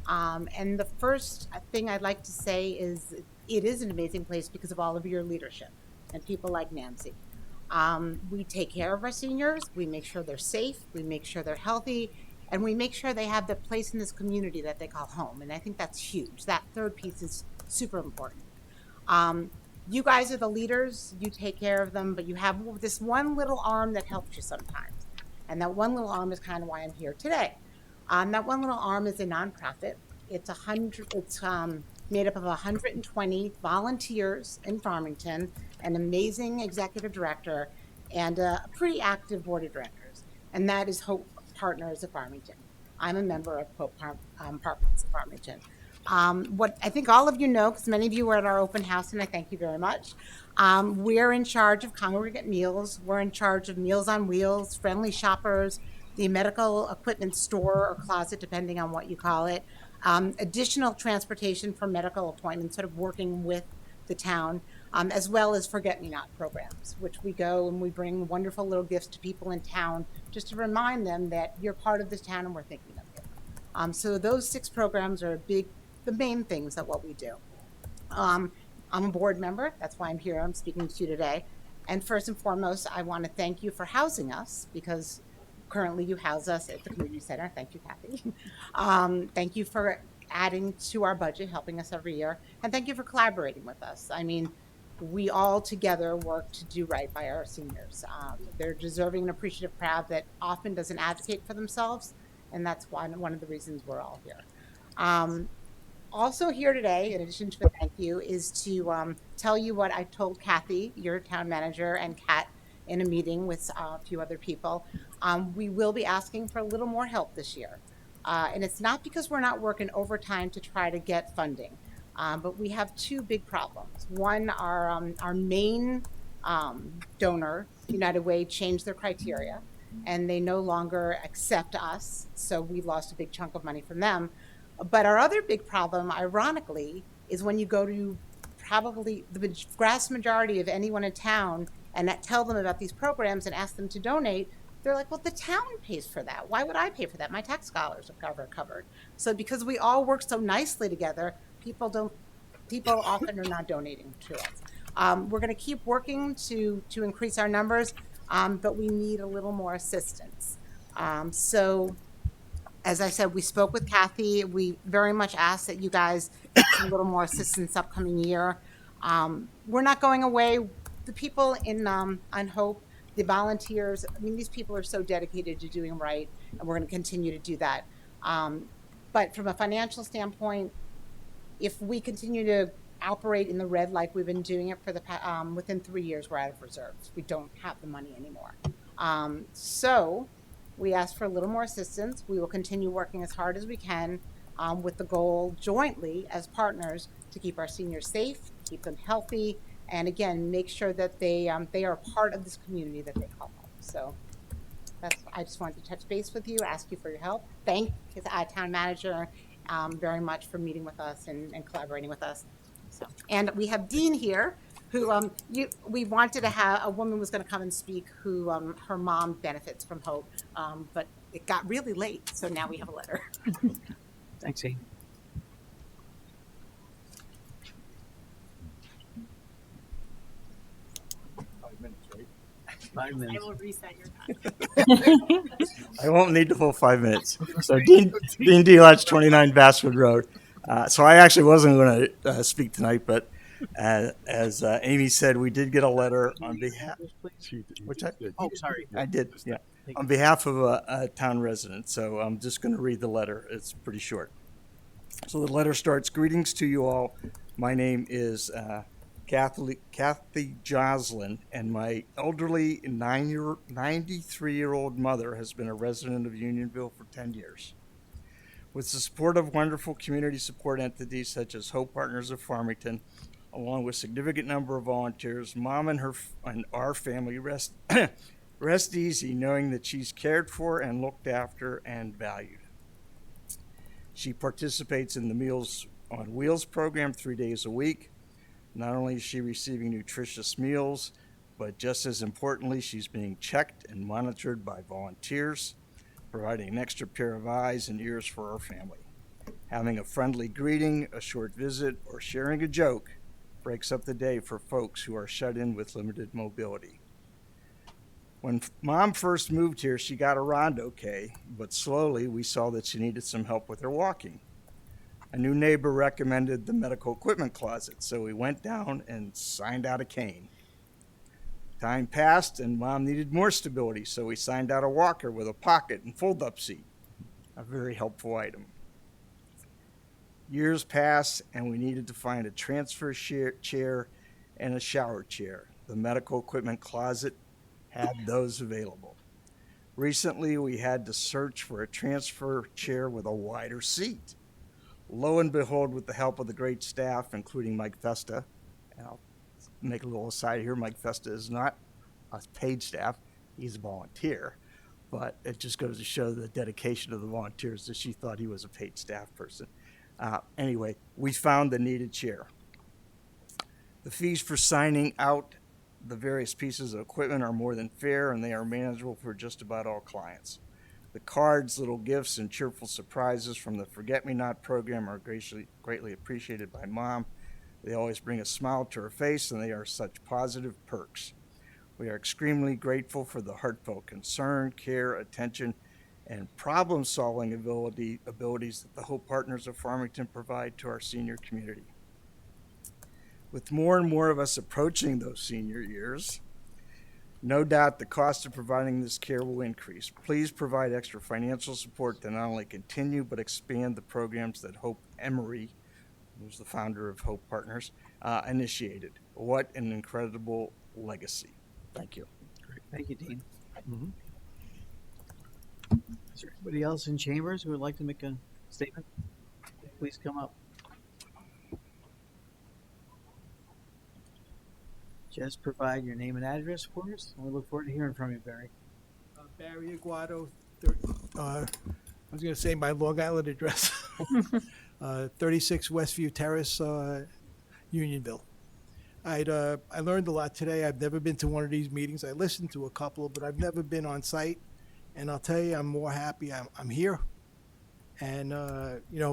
And the first thing I'd like to say is it is an amazing place because of all of your leadership and people like Nancy. We take care of our seniors. We make sure they're safe. We make sure they're healthy. And we make sure they have the place in this community that they call home. And I think that's huge. That third piece is super important. You guys are the leaders. You take care of them. But you have this one little arm that helps you sometimes. And that one little arm is kind of why I'm here today. That one little arm is a nonprofit. It's made up of 120 volunteers in Farmington, an amazing executive director, and a pretty active board of directors. And that is Hope Partners of Farmington. I'm a member of Hope Partners of Farmington. What I think all of you know, because many of you were at our open house, and I thank you very much. We're in charge of congregate meals. We're in charge of Meals on Wheels, Friendly Shoppers, the medical equipment store or closet, depending on what you call it. Additional transportation for medical appointments, sort of working with the town, as well as forget-me-not programs, which we go and we bring wonderful little gifts to people in town just to remind them that you're part of this town and we're thinking of you. So those 6 programs are the main things that what we do. I'm a board member. That's why I'm here. I'm speaking to you today. And first and foremost, I want to thank you for housing us, because currently you house us at the community center. Thank you, Kathy. Thank you for adding to our budget, helping us every year. And thank you for collaborating with us. I mean, we all together work to do right by our seniors. They're deserving and appreciative crowd that often doesn't advocate for themselves. And that's one of the reasons we're all here. Also here today, in addition to a thank you, is to tell you what I told Kathy, your town manager, and Kat in a meeting with a few other people. We will be asking for a little more help this year. And it's not because we're not working overtime to try to get funding, but we have 2 big problems. One, our main donor, United Way, changed their criteria, and they no longer accept us, so we lost a big chunk of money from them. But our other big problem, ironically, is when you go to probably the vast majority of anyone in town and tell them about these programs and ask them to donate, they're like, well, the town pays for that. Why would I pay for that? My tax dollars are covered. So because we all work so nicely together, people often are not donating to us. We're going to keep working to increase our numbers, but we need a little more assistance. So as I said, we spoke with Kathy. We very much ask that you guys get a little more assistance upcoming year. We're not going away. The people on Hope, the volunteers, I mean, these people are so dedicated to doing right, and we're going to continue to do that. But from a financial standpoint, if we continue to operate in the red like we've been doing it for within 3 years, we're out of reserves. We don't have the money anymore. So we ask for a little more assistance. We will continue working as hard as we can with the goal jointly as partners to keep our seniors safe, keep them healthy, and again, make sure that they are part of this community that they call home. So I just wanted to touch base with you, ask you for your help. Thank his town manager very much for meeting with us and collaborating with us. So, and we have Dean here, who we wanted to have, a woman was going to come and speak who her mom benefits from Hope, but it got really late, so now we have a letter. Thanks, Amy. I 5 minutes. will reset your time. I won't need the full 5 minutes. So Dean Delatch, 29 Basswood Road. So I actually wasn't going to speak tonight, but as Amy said, we did get a letter on behalf. Which Oh, sorry. I did, yeah, on behalf of a town resident. So I'm just going to read the letter. It's pretty short. So the letter starts, greetings to you all. My name is Kathy Joslin, and my elderly 93-year-old mother has been a resident of Unionville for 10 years. With the support of wonderful community support entities such as Hope Partners of Farmington, along with a significant number of volunteers, Mom and our family rest easy knowing that she's cared for and looked after and valued. She participates in the Meals on Wheels program 3 days a week. Not only is she receiving nutritious meals, but just as importantly, she's being checked and monitored by volunteers, providing an extra pair of eyes and ears for our family. Having a friendly greeting, a short visit, or sharing a joke breaks up the day for folks who are shut in with limited mobility. When Mom first moved here, she got around okay, but slowly we saw that she needed some help with her walking. A new neighbor recommended the medical equipment closet, so we went down and signed out a cane. Time passed and Mom needed more stability, so we signed out a walker with a pocket and fold-up seat, a very helpful item. Years passed and we needed to find a transfer chair and a shower chair. The medical equipment closet had those available. Recently, we had to search for a transfer chair with a wider seat. Lo and behold, with the help of the great staff, including Mike Festa, and I'll make a little aside here, Mike Festa is not a paid staff, he's a volunteer. But it just goes to show the dedication of the volunteers that she thought he was a paid staff person. Anyway, we found the needed chair. The fees for signing out the various pieces of equipment are more than fair, and they are manageable for just about all clients. The cards, little gifts, and cheerful surprises from the Forget-Me-Not program are greatly appreciated by Mom. They always bring a smile to her face, and they are such positive perks. We are extremely grateful for the heartfelt concern, care, attention, and problem-solving abilities that the Hope Partners of Farmington provide to our senior community. With more and more of us approaching those senior years, no doubt the cost of providing this care will increase. Please provide extra financial support to not only continue but expand the programs that Hope Emery, who's the founder of Hope Partners, initiated. What an incredible legacy. Thank you. Great. Thank you, Dean. Is there anybody else in chambers who would like to make a statement? Please come up. Just provide your name and address for us. We look forward to hearing from you, Barry. Barry Aguado, I was going to say my Long Island address, 36 Westview Terrace, Unionville. I learned a lot today. I've never been to one of these meetings. I listened to a couple, but I've never been on site. And I'll tell you, I'm more happy I'm here. And,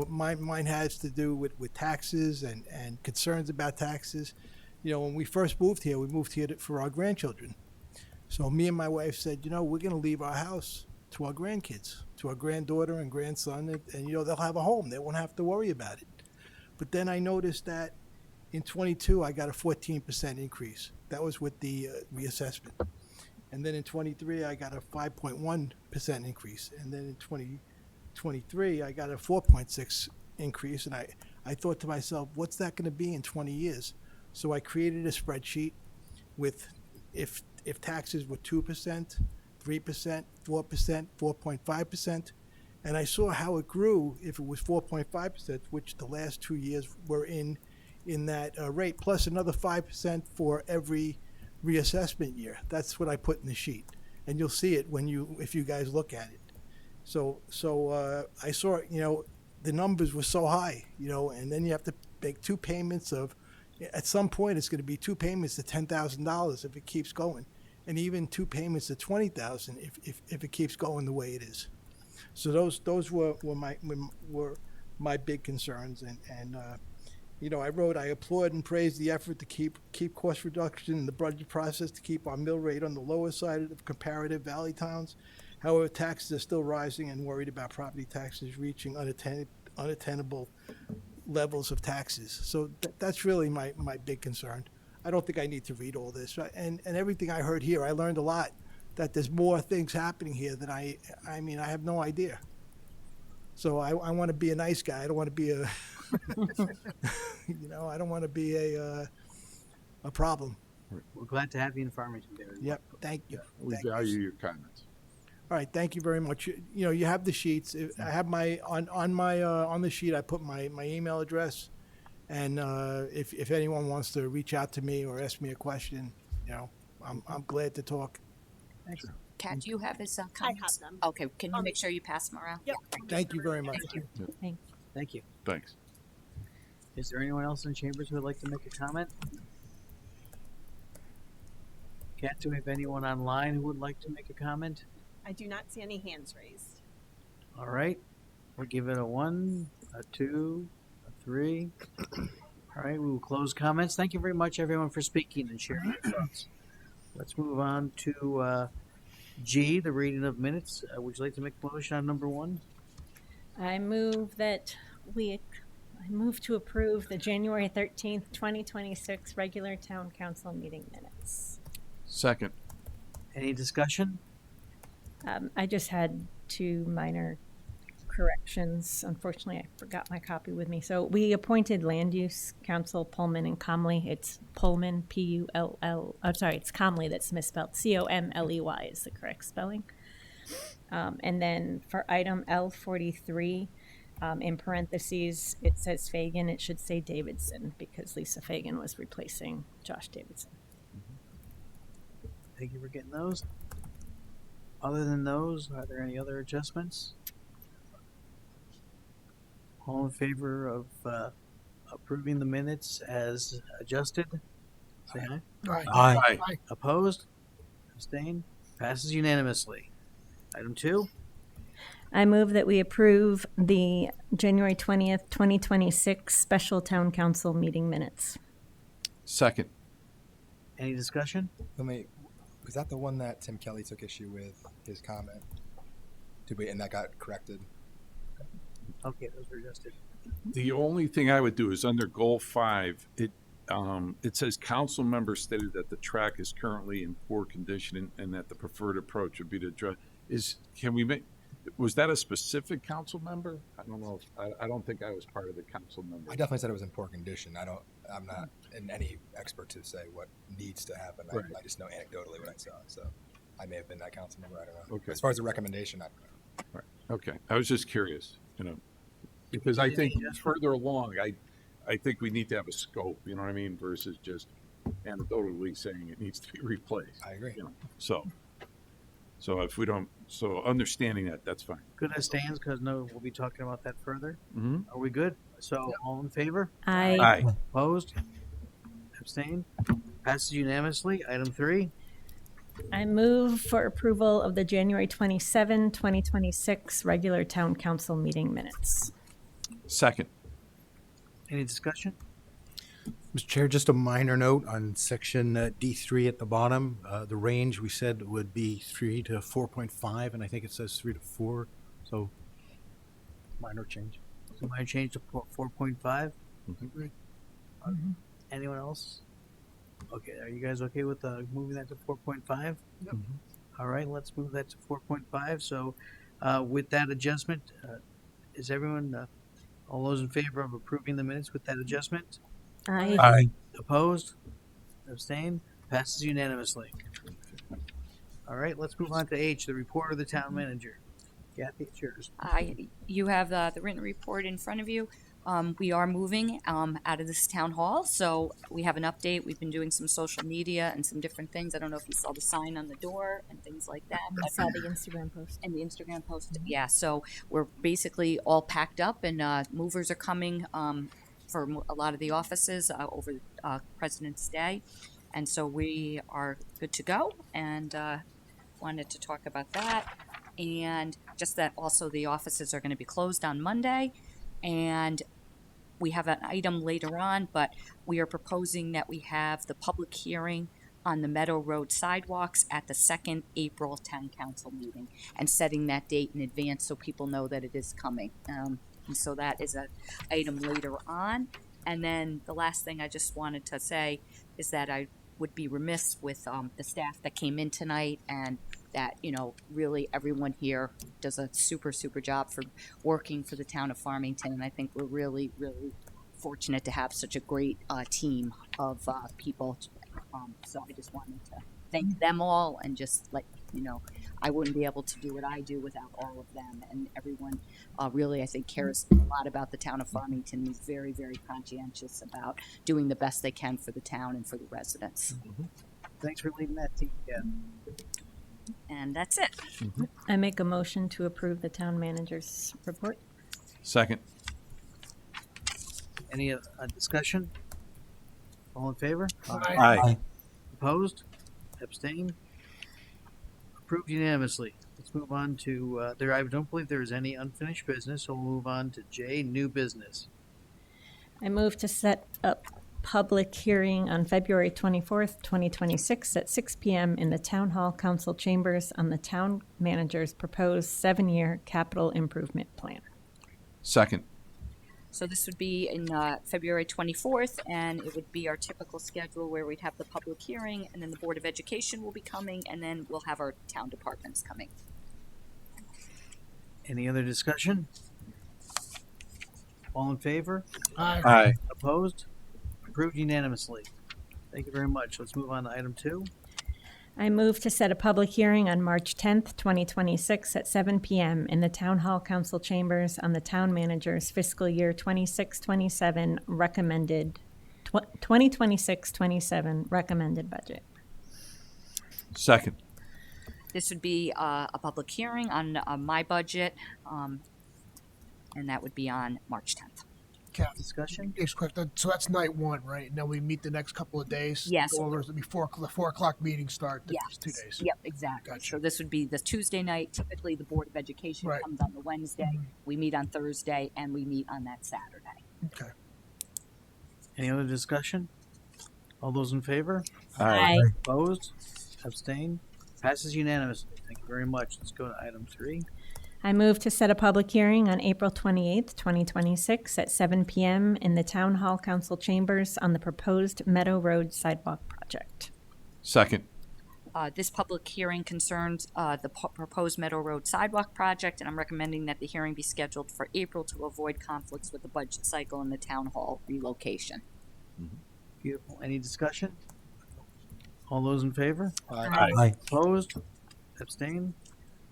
mine has to do with taxes and concerns about taxes. When we first moved here, we moved here for our grandchildren. So me and my wife said, we're going to leave our house to our grandkids, to our granddaughter and grandson, and they'll have a home. They won't have to worry about it. But then I noticed that in 22, I got a 14% increase. That was with the reassessment. And then in 23, I got a 5.1% increase. And then in 2023, I got a 4.6 increase. And I thought to myself, what's that going to be in 20 years? So I created a spreadsheet with if taxes were 2%, 3%, 4%, 4.5%, and I saw how it grew if it was 4.5%, which the last 2 years were in that rate, plus another 5% for every reassessment year. That's what I put in the sheet, and you'll see it if you guys look at it. So I saw the numbers were so high, and then you have to make two payments of. At some point, it's going to be two payments to $10,000 if it keeps going, and even two payments to $20,000 if it keeps going the way it is. So those were my big concerns, and I applaud and praise the effort to keep cost reduction in the budget process to keep our mill rate on the lower side of the comparative valley towns. However, taxes are still rising, and worried about property taxes reaching unattainable levels of taxes. So that's really my big concern. I don't think I need to read all this. And everything I heard here, I learned a lot, that there's more things happening here than I have no idea. So I want to be a nice guy. I don't want to be a, I don't want to be a problem. We're glad to have you in Farmington, Barry. Yep. Thank you. We value your comments. All right, thank you very much. You have the sheets. I have on the sheet. I put my email address, and if anyone wants to reach out to me or ask me a question, I'm glad to talk. Thanks. Kat, do you have his comments? them. Okay, can you make sure you pass them around? Yep. Thank you very much. Thank you. Thanks. Is there anyone else in chambers who would like to make a comment? Kat, do we have anyone online who would like to make a comment? I do not see any hands raised. All right. We'll give it a 1, a 2, a 3. All right. We will close comments. Thank you very much, everyone, for speaking and sharing your thoughts. Let's move on to G, the reading of minutes. Would you like to make a motion on number 1? I move to approve the January 13th, 2026 regular town council meeting minutes. Second. Any discussion? I just had 2 minor corrections. Unfortunately, I forgot my copy with me. So we appointed Land Use Council Pullman and Comley. It's Pullman, P-U-L-L. I'm sorry, it's Comley that's misspelled. C-O-M-L-E-Y is the correct spelling. And then for item L43, In parentheses, it says Fagan. It should say Davidson because Lisa Fagan was replacing Josh Davidson. Thank you for getting those. Other than those, are there any other adjustments? All in favor of approving the minutes as adjusted? Say aye. Aye. Aye. Aye. Opposed? Abstained? Passes unanimously. Item 2. I move that we approve the January 20th, 2026 special town council meeting minutes. Second. Any discussion? Was that the one that Tim Kelly took issue with his comment? And that got corrected? Okay, those were adjusted. The only thing I would do is under goal 5, it says council members stated that the track is currently in poor condition and that the preferred approach would be to address. Was that a specific council member? I don't know. I don't think I was part of the council member. I definitely said it was in poor condition. I'm not any expert to say what needs to happen. Right. I just know anecdotally what I saw. So I may have been that council member. I don't know. Okay. As far as the recommendation, I don't know. Right. Okay. I was just curious, because I think further along, I think we need to have a scope, you know what I mean, versus just anecdotally saying it needs to be replaced. I agree. So if we don't, understanding that, that's fine. Good as stands, because we'll be talking about that further. Mm-hmm. Are we good? So all in favor? Aye. Aye. Opposed? Abstained? Passes unanimously. Item 3. I move for approval of the January 27, 2026 regular town council meeting minutes. Second. Any discussion? Mr. Chair, just a minor note on section D3 at the bottom. The range we said would be 3 to 4.5, and I think it says 3 to 4. So minor change. So might change to 4.5. Mm-hmm. Anyone else? Okay, are you guys okay with moving that to 4.5? Yep. All right, let's move that to 4.5. So with that adjustment, is everyone, all those in favor of approving the minutes with that adjustment? Aye. Aye. Opposed? Abstained? Passes unanimously. All right, let's move on to H, the report of the town manager. Kathy, it's yours. You have the written report in front of you. We are moving out of this town hall, so we have an update. We've been doing some social media and some different things. I don't know if you saw the sign on the door and things like that. I saw the Instagram post. And the Instagram post, yeah. So we're basically all packed up, and movers are coming for a lot of the offices over President's Day. And so we are good to go, and wanted to talk about that. And just that also the offices are going to be closed on Monday. And we have an item later on, but we are proposing that we have the public hearing on the Meadow Road sidewalks at the second April Town Council meeting, and setting that date in advance so people know that it is coming. And so that is an item later on. And then the last thing I just wanted to say is that I would be remiss with the staff that came in tonight, and that, really everyone here does a super, super job for working for the town of Farmington. And I think we're really, really fortunate to have such a great team of people. So I just wanted to thank them all, and just I wouldn't be able to do what I do without all of them. And everyone really, I think, cares a lot about the town of Farmington, and is very, very conscientious about doing the best they can for the town and for the residents. Mm-hmm. Thanks for leading that team, yeah. And that's it. I make a motion to approve the town manager's report. Second. Any discussion? All in favor? Aye. Opposed? Abstained? Approved unanimously. Let's move on to, I don't believe there is any unfinished business, so we'll move on to J, new business. I move to set up public hearing on February 24th, 2026 at 6 p.m. in the Town Hall Council Chambers on the town manager's proposed 7-year capital improvement plan. Second. So this would be in February 24th, and it would be our typical schedule where we'd have the public hearing, and then the Board of Education will be coming, and then we'll have our town departments coming. Any other discussion? All in favor? Aye. Aye. Opposed? Approved unanimously. Thank you very much. Let's move on to item 2. I move to set a public hearing on March 10th, 2026 at 7 p.m. in the Town Hall Council Chambers on the Town Manager's fiscal year 26-27 recommended, 2026-27 recommended budget. Second. This would be a public hearing on my budget, and that would be on March 10th. Discussion? Yes, quick. So that's night one, right? And then we meet the next couple of days. Yes. Go over before the 4 o'clock meeting start. Yes. 2 days. Yep, exactly. So this would be the Tuesday night. Typically, the Board of Education Right. comes on the Wednesday. We meet on Thursday, and we meet on that Saturday. Okay. Any other discussion? All those in favor? Aye. Opposed? Abstained? Passes unanimously. Thank you very much. Let's go to item 3. I move to set a public hearing on April 28th, 2026 at 7 p.m. in the Town Hall Council Chambers on the proposed Meadow Road sidewalk project. Second. This public hearing concerns the proposed Meadow Road sidewalk project, and I'm recommending that the hearing be scheduled for April to avoid conflicts with the budget cycle and the town hall relocation. Beautiful. Any discussion? All those in favor? Aye. Opposed? Abstained?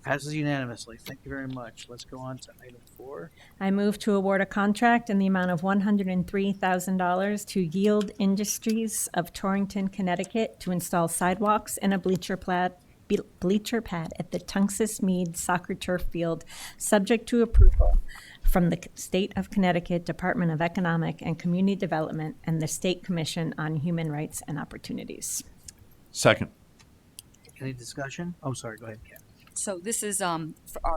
Passes unanimously. Thank you very much. Let's go on to item 4. I move to award a contract in the amount of $103,000 to Yield Industries of Torrington, Connecticut to install sidewalks and a bleacher pad at the Tungus Mead Soccer Turf Field, subject to approval from the State of Connecticut Department of Economic and Community Development and the State Commission on Human Rights and Opportunities. Second. Any discussion? Oh, sorry. Go ahead, Ken. So this is,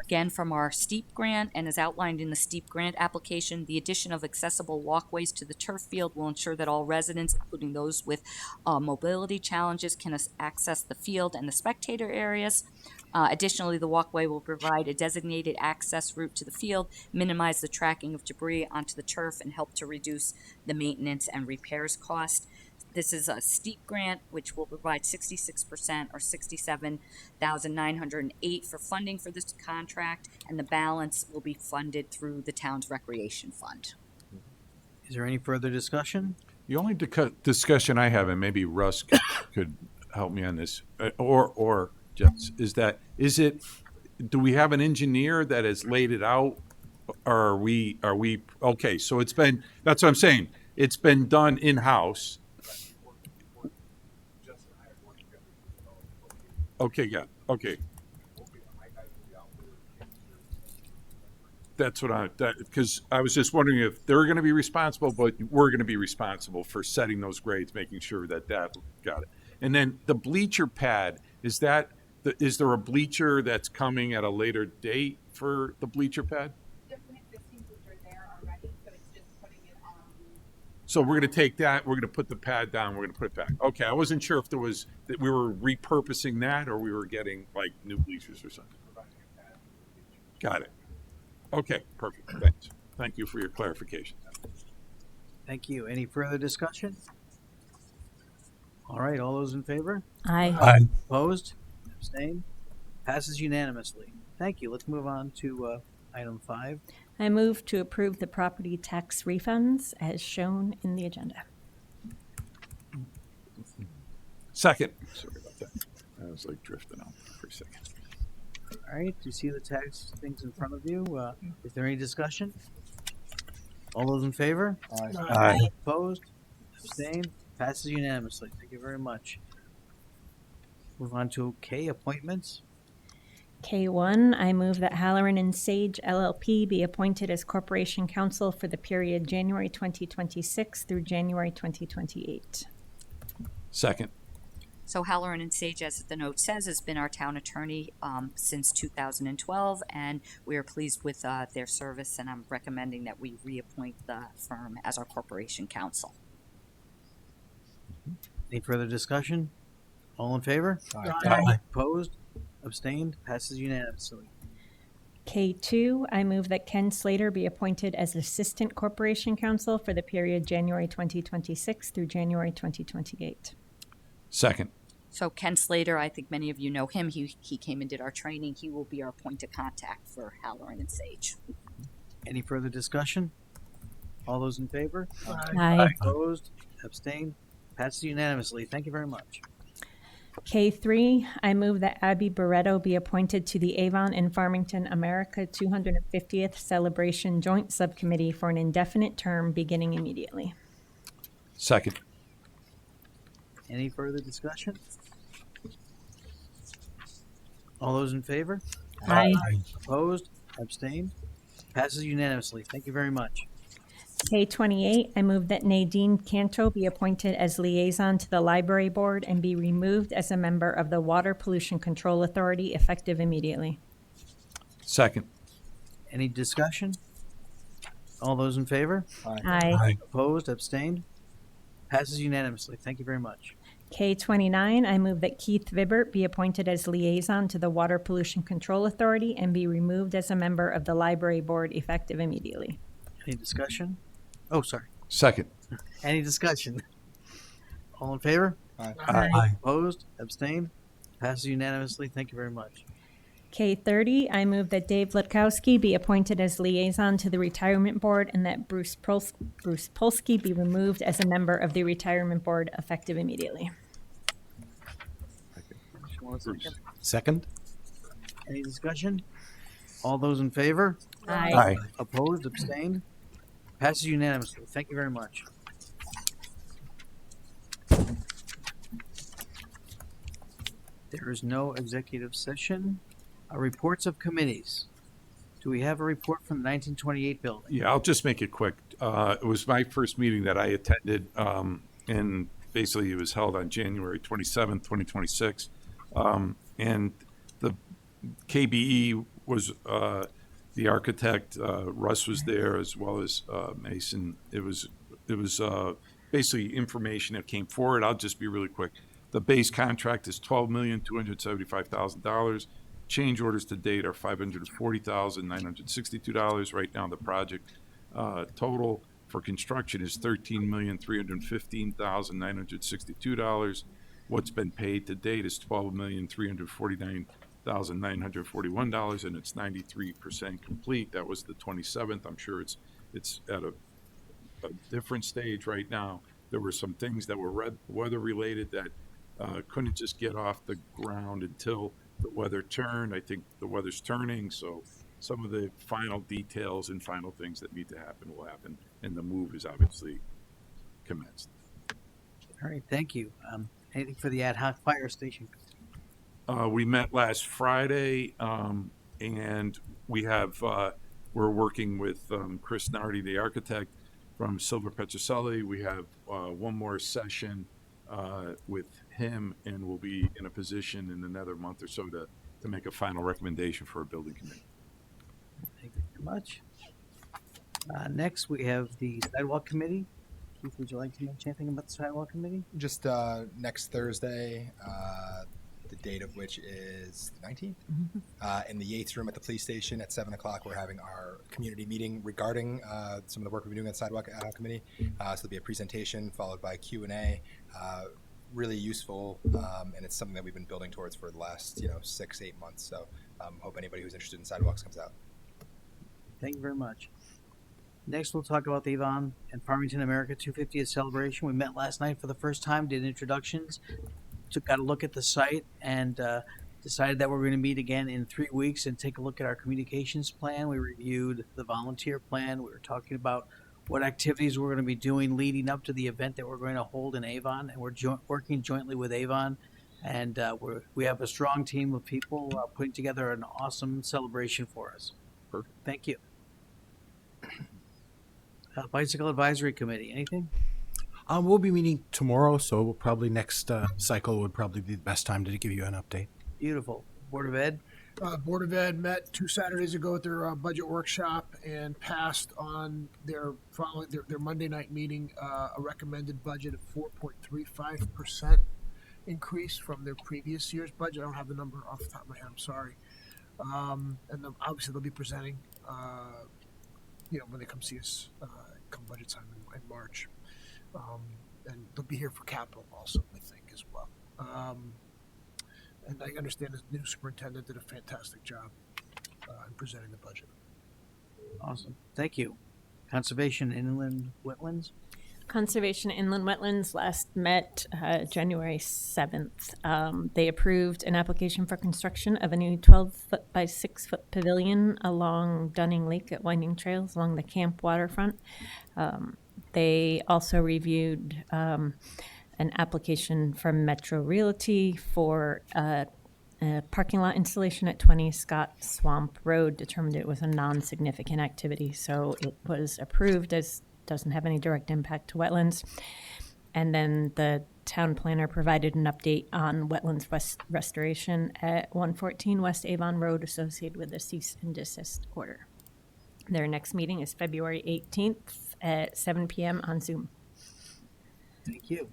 again, from our STEEP grant, and as outlined in the STEEP grant application, the addition of accessible walkways to the turf field will ensure that all residents, including those with mobility challenges, can access the field and the spectator areas. Additionally, the walkway will provide a designated access route to the field, minimize the tracking of debris onto the turf, and help to reduce the maintenance and repairs cost. This is a STEEP grant, which will provide 66% or $67,908 for funding for this contract, and the balance will be funded through the town's recreation fund. Is there any further discussion? The only discussion I have, and maybe Russ could help me on this, or just is it? Do we have an engineer that has laid it out, or are we okay? So that's what I'm saying. It's been done in-house. Okay, yeah, okay. That's what because I was just wondering if they're going to be responsible, but we're going to be responsible for setting those grades, making sure that got it. And then the bleacher pad, is there a bleacher that's coming at a later date for the bleacher pad? So we're going to take that, we're going to put the pad down, we're going to put it back. Okay, I wasn't sure if that we were repurposing that or we were getting like new bleachers or something. Got it. Okay, perfect. Thanks. Thank you for your clarification. Thank you. Any further discussion? All right, all those in favor? Aye. Aye. Opposed? Abstained? Passes unanimously. Thank you. Let's move on to item 5. I move to approve the property tax refunds as shown in the agenda. Second. Sorry about that. I was like drifting out for a second. All right, do you see the tax things in front of you? Is there any discussion? All those in favor? Aye. Opposed? Abstained? Passes unanimously. Thank you very much. Move on to K, appointments. K1, I move that Halloran and Sage LLP be appointed as Corporation Counsel for the period January 2026 through January 2028. Second. So Halloran and Sage, as the note says, has been our town attorney since 2012, and we are pleased with their service, and I'm recommending that we reappoint the firm as our Corporation Counsel. Any further discussion? All in favor? Aye. Opposed? Abstained? Passes unanimously. K2, I move that Ken Slater be appointed as Assistant Corporation Counsel for the period January 2026 through January 2028. Second. So Ken Slater, I think many of you know him. He came and did our training. He will be our point of contact for Halloran and Sage. Any further discussion? All those in favor? Aye. Opposed? Abstained? Passes unanimously. Thank you very much. K3, I move that Abby Barretto be appointed to the Avon and Farmington America 250th Celebration Joint Subcommittee for an indefinite term beginning immediately. Second. Any further discussion? All those in favor? Aye. Opposed? Abstained? Passes unanimously. Thank you very much. K28, I move that Nadine Canto be appointed as liaison to the Library Board and be removed as a member of the Water Pollution Control Authority effective immediately. Second. Any discussion? All those in favor? Aye. Opposed? Abstained? Passes unanimously. Thank you very much. K29, I move that Keith Vibert be appointed as liaison to the Water Pollution Control Authority and be removed as a member of the Library Board effective immediately. Any discussion? Oh, sorry. Second. Any discussion? All in favor? Aye. Opposed? Abstained? Passes unanimously. Thank you very much. K30, I move that Dave Lutkowski be appointed as liaison to the Retirement Board and that Bruce Polsky be removed as a member of the Retirement Board effective immediately. Second? Any discussion? All those in favor? Aye. Opposed? Abstained? Passes unanimously. Thank you very much. There is no executive session. Reports of committees. Do we have a report from the 1928 building? Yeah, I'll just make it quick. It was my first meeting that I attended, and basically it was held on January 27th, 2026. And the KBE was the architect. Russ was there, as well as Mason. It was basically information that came forward. I'll just be really quick. The base contract is $12,275,000. Change orders to date are $540,962. Right now, the project total for construction is $13,315,962. What's been paid to date is $12,349,941, and it's 93% complete. That was the 27th. I'm sure it's at a different stage right now. There were some things that were weather related that couldn't just get off the ground until the weather turned. I think the weather's turning, so some of the final details and final things that need to happen will happen, and the move is obviously commenced. All right, thank you. Anything for the ad hoc fire station? We met last Friday, and we have we're working with Chris Nardi, the architect from Silver Petroselli. We have one more session with him, and we'll be in a position in another month or so to make a final recommendation for a building committee. Thank you very much. Next, we have the sidewalk committee. Keith, would you like to mention anything about the sidewalk committee? Just next Thursday, the date of which is the 19th, in the Yates Room at the police station at 7 o'clock. We're having our community meeting regarding some of the work we've been doing at the Sidewalk Ad Hoc Committee. So there'll be a presentation followed by Q&A. Really useful, and it's something that we've been building towards for the last 6-8 months. So hope anybody who's interested in sidewalks comes out. Thank you very much. Next, we'll talk about the Avon and Farmington America 250th celebration. We met last night for the first time, did introductions, got a look at the site, and decided that we're going to meet again in 3 weeks and take a look at our communications plan. We reviewed the volunteer plan. We were talking about what activities we're going to be doing leading up to the event that we're going to hold in Avon, and we're working jointly with Avon, and we have a strong team of people putting together an awesome celebration for us. Perfect. Thank you. Bicycle Advisory Committee, anything? We'll be meeting tomorrow, so we'll probably next cycle would probably be the best time to give you an update. Beautiful. Board of Ed? Board of Ed met 2 Saturdays ago at their budget workshop and passed on their Monday night meeting a recommended budget of 4.35% increase from their previous year's budget. I don't have the number off the top of my head. I'm sorry. And obviously they'll be presenting, when they come see us come budget time in March. And they'll be here for capital also, I think, as well. And I understand the new superintendent did a fantastic job in presenting the budget. Awesome. Thank you. Conservation Inland Wetlands? Conservation Inland Wetlands last met January 7th. They approved an application for construction of a new 12-foot by 6-foot pavilion along Dunning Lake at Winding Trails along the camp waterfront. They also reviewed an application from Metro Realty for a parking lot installation at 20 Scott Swamp Road, determined it was a non-significant activity, so it was approved as doesn't have any direct impact to wetlands. And then the town planner provided an update on wetlands restoration at 114 West Avon Road associated with the cease and desist order. Their next meeting is February 18th at 7 p.m. on Zoom. Thank you.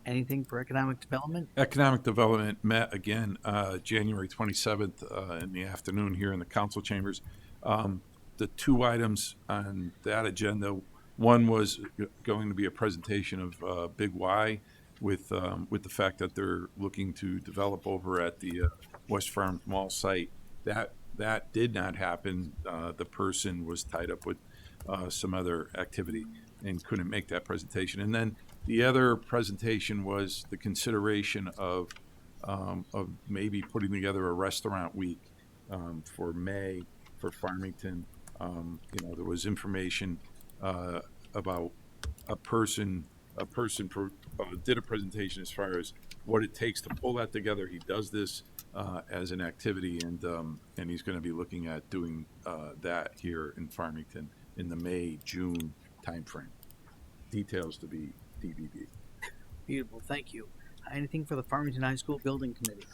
Anything for economic development? Economic Development met again January 27th in the afternoon here in the council chambers. The two items on that agenda, one was going to be a presentation of Big Y with the fact that they're looking to develop over at the West Farm Mall site. That did not happen. The person was tied up with some other activity and couldn't make that presentation. And then the other presentation was the consideration of maybe putting together a restaurant week for May for Farmington. There was information about a person did a presentation as far as what it takes to pull that together. He does this as an activity, and he's going to be looking at doing that here in Farmington in the May-June timeframe. Details to be TBD. Beautiful, thank you. Anything for the Farmington High School Building Committee?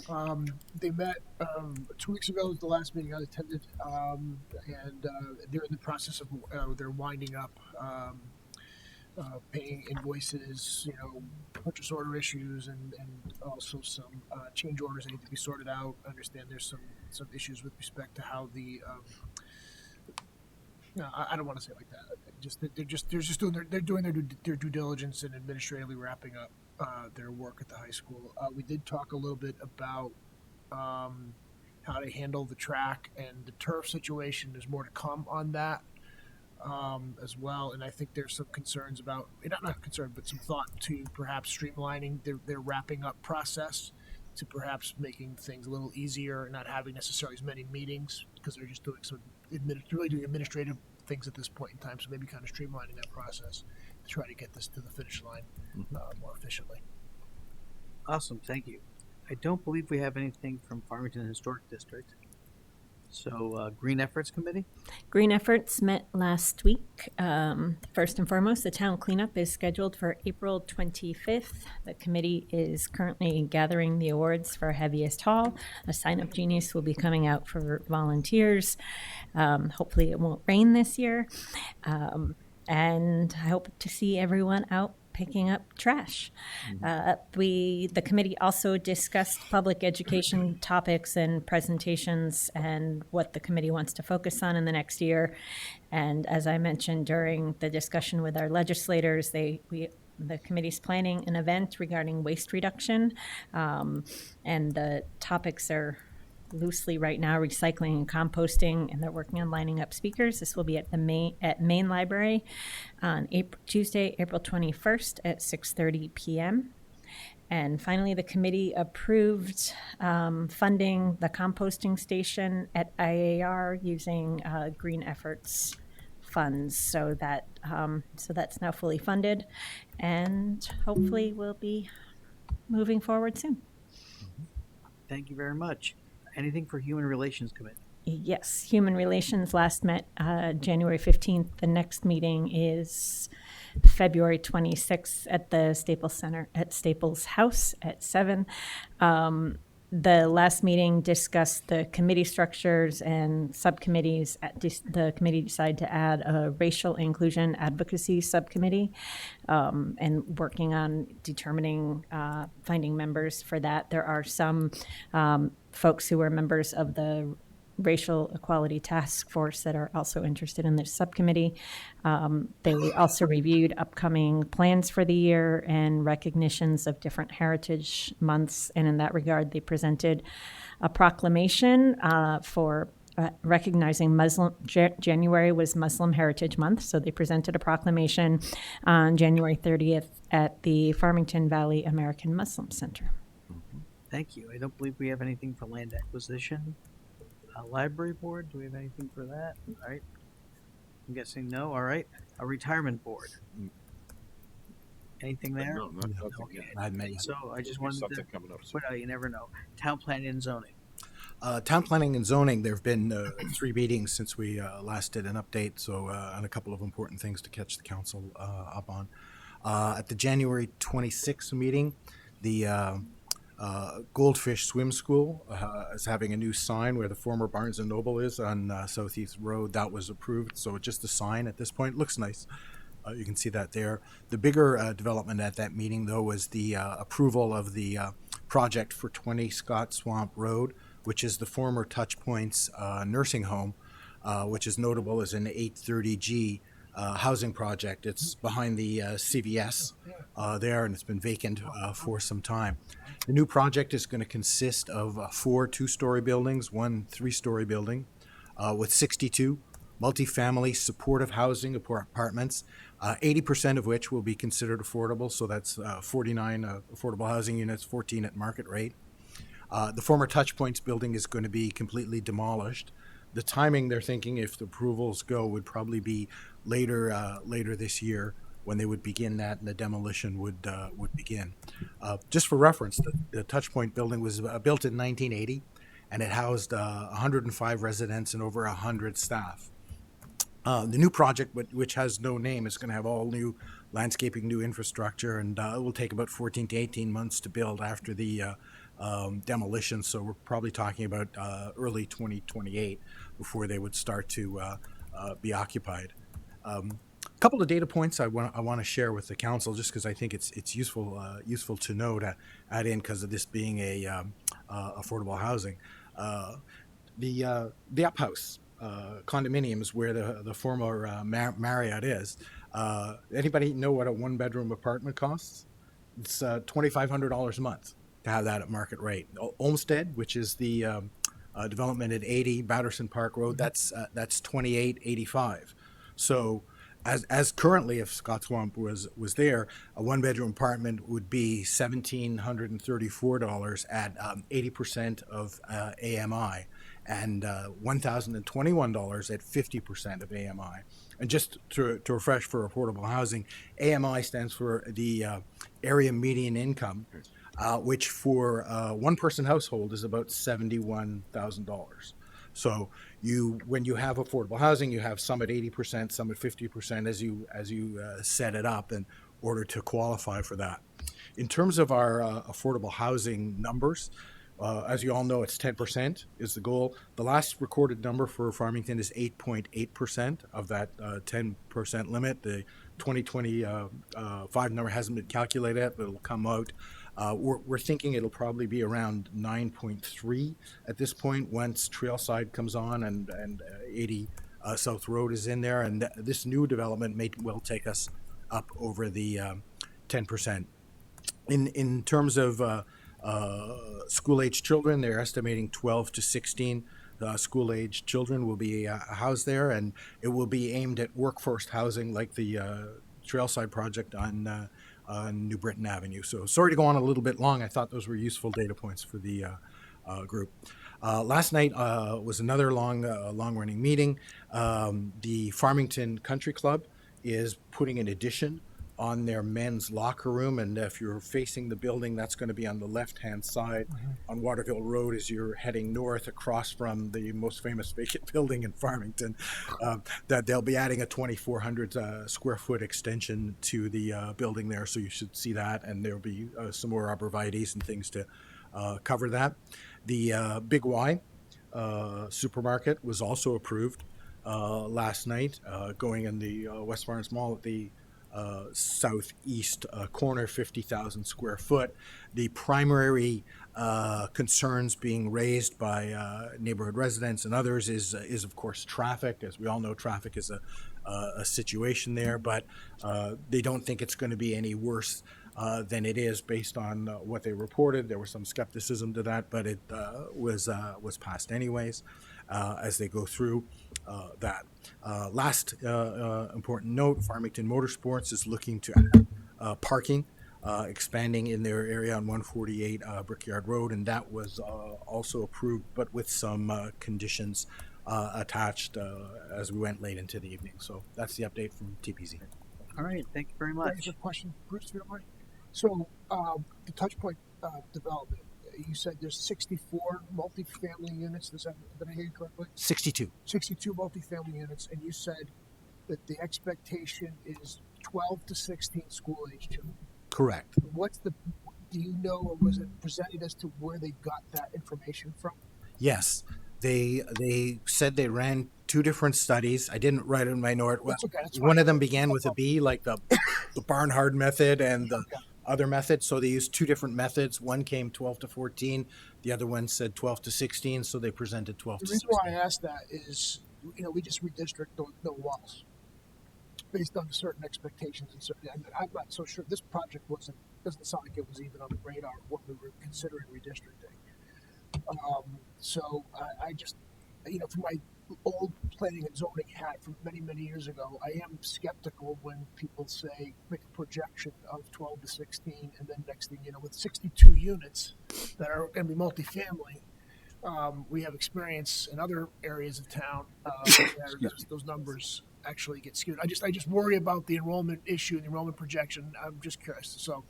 They met 2 weeks ago, was the last meeting I attended, and they're in the process of they're winding up paying invoices, purchase order issues, and also some change orders that need to be sorted out. I understand there's some issues with respect to how the no, I don't want to say it like that. They're doing their due diligence and administratively wrapping up their work at the high school. We did talk a little bit about how to handle the track and the turf situation. There's more to come on that as well, and I think there's some concerns about not concern, but some thought to perhaps streamlining their wrapping up process to perhaps making things a little easier and not having necessarily as many meetings because they're just doing some really doing administrative things at this point in time. So maybe kind of streamlining that process to try to get this to the finish line more efficiently. Awesome, thank you. I don't believe we have anything from Farmington Historic District. So, Green Efforts Committee? Green Efforts met last week. First and foremost, the town cleanup is scheduled for April 25th. The committee is currently gathering the awards for Heaviest Haul. A sign-up genius will be coming out for volunteers. Hopefully it won't rain this year. And I hope to see everyone out picking up trash. The committee also discussed public education topics and presentations and what the committee wants to focus on in the next year. And as I mentioned during the discussion with our legislators, the committee's planning an event regarding waste reduction, and the topics are loosely right now recycling and composting, and they're working on lining up speakers. This will be at Main Library on Tuesday, April 21st at 6:30 p.m. And finally, the committee approved funding the composting station at IAR using Green Efforts funds, so that's now fully funded, and hopefully we'll be moving forward soon. Thank you very much. Anything for Human Relations Committee? Yes, Human Relations last met January 15th. The next meeting is February 26th at the Staples Center at Staples House at 7. The last meeting discussed the committee structures and subcommittees. The committee decided to add a racial inclusion advocacy subcommittee, and working on determining, finding members for that. There are some folks who are members of the Racial Equality Task Force that are also interested in this subcommittee. They also reviewed upcoming plans for the year and recognitions of different heritage months. And in that regard, they presented a proclamation for recognizing January was Muslim Heritage Month, so they presented a proclamation on January 30th at the Farmington Valley American Muslim Center. Thank you. I don't believe we have anything for land acquisition. Library board, do we have anything for that? All right. I'm guessing no. All right. A retirement board. Anything there? No, nothing Okay. yet. So I just wanted Something to coming up put out, you never know. Town planning and zoning. Town planning and zoning, there have been 3 meetings since we last did an update, so on a couple of important things to catch the council up on. At the January 26th meeting, the Goldfish Swim School is having a new sign where the former Barnes & Noble is on Southeast Road. That was approved, so just a sign at this point. Looks nice. You can see that there. The bigger development at that meeting, though, was the approval of the project for 20 Scott Swamp Road, which is the former Touchpoints nursing home, which is notable as an 830G housing project. It's behind the CVS there, and it's been vacant for some time. The new project is going to consist of 4 2-story buildings, 1 3-story building, with 62 multifamily supportive housing apartments, 80% of which will be considered affordable. So that's 49 affordable housing units, 14 at market rate. The former Touchpoints building is going to be completely demolished. The timing they're thinking, if the approvals go, would probably be later this year when they would begin that, and the demolition would begin. Just for reference, the Touchpoint building was built in 1980, and it housed 105 residents and over 100 staff. The new project, which has no name, is going to have all new landscaping, new infrastructure, and it will take about 14 to 18 months to build after the demolition. So we're probably talking about early 2028 before they would start to be occupied. A couple of data points I want to share with the council, just because I think it's useful to know to add in, because of this being a affordable housing. The Up House condominiums where the former Marriott is. Anybody know what a 1-bedroom apartment costs? It's $2,500 a month to have that at market rate. Olmsted, which is the development at 80 Batterson Park Road, that's $2,885. So as currently, if Scott Swamp was there, a 1-bedroom apartment would be $1,734 at 80% of AMI, and $1,021 at 50% of AMI. And just to refresh for affordable housing, AMI stands for the area median income, which for a 1-person household is about $71,000. So when you have affordable housing, you have some at 80%, some at 50% as you set it up in order to qualify for that. In terms of our affordable housing numbers, as you all know, it's 10% is the goal. The last recorded number for Farmington is 8.8% of that 10% limit. The 2025 number hasn't been calculated yet, but it'll come out. We're thinking it'll probably be around 9.3 at this point once Trailside comes on and 80 South Road is in there. And this new development may well take us up over the 10%. In terms of school-age children, they're estimating 12 to 16 school-age children will be housed there, and it will be aimed at workforce housing like the Trailside project on New Britain Avenue. So sorry to go on a little bit long. I thought those were useful data points for the group. Last night was another long-running meeting. The Farmington Country Club is putting an addition on their men's locker room, and if you're facing the building, that's going to be on the left-hand side on Waterville Road as you're heading north across from the most famous vacant building in Farmington. That they'll be adding a 2,400 square foot extension to the building there, so you should see that, and there'll be some more arborvitaes and things to cover that. The Big Y supermarket was also approved last night, going in the West Farms Mall at the southeast corner, 50,000 square foot. The primary concerns being raised by neighborhood residents and others is of course traffic. As we all know, traffic is a situation there, but they don't think it's going to be any worse than it is based on what they reported. There was some skepticism to that, but it was passed anyways. as they go through that. Last important note, Farmington Motorsports is looking to add parking, expanding in their area on 148 Brickyard Road, and that was also approved, but with some conditions attached as we went late into the evening. So that's the update from TPZ. All right, thank you very Thanks much. for question, Bruce, if you don't mind. So, the Touchpoint development, you said there's 64 multifamily units. Did I hear you correctly? 62. 62 multifamily units, and you said that the expectation is 12 to 16 school-age children. Correct. Do you know, or was it presented as to where they got that information from? Yes, they said they ran two different studies. I didn't write it in my note. Well, That's okay, that's one fine. of them began with a B, like the Barnhard method, and the other method. So they used two different methods. One came 12 to 14. The other one said 12 to 16. So they presented 12 The to reason 16. why I asked that is, we just redistrict no walls based on certain expectations and certain. I'm not so sure. This project doesn't sound like it was even on the radar when we were considering redistricting. So I just, from my old planning and zoning hat from many years ago, I am skeptical when people say make a projection of 12 to 16, and then next thing you know, with 62 units that are going to be multifamily. We have experience in other areas of town where those numbers actually get skewed. I just worry about the enrollment issue, the enrollment projection. I'm just curious. So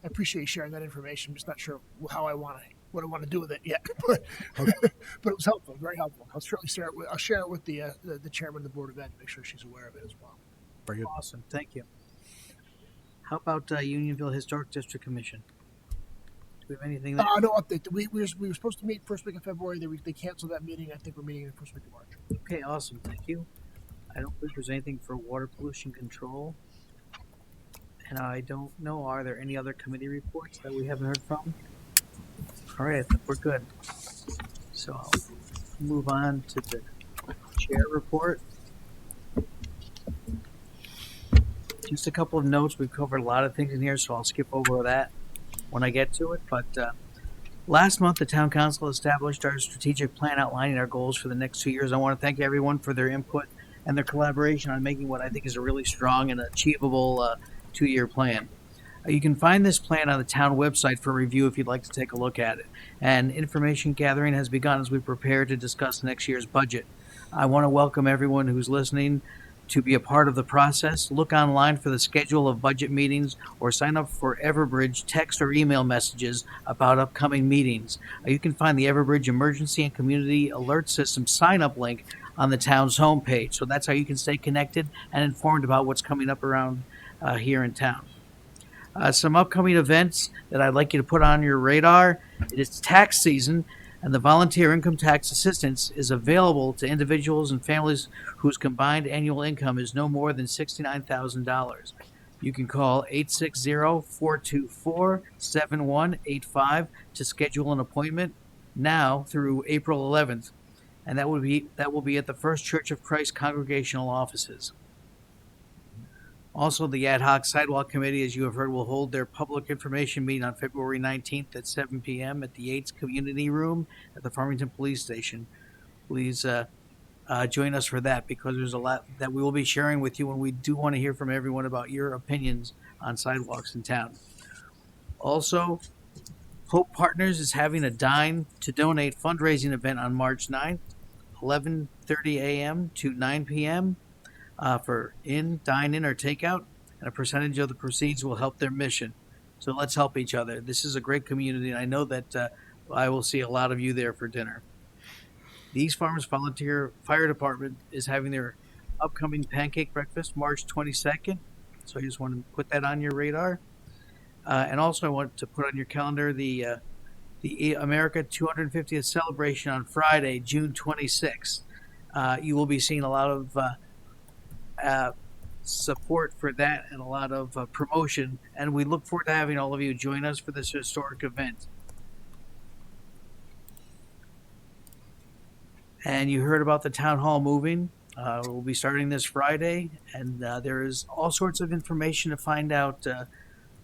I appreciate you sharing that information. I'm just not sure what I want to do with it yet, but it was helpful, very helpful. I'll certainly share it with the chairman of the board of ed to make sure she's aware of it as well. Very good. Awesome, thank you. How about Unionville Historic District Commission? Do we have anything there? No update. We were supposed to meet first week of February. They canceled that meeting. I think we're meeting in the first week of March. Okay, awesome, thank you. I don't think there's anything for water pollution control. And I don't know, are there any other committee reports that we haven't heard from? All right, I think we're good. So I'll move on to the chair report. Just a couple of notes. We've covered a lot of things in here, so I'll skip over that when I get to it. But last month, the town council established our strategic plan outlining our goals for the next 2 years. I want to thank everyone for their input and their collaboration on making what I think is a really strong and achievable 2-year plan. You can find this plan on the town website for review if you'd like to take a look at it. And information gathering has begun as we prepare to discuss next year's budget. I want to welcome everyone who's listening to be a part of the process. Look online for the schedule of budget meetings or sign up for Everbridge text or email messages about upcoming meetings. You can find the Everbridge Emergency and Community Alert System sign-up link on the town's homepage. So that's how you can stay connected and informed about what's coming up around here in town. Some upcoming events that I'd like you to put on your radar. It is tax season, and the volunteer income tax assistance is available to individuals and families whose combined annual income is no more than $69,000. You can call 860-424-7185 to schedule an appointment now through April 11th, and that will be at the First Church of Christ congregational offices. Also, the Ad Hoc Sidewalk Committee, as you have heard, will hold their public information meeting on February 19th at 7 p.m. at the Yates Community Room at the Farmington Police Station. Please join us for that, because there's a lot that we will be sharing with you, and we do want to hear from everyone about your opinions on sidewalks in town. Also, Hope Partners is having a Dine to Donate fundraising event on March 9th, 11:30 a.m. to 9 p.m. For dine-in, or takeout, and a percentage of the proceeds will help their mission. So let's help each other. This is a great community, and I know that I will see a lot of you there for dinner. The East Farmers Volunteer Fire Department is having their upcoming pancake breakfast March 22nd, so I just want to put that on your radar. And also I want to put on your calendar the America 250th celebration on Friday, June 26th. You will be seeing a lot of support for that and a lot of promotion, and we look forward to having all of you join us for this historic event. And you heard about the town hall moving. We'll be starting this Friday, and there is all sorts of information to find out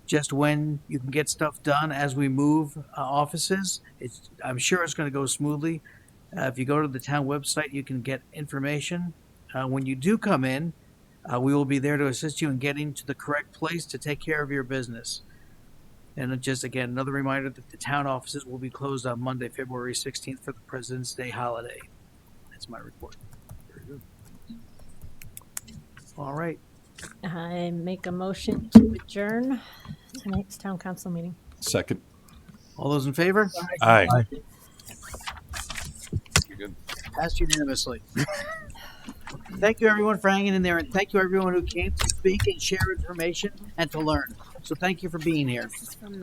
just when you can get stuff done as we move offices. I'm sure it's going to go smoothly. If you go to the town website, you can get information. When you do come in, we will be there to assist you in getting to the correct place to take care of your business. And just again, another reminder that the town offices will be closed on Monday, February 16th for the President's Day holiday. That's my report. Very good. All right. I make a motion to adjourn tonight's town council meeting. Second. All those in favor? Aye. You're good. Passed unanimously. Thank you, everyone, for hanging in there, and thank you, everyone who came to speak and share information and to learn. So thank you for being here.